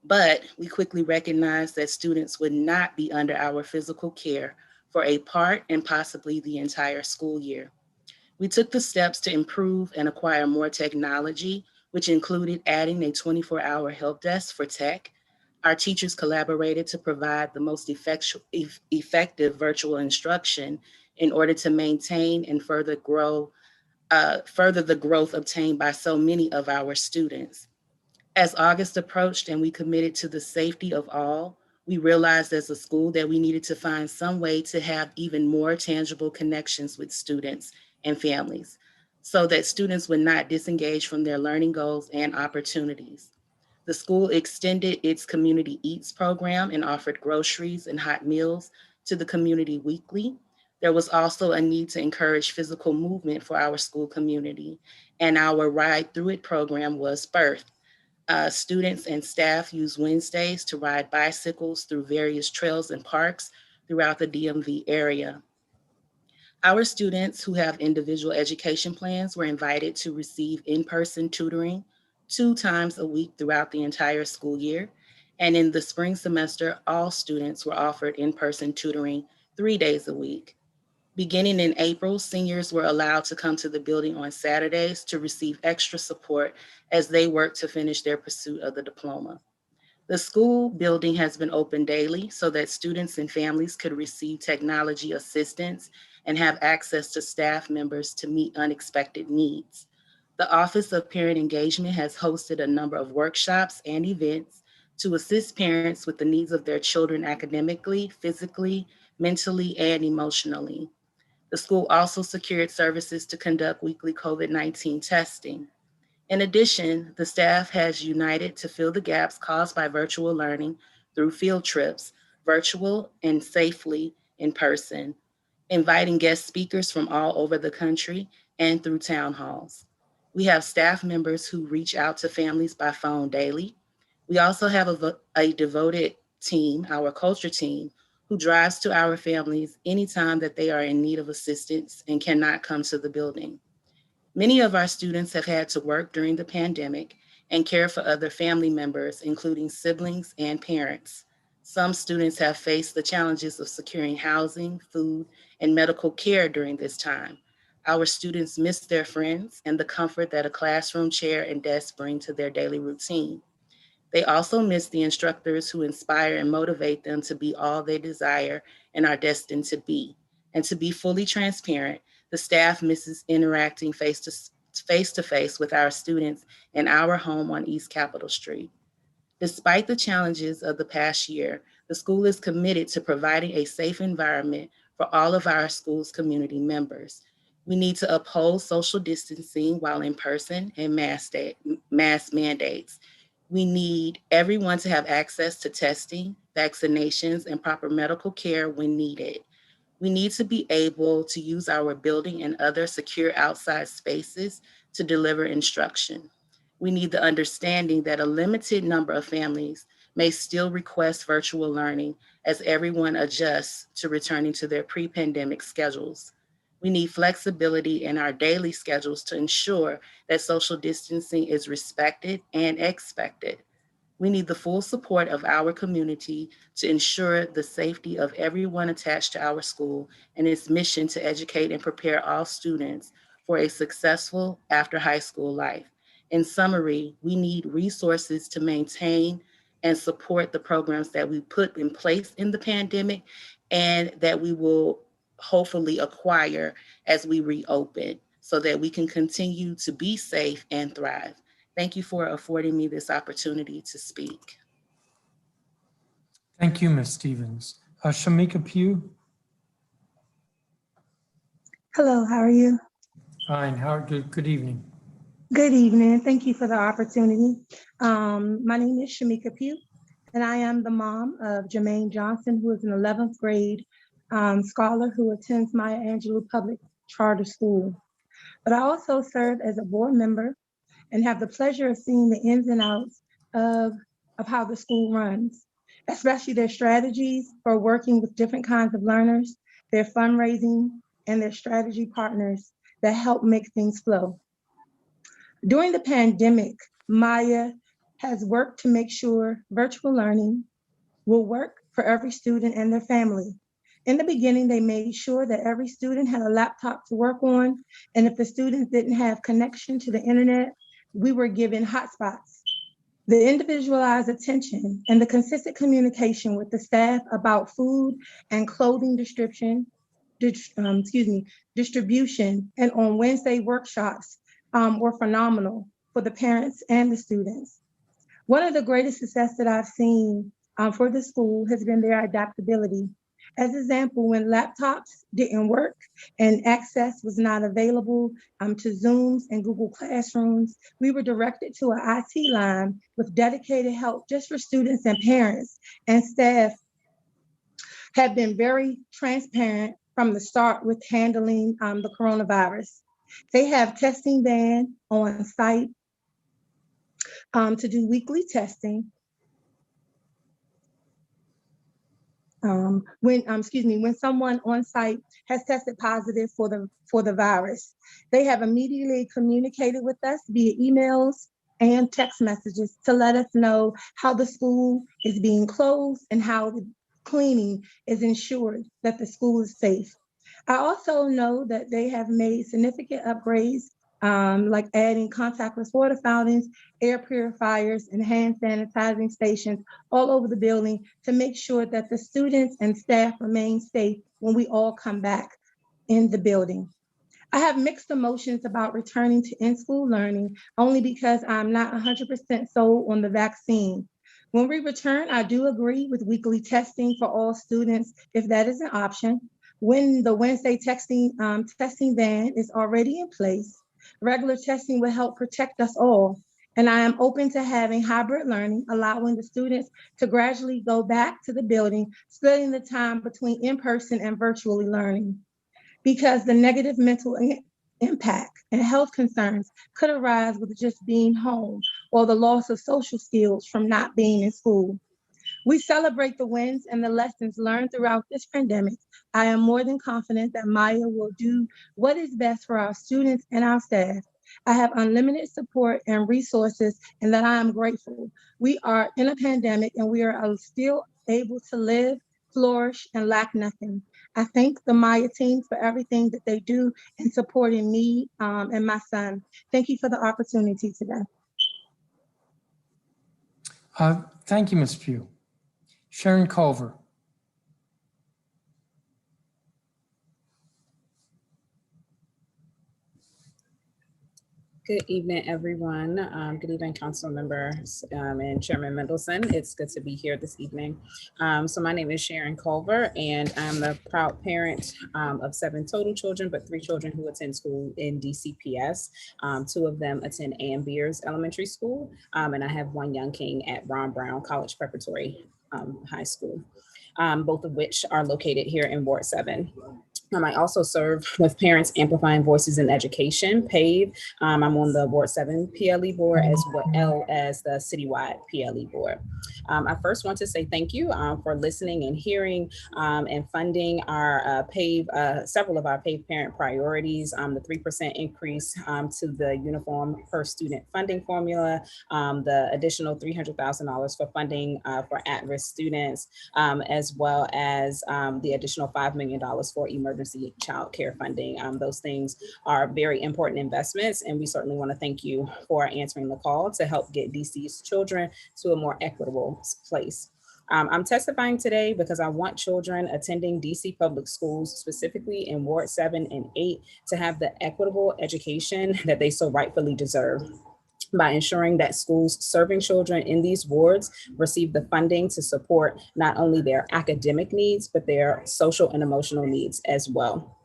But we quickly recognized that students would not be under our physical care for a part and possibly the entire school year. We took the steps to improve and acquire more technology, which included adding a 24-hour help desk for tech. Our teachers collaborated to provide the most effective virtual instruction in order to maintain and further the growth obtained by so many of our students. As August approached and we committed to the safety of all, we realized as a school that we needed to find some way to have even more tangible connections with students and families so that students would not disengage from their learning goals and opportunities. The school extended its Community Eats program and offered groceries and hot meals to the community weekly. There was also a need to encourage physical movement for our school community, and our Ride Through It program was birthed. Students and staff use Wednesdays to ride bicycles through various trails and parks throughout the DMV area. Our students who have individual education plans were invited to receive in-person tutoring 2 times a week throughout the entire school year. And in the spring semester, all students were offered in-person tutoring 3 days a week. Beginning in April, seniors were allowed to come to the building on Saturdays to receive extra support as they worked to finish their pursuit of the diploma. The school building has been open daily so that students and families could receive technology assistance and have access to staff members to meet unexpected needs. The Office of Parent Engagement has hosted a number of workshops and events to assist parents with the needs of their children academically, physically, mentally, and emotionally. The school also secured services to conduct weekly COVID-19 testing. In addition, the staff has united to fill the gaps caused by virtual learning through field trips, virtual and safely in person, inviting guest speakers from all over the country and through town halls. We have staff members who reach out to families by phone daily. We also have a devoted team, our culture team, who drives to our families anytime that they are in need of assistance and cannot come to the building. Many of our students have had to work during the pandemic and care for other family members, including siblings and parents. Some students have faced the challenges of securing housing, food, and medical care during this time. Our students miss their friends and the comfort that a classroom chair and desk bring to their daily routine. They also miss the instructors who inspire and motivate them to be all they desire and are destined to be. And to be fully transparent, the staff misses interacting face to face with our students in our home on East Capitol Street. Despite the challenges of the past year, the school is committed to providing a safe environment for all of our school's community members. We need to uphold social distancing while in person and mask mandates. We need everyone to have access to testing, vaccinations, and proper medical care when needed. We need to be able to use our building and other secure outside spaces to deliver instruction. We need the understanding that a limited number of families may still request virtual learning as everyone adjusts to returning to their pre-pandemic schedules. We need flexibility in our daily schedules to ensure that social distancing is respected and expected. We need the full support of our community to ensure the safety of everyone attached to our school and its mission to educate and prepare all students for a successful after high school life. In summary, we need resources to maintain and support the programs that we put in place in the pandemic and that we will hopefully acquire as we reopen so that we can continue to be safe and thrive. Thank you for affording me this opportunity to speak. Thank you, Ms. Stevens. Shamika Pugh? Hello, how are you? Fine. Good evening. Good evening. Thank you for the opportunity. My name is Shamika Pugh, and I am the mom of Jermaine Johnson, who is an 11th grade scholar who attends Maya Angelou Public Charter School. But I also serve as a board member and have the pleasure of seeing the ins and outs of how the school runs, especially their strategies for working with different kinds of learners, their fundraising, and their strategy partners that help make things flow. During the pandemic, Maya has worked to make sure virtual learning will work for every student and their family. In the beginning, they made sure that every student had a laptop to work on, and if the students didn't have connection to the internet, we were given hotspots. The individualized attention and the consistent communication with the staff about food and clothing distribution, and on Wednesday workshops were phenomenal for the parents and the students. One of the greatest success that I've seen for the school has been their adaptability. As example, when laptops didn't work and access was not available to Zooms and Google Classrooms, we were directed to an IT line with dedicated help just for students and parents, and staff have been very transparent from the start with handling the coronavirus. They have testing van on site to do weekly testing. when someone on site has tested positive for the virus. They have immediately communicated with us via emails and text messages to let us know how the school is being closed and how the cleaning is ensured that the school is safe. I also know that they have made significant upgrades, like adding contactless water fountains, air purifiers, and hand sanitizing stations all over the building to make sure that the students and staff remain safe when we all come back in the building. I have mixed emotions about returning to in-school learning only because I'm not 100% sold on the vaccine. When we return, I do agree with weekly testing for all students if that is an option. When the Wednesday testing ban is already in place, regular testing will help protect us all. And I am open to having hybrid learning, allowing the students to gradually go back to the building, splitting the time between in-person and virtually learning. Because the negative mental impact and health concerns could arise with just being home or the loss of social skills from not being in school. We celebrate the wins and the lessons learned throughout this pandemic. I am more than confident that Maya will do what is best for our students and our staff. I have unlimited support and resources, and that I am grateful. We are in a pandemic and we are still able to live, flourish, and lack nothing. I thank the Maya team for everything that they do in supporting me and my son. Thank you for the opportunity today. Thank you, Ms. Pugh. Sharon Culver. Good evening, everyone. Good evening, council members and Chairman Mendelson. It's good to be here this evening. So my name is Sharon Culver, and I'm the proud parent of 7 total children, but 3 children who attend school in DCPS. 2 of them attend Ann Beers Elementary School, and I have 1 young king at Ron Brown College Preparatory High School, both of which are located here in Ward 7. I also serve with Parents Amplifying Voices in Education, PAVE. I'm on the Ward 7 PLE board as well as the citywide PLE board. I first want to say thank you for listening and hearing and funding our PAVE, several of our PAVE parent priorities, the 3% increase to the uniform per student funding formula, the additional $300,000 for funding for at-risk students, as well as the additional $5 million for emergency child care funding. Those things are very important investments, and we certainly want to thank you for answering the call to help get DC's children to a more equitable place. I'm testifying today because I want children attending DC public schools, specifically in Ward 7 and 8, to have the equitable education that they so rightfully deserve, by ensuring that schools serving children in these wards receive the funding to support not only their academic needs, but their social and emotional needs as well.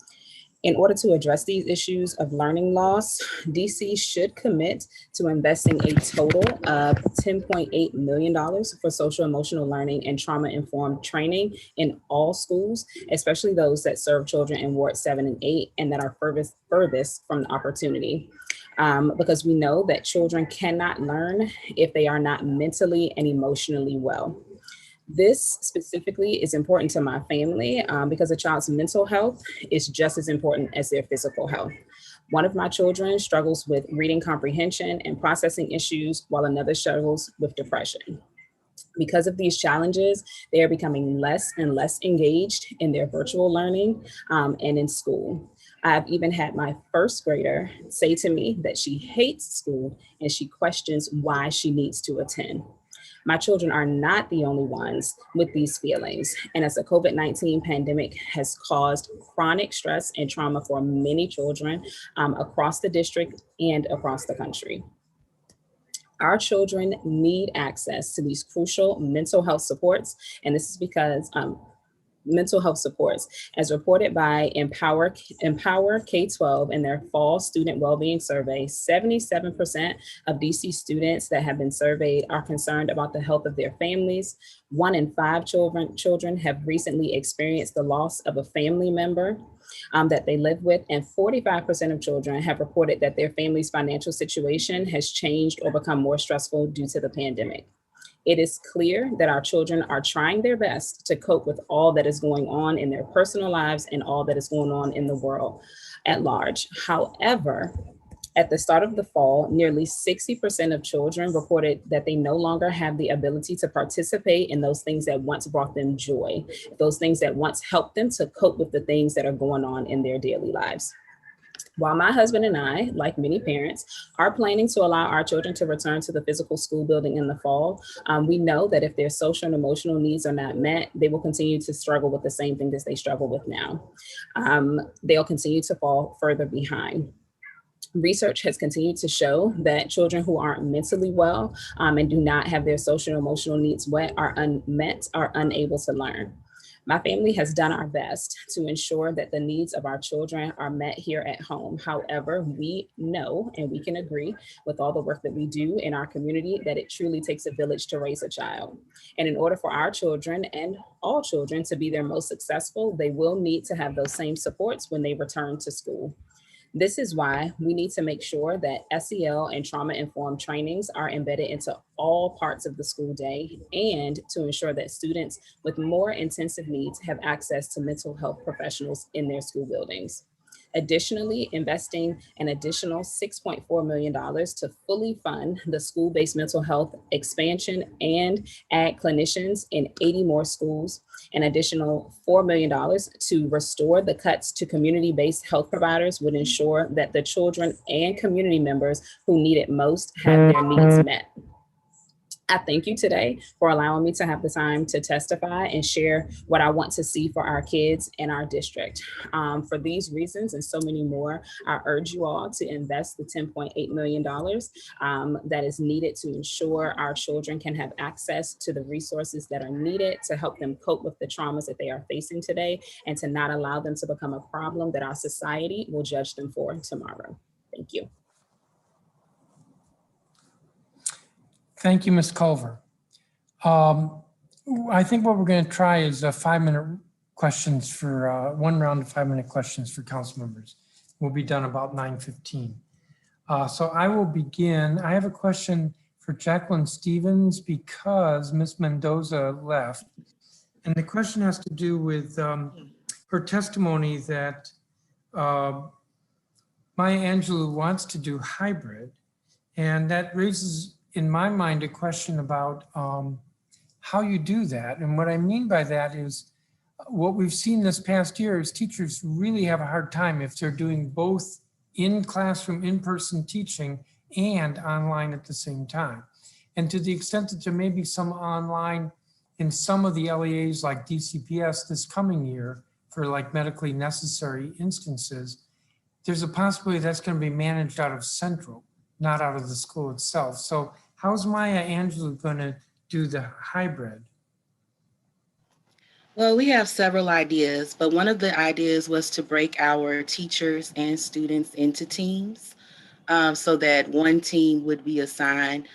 In order to address these issues of learning loss, DC should commit to investing a total of $10.8 million for social emotional learning and trauma-informed training in all schools, especially those that serve children in Ward 7 and 8 and that are furthest from the opportunity. Because we know that children cannot learn if they are not mentally and emotionally well. This specifically is important to my family because a child's mental health is just as important as their physical health. One of my children struggles with reading comprehension and processing issues, while another struggles with depression. Because of these challenges, they are becoming less and less engaged in their virtual learning and in school. I've even had my first grader say to me that she hates school and she questions why she needs to attend. My children are not the only ones with these feelings. And as the COVID-19 pandemic has caused chronic stress and trauma for many children across the district and across the country. Our children need access to these crucial mental health supports. And this is because mental health supports, as reported by Empower K-12 in their fall student wellbeing survey, 77% of DC students that have been surveyed are concerned about the health of their families. 1 in 5 children have recently experienced the loss of a family member that they live with, and 45% of children have reported that their family's financial situation has changed or become more stressful due to the pandemic. It is clear that our children are trying their best to cope with all that is going on in their personal lives and all that is going on in the world at large. However, at the start of the fall, nearly 60% of children reported that they no longer have the ability to participate in those things that once brought them joy, those things that once helped them to cope with the things that are going on in their daily lives. While my husband and I, like many parents, are planning to allow our children to return to the physical school building in the fall, we know that if their social and emotional needs are not met, they will continue to struggle with the same things as they struggle with now. They'll continue to fall further behind. Research has continued to show that children who aren't mentally well and do not have their social and emotional needs met are unable to learn. My family has done our best to ensure that the needs of our children are met here at home. However, we know and we can agree with all the work that we do in our community that it truly takes a village to raise a child. And in order for our children and all children to be their most successful, they will need to have those same supports when they return to school. This is why we need to make sure that SEL and trauma-informed trainings are embedded into all parts of the school day, and to ensure that students with more intensive needs have access to mental health professionals in their school buildings. Additionally, investing an additional $6.4 million to fully fund the school-based mental health expansion and add clinicians in 80 more schools, an additional $4 million to restore the cuts to community-based health providers would ensure that the children and community members who need it most have their needs met. I thank you today for allowing me to have the time to testify and share what I want to see for our kids in our district. For these reasons and so many more, I urge you all to invest the $10.8 million that is needed to ensure our children can have access to the resources that are needed to help them cope with the traumas that they are facing today, and to not allow them to become a problem that our society will judge them for tomorrow. Thank you. Thank you, Ms. Culver. I think what we're going to try is 5-minute questions for one round of 5-minute questions for council members. We'll be done about 9:15. So I will begin. I have a question for Jacqueline Stevens because Ms. Mendoza left. And the question has to do with her testimony that Maya Angelou wants to do hybrid. And that raises in my mind a question about how you do that. And what I mean by that is what we've seen this past year is teachers really have a hard time if they're doing both in classroom, in-person teaching and online at the same time. And to the extent that there may be some online in some of the LEAs like DCPS this coming year for like medically necessary instances, there's a possibility that's going to be managed out of Central, not out of the school itself. So how's Maya Angelou going to do the hybrid? Well, we have several ideas, but one of the ideas was to break our teachers and students into teams so that one team would be assigned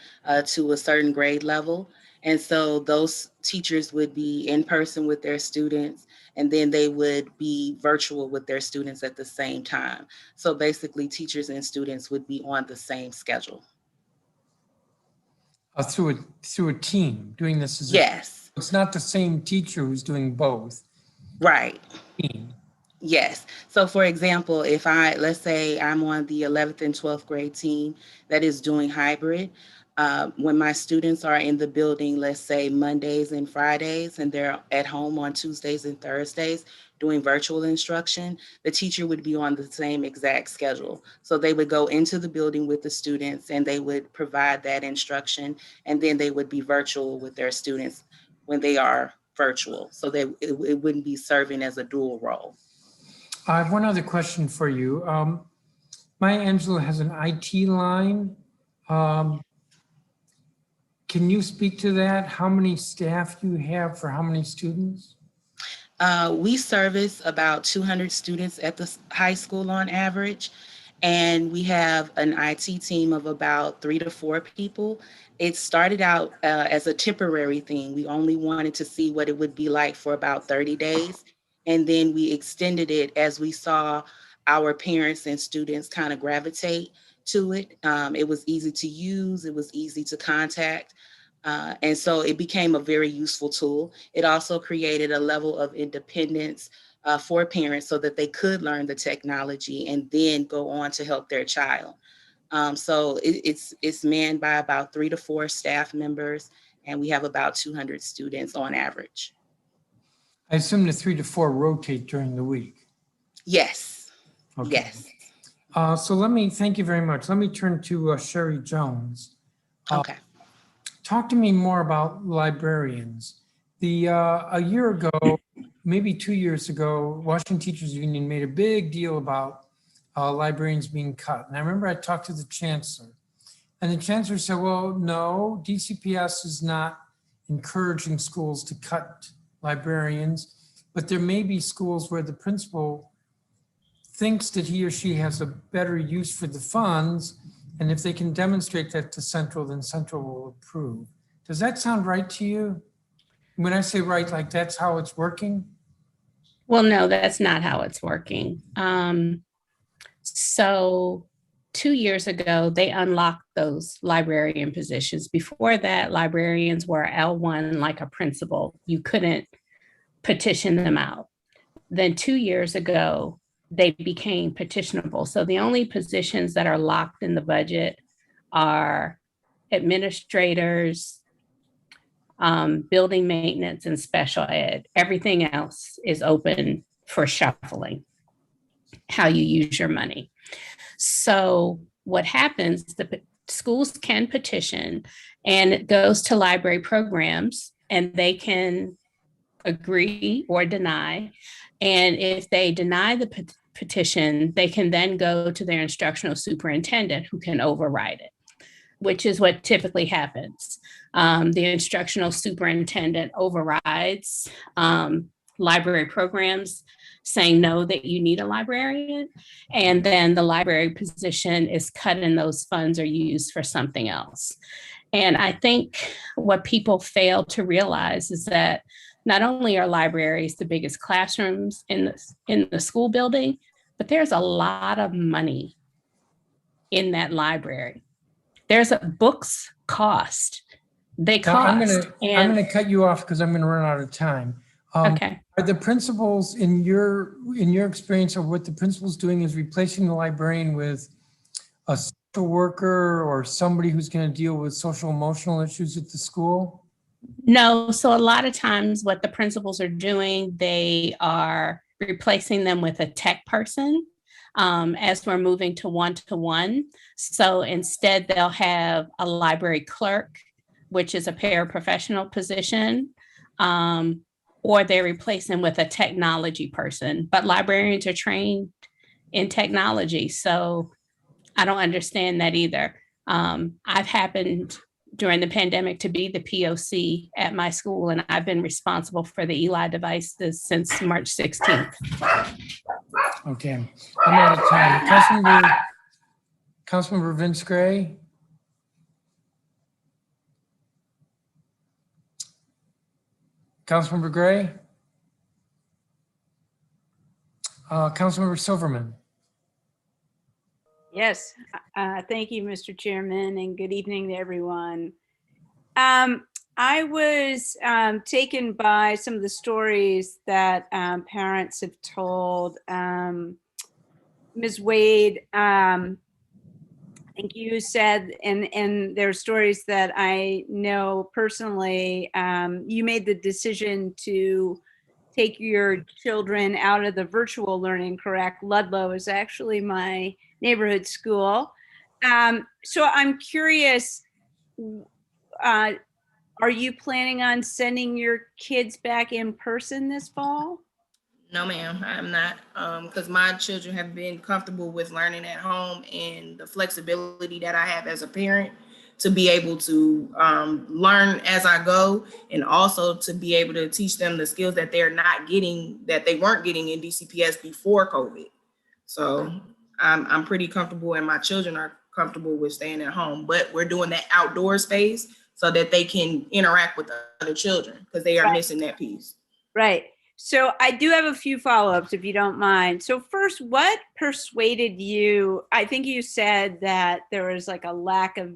to a certain grade level. And so those teachers would be in person with their students, and then they would be virtual with their students at the same time. So basically teachers and students would be on the same schedule. Through a team doing this as yes. It's not the same teacher who's doing both. Right. Team. Yes. So for example, if let's say I'm on the 11th and 12th grade team that is doing hybrid, when my students are in the building, let's say Mondays and Fridays, and they're at home on Tuesdays and Thursdays doing virtual instruction, the teacher would be on the same exact schedule. So they would go into the building with the students and they would provide that instruction, and then they would be virtual with their students when they are virtual. So it wouldn't be serving as a dual role. I have one other question for you. Maya Angelou has an IT line. Can you speak to that? How many staff you have for how many students? We service about 200 students at the high school on average, and we have an IT team of about 3 to 4 people. It started out as a temporary thing. We only wanted to see what it would be like for about 30 days, and then we extended it as we saw our parents and students kind of gravitate to it. It was easy to use, it was easy to contact. And so it became a very useful tool. It also created a level of independence for parents so that they could learn the technology and then go on to help their child. So it's manned by about 3 to 4 staff members, and we have about 200 students on average. I assume the 3 to 4 rotate during the week. Yes. Okay. Yes. So thank you very much. Let me turn to Sherry Jones. Okay. Talk to me more about librarians. A year ago, maybe 2 years ago, Washington Teachers Union made a big deal about librarians being cut. And I remember I talked to the chancellor, and the chancellor said, well, no, DCPS is not encouraging schools to cut librarians, but there may be schools where the principal thinks that he or she has a better use for the funds, and if they can demonstrate that to Central, then Central will approve. Does that sound right to you? When I say right, like that's how it's working? Well, no, that's not how it's working. So 2 years ago, they unlocked those librarian positions. Before that, librarians were L1 like a principal. You couldn't petition them out. Then 2 years ago, they became petitionable. So the only positions that are locked in the budget are administrators, building maintenance, and special ed. Everything else is open for shuffling, how you use your money. So what happens, the schools can petition, and it goes to library programs, and they can agree or deny. And if they deny the petition, they can then go to their instructional superintendent, who can override it, which is what typically happens. The instructional superintendent overrides library programs saying no, that you need a librarian, and then the library position is cut and those funds are used for something else. And I think what people fail to realize is that not only are libraries the biggest classrooms in the school building, but there's a lot of money in that library. There's books cost. They cost. I'm gonna cut you off because I'm gonna run out of time. Okay. Are the principals, in your experience, of what the principal's doing is replacing the librarian with a social worker or somebody who's going to deal with social emotional issues at the school? No. So a lot of times what the principals are doing, they are replacing them with a tech person as we're moving to one-to-one. So instead they'll have a library clerk, which is a paraprofessional position, or they're replacing with a technology person. But librarians are trained in technology, so I don't understand that either. I've happened during the pandemic to be the POC at my school, and I've been responsible for the Eli devices since March 16th. Okay, I'm out of time. Councilmember Vince Gray. Councilmember Gray. Councilmember Silverman. Yes, thank you, Mr. Chairman, and good evening to everyone. I was taken by some of the stories that parents have told. Ms. Wade, I think you said, and there are stories that I know personally, you made the decision to take your children out of the virtual learning, correct? Ludlow is actually my neighborhood school. So I'm curious, are you planning on sending your kids back in person this fall? No, ma'am, I'm not, because my children have been comfortable with learning at home, and the flexibility that I have as a parent to be able to learn as I go, and also to be able to teach them the skills that they're not getting, that they weren't getting in DCPS before COVID. So I'm pretty comfortable, and my children are comfortable with staying at home, but we're doing that outdoor space so that they can interact with other children, because they are missing that piece. Right. So I do have a few follow-ups, if you don't mind. So first, what persuaded you? I think you said that there was like a lack of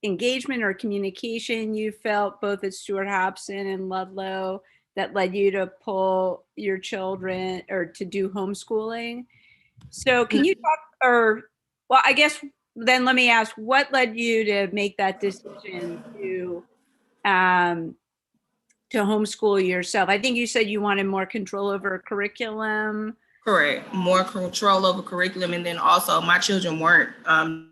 engagement or communication you felt both at Stuart Hobson and Ludlow that led you to pull your children or to do homeschooling? So can you talk, or, well, I guess then let me ask, what led you to make that decision to homeschool yourself? I think you said you wanted more control over curriculum. Correct. More control over curriculum. And then also my children weren't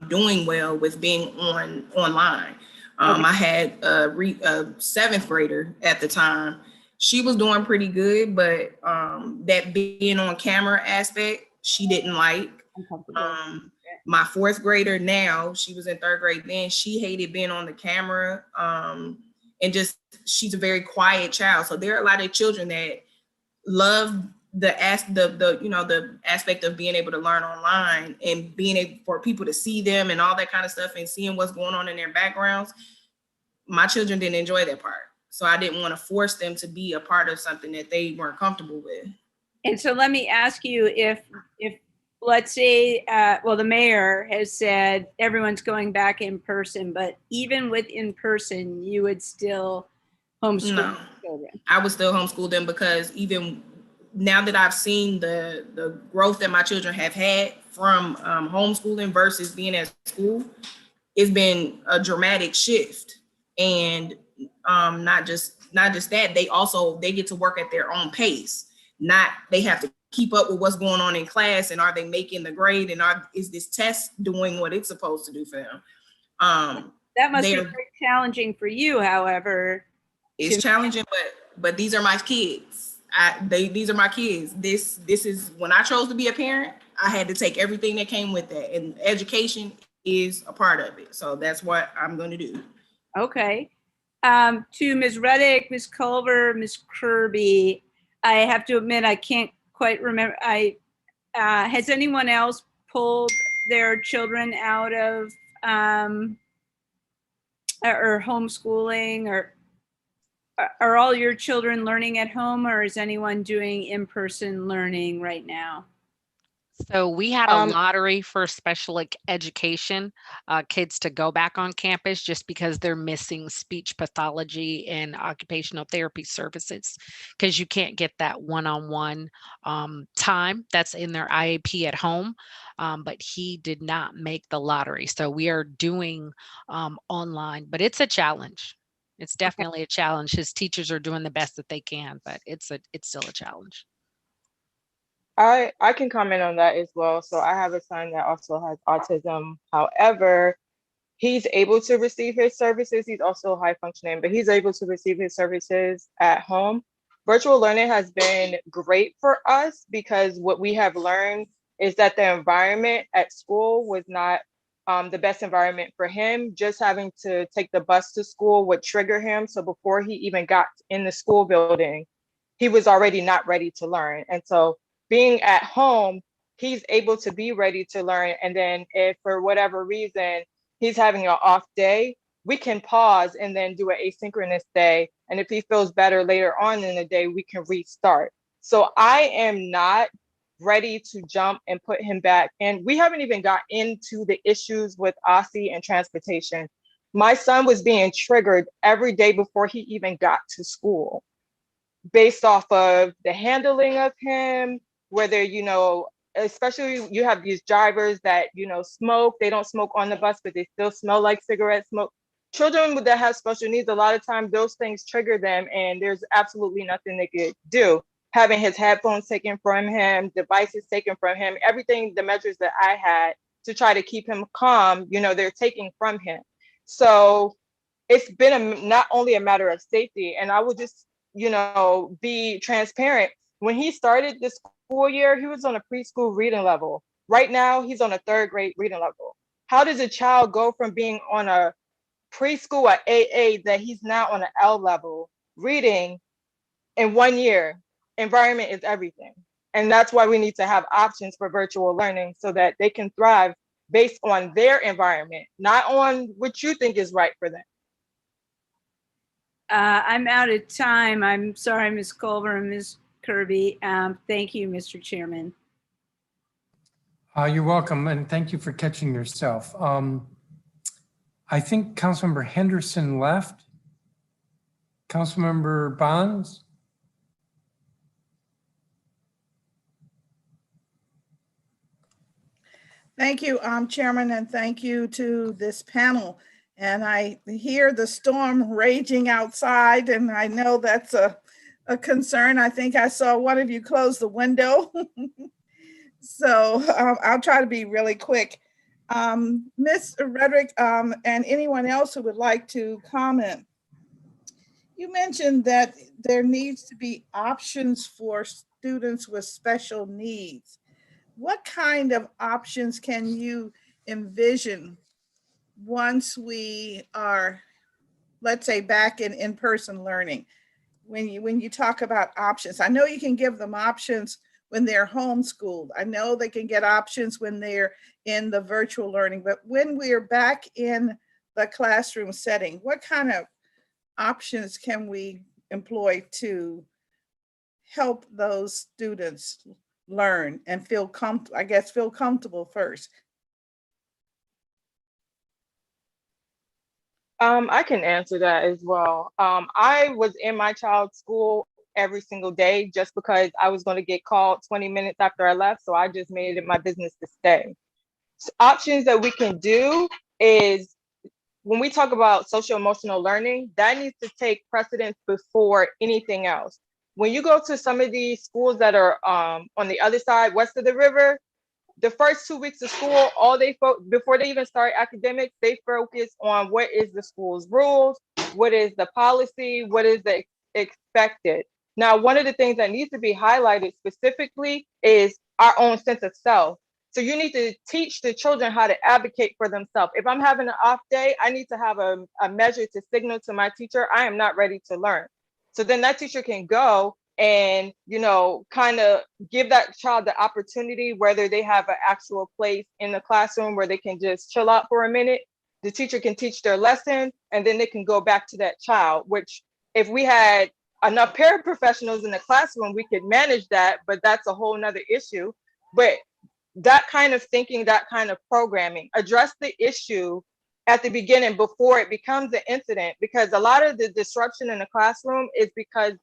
doing well with being online. I had a seventh grader at the time. She was doing pretty good, but that being on camera aspect, she didn't like. My fourth grader now, she was in third grade then, she hated being on the camera. And just, she's a very quiet child. So there are a lot of children that love the aspect of being able to learn online and being able for people to see them and all that kind of stuff and seeing what's going on in their backgrounds. My children didn't enjoy that part. So I didn't want to force them to be a part of something that they weren't comfortable with. And so let me ask you, if let's say, well, the mayor has said everyone's going back in person, but even with in person, you would still homeschool children? I would still homeschool them because even now that I've seen the growth that my children have had from homeschooling versus being at school, it's been a dramatic shift. And not just that, they get to work at their own pace. Not they have to keep up with what's going on in class and are they making the grade and is this test doing what it's supposed to do for them? That must be very challenging for you, however. It's challenging, but these are my kids. These are my kids. This is when I chose to be a parent, I had to take everything that came with that, and education is a part of it. So that's what I'm going to do. Okay. To Ms. Reddick, Ms. Culver, Ms. Kirby, I have to admit I can't quite remember. Has anyone else pulled their children out of or homeschooling, or are all your children learning at home, or is anyone doing in-person learning right now? So we had a lottery for special education kids to go back on campus just because they're missing speech pathology and occupational therapy services, because you can't get that one-on-one time that's in their IEP at home. But he did not make the lottery. So we are doing online, but it's a challenge. It's definitely a challenge. His teachers are doing the best that they can, but it's still a challenge. I can comment on that as well. So I have a son that also has autism. However, he's able to receive his services. He's also high functioning, but he's able to receive his services at home. Virtual learning has been great for us because what we have learned is that the environment at school was not the best environment for him. Just having to take the bus to school would trigger him. So before he even got in the school building, he was already not ready to learn. And so being at home, he's able to be ready to learn. And then if for whatever reason he's having an off day, we can pause and then do an asynchronous day. And if he feels better later on in the day, we can restart. So I am not ready to jump and put him back. And we haven't even got into the issues with OSSI and transportation. My son was being triggered every day before he even got to school based off of the handling of him, whether, especially you have these drivers that, smoke, they don't smoke on the bus, but they still smell like cigarette smoke. Children that have special needs, a lot of times those things trigger them and there's absolutely nothing they could do. Having his headphones taken from him, devices taken from him, everything, the measures that I had to try to keep him calm, they're taking from him. So it's been not only a matter of safety, and I would just, be transparent. When he started this school year, he was on a preschool reading level. Right now, he's on a third grade reading level. How does a child go from being on a preschool at AA that he's now on an L level reading in 1 year? Environment is everything. And that's why we need to have options for virtual learning so that they can thrive based on their environment, not on what you think is right for them. I'm out of time. I'm sorry, Ms. Culver and Ms. Kirby. Thank you, Mr. Chairman. You're welcome, and thank you for catching yourself. I think Councilmember Henderson left. Councilmember Bonds? Thank you, Chairman, and thank you to this panel. And I hear the storm raging outside, and I know that's a concern. I think I saw one of you close the window. So I'll try to be really quick. Ms. Rederick, and anyone else who would like to comment, you mentioned that there needs to be options for students with special needs. What kind of options can you envision once we are, let's say, back in in-person learning? When you talk about options, I know you can give them options when they're homeschooled. I know they can get options when they're in the virtual learning, but when we're back in the classroom setting, what kind of options can we employ to help those students learn and feel comfortable first? I can answer that as well. I was in my child's school every single day just because I was going to get called 20 minutes after I left. So I just made it my business to stay. So options that we can do is when we talk about social emotional learning, that needs to take precedence before anything else. When you go to some of these schools that are on the other side, west of the river, the first 2 weeks of school, before they even start academics, they focus on what is the school's rules, what is the policy, what is the expected. Now, one of the things that needs to be highlighted specifically is our own sense of self. So you need to teach the children how to advocate for themselves. If I'm having an off day, I need to have a measure to signal to my teacher, I am not ready to learn. So then that teacher can go and, kind of give that child the opportunity, whether they have an actual place in the classroom where they can just chill out for a minute. The teacher can teach their lesson and then they can go back to that child, which if we had enough paraprofessionals in the classroom, we could manage that, but that's a whole nother issue. But that kind of thinking, that kind of programming, address the issue at the beginning before it becomes an incident, because a lot of the disruption in the classroom is because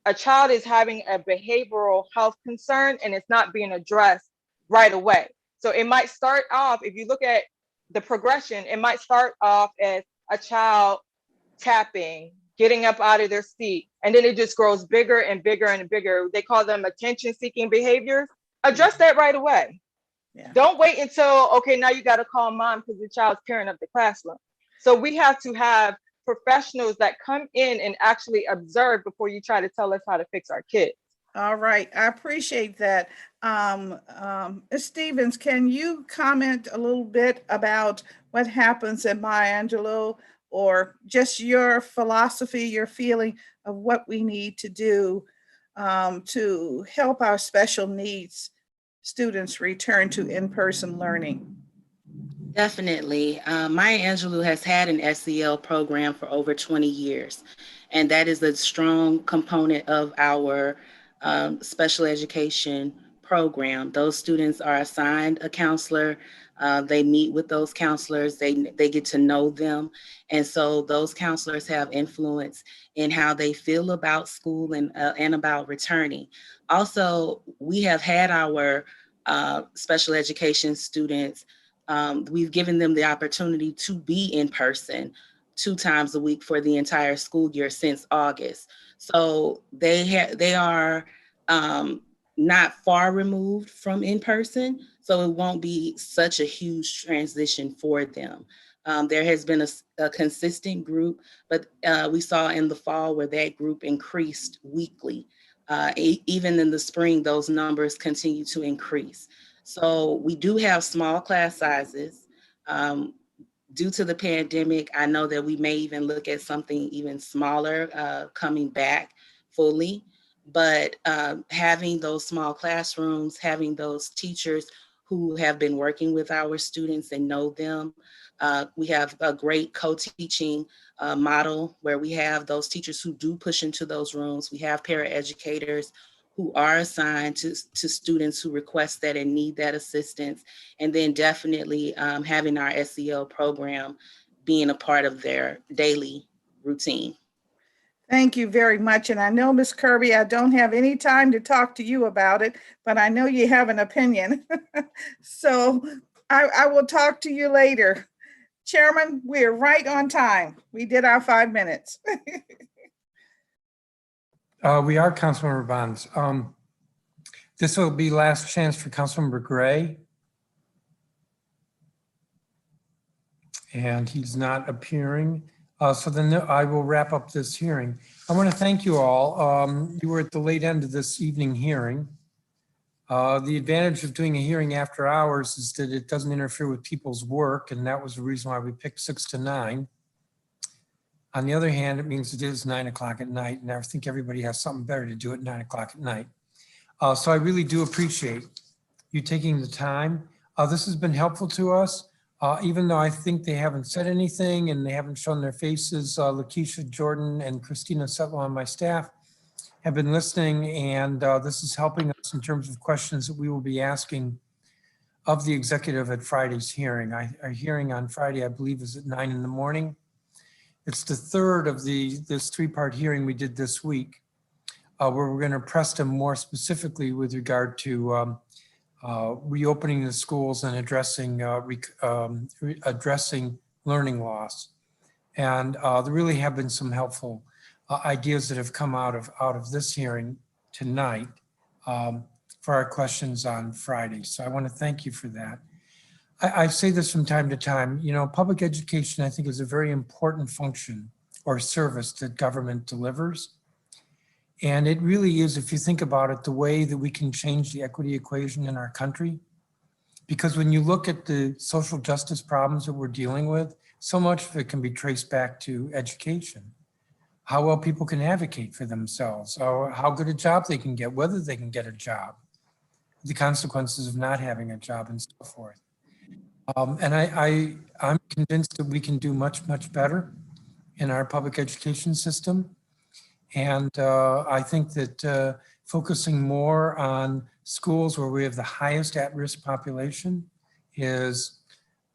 a child is having a behavioral health concern and it's not being addressed right away. So it might start off, if you look at the progression, it might start off as a child tapping, getting up out of their seat, and then it just grows bigger and bigger and bigger. They call them attention-seeking behaviors. Address that right away. Yeah. Don't wait until, okay, now you got to call mom because the child's tearing up the classroom. So we have to have professionals that come in and actually observe before you try to tell us how to fix our kids. All right, I appreciate that. Ms. Stevens, can you comment a little bit about what happens at Maya Angelou, or just your philosophy, your feeling of what we need to do to help our special needs students return to in-person learning? Definitely. Maya Angelou has had an SEL program for over 20 years, and that is a strong component of our special education program. Those students are assigned a counselor. They meet with those counselors. They get to know them. And so those counselors have influence in how they feel about school and about returning. Also, we have had our special education students, we've given them the opportunity to be in person 2 times a week for the entire school year since August. So they are not far removed from in person, so it won't be such a huge transition for them. There has been a consistent group, but we saw in the fall where that group increased weekly. Even in the spring, those numbers continue to increase. So we do have small class sizes. Due to the pandemic, I know that we may even look at something even smaller coming back fully, but having those small classrooms, having those teachers who have been working with our students and know them. We have a great co-teaching model where we have those teachers who do push into those rooms. We have paraeducators who are assigned to students who request that and need that assistance. And then definitely having our SEL program being a part of their daily routine. Thank you very much. And I know, Ms. Kirby, I don't have any time to talk to you about it, but I know you have an opinion. So I will talk to you later. Chairman, we're right on time. We did our 5 minutes. We are, Councilmember Bonds. This will be last chance for Councilmember Gray. And he's not appearing. So then I will wrap up this hearing. I want to thank you all. You were at the late end of this evening hearing. The advantage of doing a hearing after hours is that it doesn't interfere with people's work, and that was the reason why we picked 6 to 9. On the other hand, it means it is 9 o'clock at night, and I think everybody has something better to do at 9 o'clock at night. So I really do appreciate you taking the time. This has been helpful to us. Even though I think they haven't said anything and they haven't shown their faces, Lakeisha Jordan and Christina Settle on my staff have been listening, and this is helping us in terms of questions that we will be asking of the executive at Friday's hearing. Our hearing on Friday, I believe, is at 9 in the morning. It's the third of this 3-part hearing we did this week, where we're going to press them more specifically with regard to reopening the schools and addressing learning loss. And there really have been some helpful ideas that have come out of this hearing tonight for our questions on Friday. So I want to thank you for that. I say this from time to time, you know, public education, I think, is a very important function or service that government delivers. And it really is, if you think about it, the way that we can change the equity equation in our country. Because when you look at the social justice problems that we're dealing with, so much of it can be traced back to education. How well people can advocate for themselves, or how good a job they can get, whether they can get a job, the consequences of not having a job, and so forth. And I'm convinced that we can do much, much better in our public education system. And I think that focusing more on schools where we have the highest at-risk population is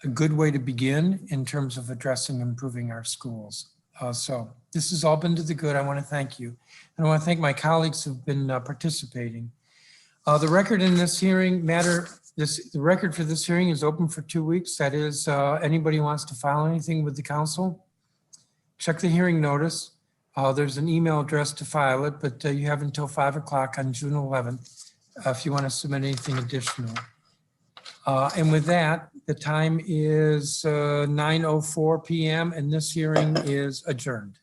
a good way to begin in terms of addressing improving our schools. So this has all been to the good. I want to thank you. And I want to thank my colleagues who've been participating. The record in this hearing the record for this hearing is open for 2 weeks. That is, anybody who wants to file anything with the council, check the hearing notice. There's an email address to file it, but you have until 5 o'clock on June 11th if you want to submit anything additional. And with that, the time is 9:04 p.m. and this hearing is adjourned.